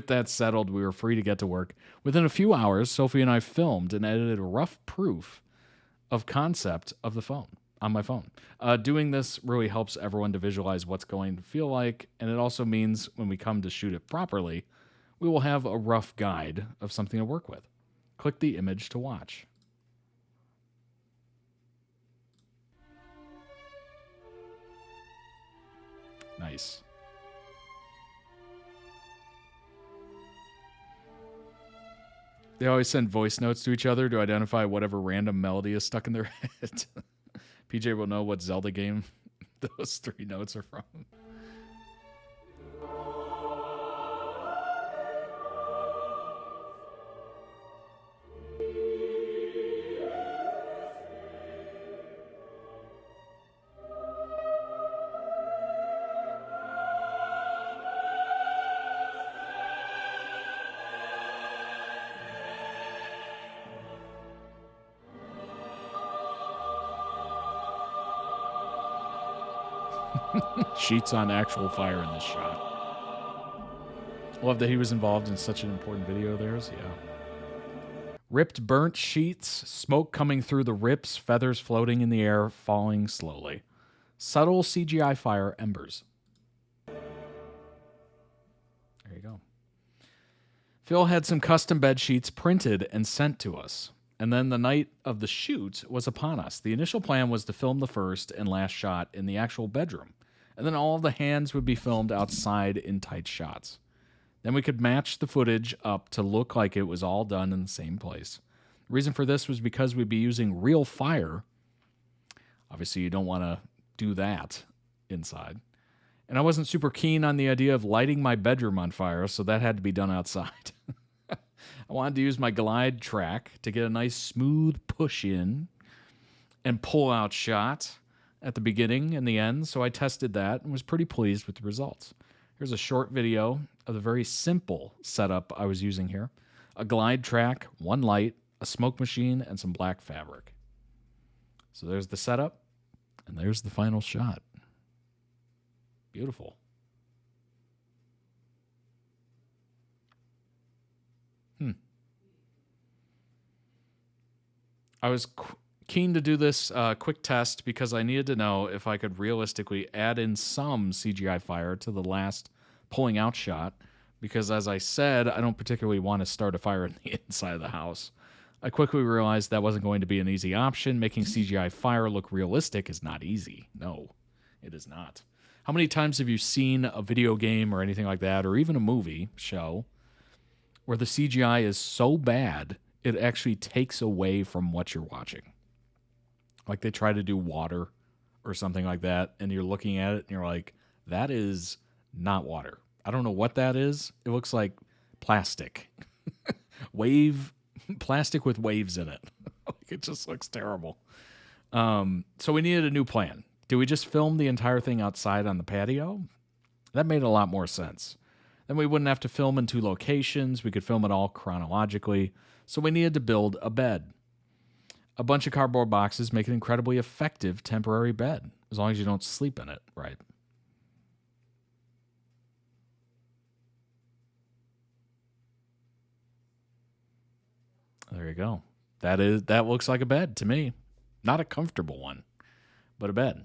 that settled, we were free to get to work. Within a few hours, Sophie and I filmed and edited a rough proof of concept of the phone on my phone. Doing this really helps everyone to visualize what's going to feel like, and it also means when we come to shoot it properly, we will have a rough guide of something to work with. Click the image to watch. Nice. They always send voice notes to each other to identify whatever random melody is stuck in their head. PJ will know what Zelda game those 3 notes are from. Sheets on actual fire in this shot. Love that he was involved in such an important video of theirs. Yeah. Ripped burnt sheets, smoke coming through the rips, feathers floating in the air, falling slowly. Subtle CGI fire embers. There you go. Phil had some custom bed sheets printed and sent to us. And then the night of the shoot was upon us. The initial plan was to film the first and last shot in the actual bedroom. And then all the hands would be filmed outside in tight shots. Then we could match the footage up to look like it was all done in the same place. The reason for this was because we'd be using real fire. Obviously, you don't want to do that inside. And I wasn't super keen on the idea of lighting my bedroom on fire, so that had to be done outside. I wanted to use my glide track to get a nice smooth push in and pull out shot at the beginning and the end, so I tested that and was pretty pleased with the results. Here's a short video of the very simple setup I was using here. A glide track, one light, a smoke machine, and some black fabric. So there's the setup, and there's the final shot. Beautiful. I was keen to do this quick test because I needed to know if I could realistically add in some CGI fire to the last pulling out shot, because as I said, I don't particularly want to start a fire in the inside of the house. I quickly realized that wasn't going to be an easy option. Making CGI fire look realistic is not easy. No, it is not. How many times have you seen a video game or anything like that, or even a movie show, where the CGI is so bad it actually takes away from what you're watching? Like they try to do water or something like that, and you're looking at it and you're like, that is not water. I don't know what that is. It looks like plastic. Plastic with waves in it. It just looks terrible. So we needed a new plan. Do we just film the entire thing outside on the patio? That made a lot more sense. Then we wouldn't have to film in two locations. We could film it all chronologically. So we needed to build a bed. A bunch of cardboard boxes make an incredibly effective temporary bed, as long as you don't sleep in it, right? There you go. That looks like a bed to me. Not a comfortable one, but a bed.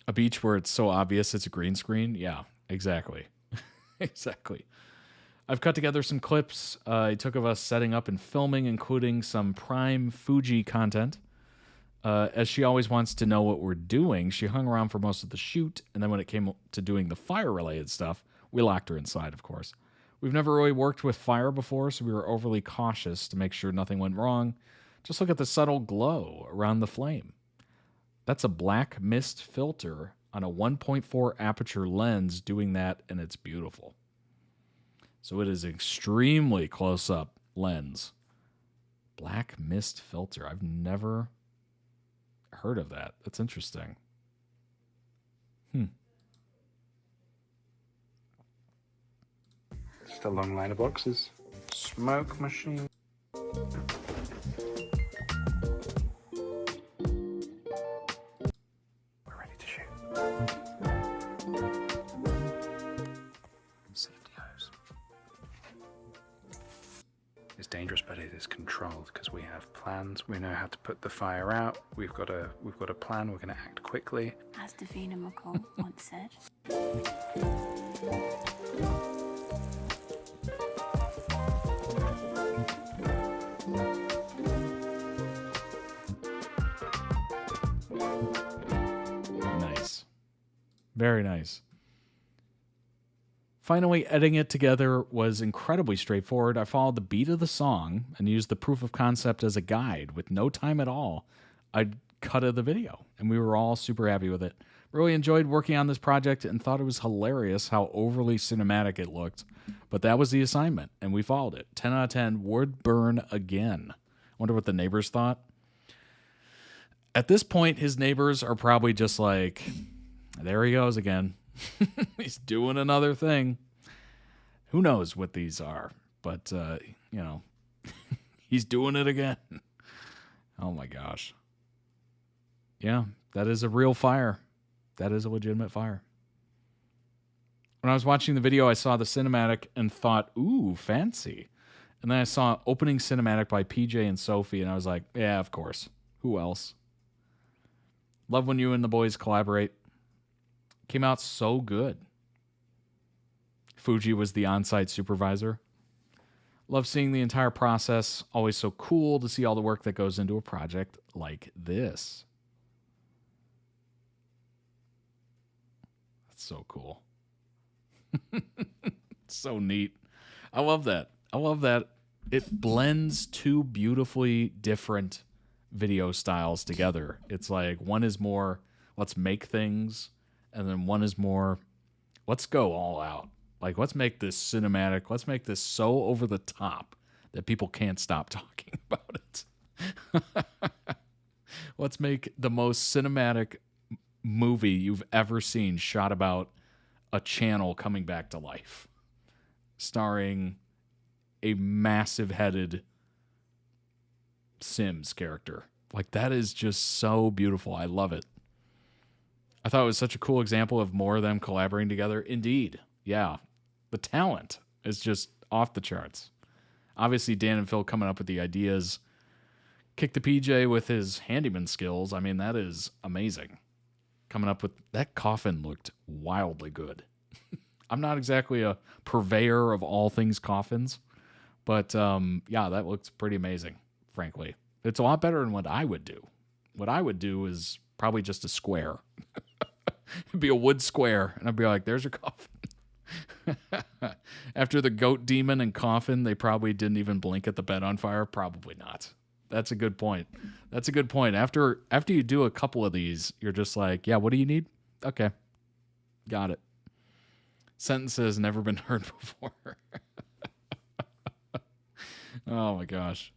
A beach where it's so obvious it's a green screen? Yeah, exactly. Exactly. I've cut together some clips I took of us setting up and filming, including some prime Fuji content. As she always wants to know what we're doing, she hung around for most of the shoot, and then when it came to doing the fire-related stuff, we locked her inside, of course. We've never really worked with fire before, so we were overly cautious to make sure nothing went wrong. Just look at the subtle glow around the flame. That's a black mist filter on a 1.4 aperture lens doing that, and it's beautiful. So it is extremely close-up lens. Black mist filter. I've never heard of that. That's interesting. Just a long line of boxes. Smoke machine. We're ready to shoot. Safety hose. It's dangerous, but it is controlled because we have plans. We know how to put the fire out. We've got a plan. We're going to act quickly. As Davina McCall once said. Nice. Very nice. Finally, editing it together was incredibly straightforward. I followed the beat of the song and used the proof of concept as a guide. With no time at all, I cutted the video, and we were all super happy with it. Really enjoyed working on this project and thought it was hilarious how overly cinematic it looked. But that was the assignment, and we followed it. 10 out of 10, would burn again. Wonder what the neighbors thought. At this point, his neighbors are probably just like, there he goes again. He's doing another thing. Who knows what these are, but, he's doing it again. Oh, my gosh. Yeah, that is a real fire. That is a legitimate fire. When I was watching the video, I saw the cinematic and thought, ooh, fancy. And then I saw opening cinematic by PJ and Sophie, and I was like, yeah, of course. Who else? Love when you and the boys collaborate. Came out so good. Fuji was the on-site supervisor. Love seeing the entire process. Always so cool to see all the work that goes into a project like this. That's so cool. So neat. I love that. I love that. It blends two beautifully different video styles together. It's like one is more, let's make things, and then one is more, let's go all out. Like, let's make this cinematic. Let's make this so over the top that people can't stop talking about it. Let's make the most cinematic movie you've ever seen shot about a channel coming back to life, starring a massive-headed Sims character. Like, that is just so beautiful. I love it. I thought it was such a cool example of more of them collaborating together. Indeed. Yeah. The talent is just off the charts. Obviously, Dan and Phil coming up with the ideas. KickThePJ with his handyman skills. I mean, that is amazing. Coming up with that coffin looked wildly good. I'm not exactly a purveyor of all things coffins, but yeah, that looks pretty amazing, frankly. It's a lot better than what I would do. What I would do is probably just a square. It'd be a wood square, and I'd be like, there's your coffin. After the goat demon and coffin, they probably didn't even blink at the bed on fire. Probably not. That's a good point. That's a good point. After you do a couple of these, you're just like, yeah, what do you need? Okay. Got it. Sentences never been heard before. Oh my gosh.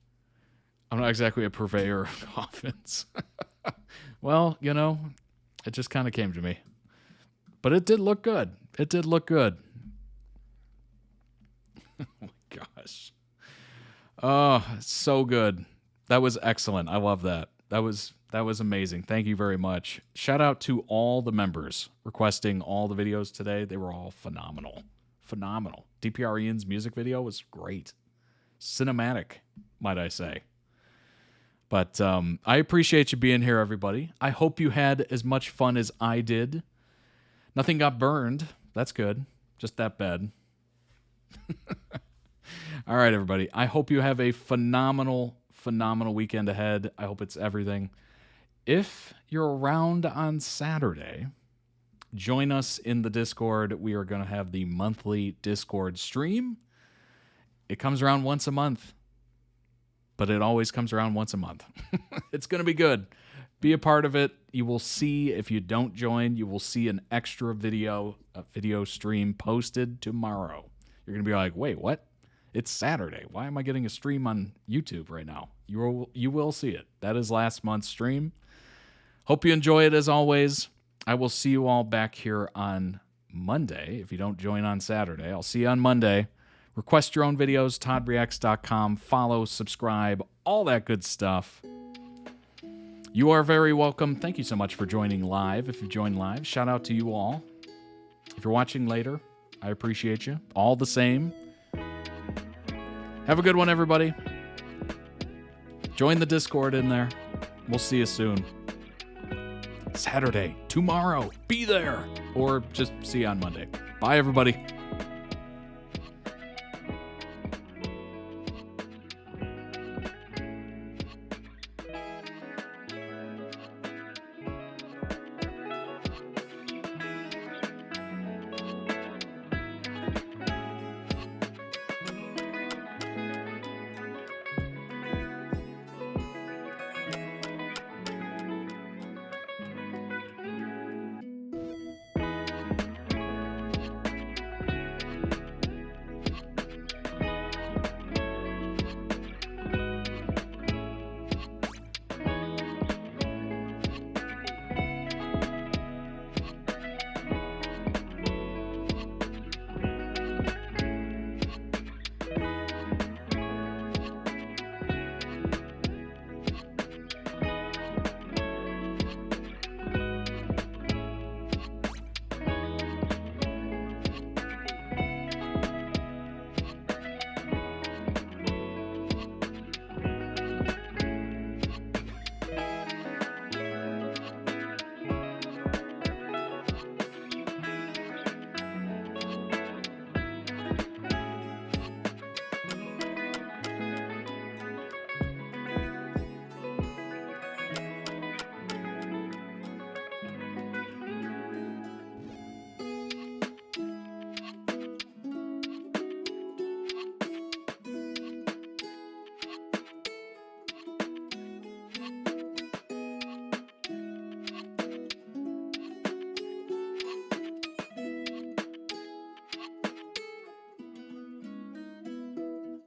I'm not exactly a purveyor of coffins. Well, you know, it just kind of came to me. But it did look good. It did look good. Oh my gosh. Oh, so good. That was excellent. I love that. That was amazing. Thank you very much. Shout out to all the members requesting all the videos today. They were all phenomenal. Phenomenal. DPR Ian's music video was great. Cinematic, might I say. But I appreciate you being here, everybody. I hope you had as much fun as I did. Nothing got burned. That's good. Just that bad. All right, everybody. I hope you have a phenomenal weekend ahead. I hope it's everything. If you're around on Saturday, join us in the Discord. We are going to have the monthly Discord stream. It comes around once a month, but it always comes around once a month. It's going to be good. Be a part of it. You will see, if you don't join, you will see an extra video, a video stream posted tomorrow. You're going to be like, wait, what? It's Saturday. Why am I getting a stream on YouTube right now? You will see it. That is last month's stream. Hope you enjoy it as always. I will see you all back here on Monday. If you don't join on Saturday, I'll see you on Monday. Request your own videos, toddreacts.com. Follow, subscribe, all that good stuff. You are very welcome. Thank you so much for joining live. If you joined live, shout out to you all. If you're watching later, I appreciate you. All the same. Have a good one, everybody. Join the Discord in there. We'll see you soon. Saturday, tomorrow. Be there. Or just see you on Monday. Bye, everybody.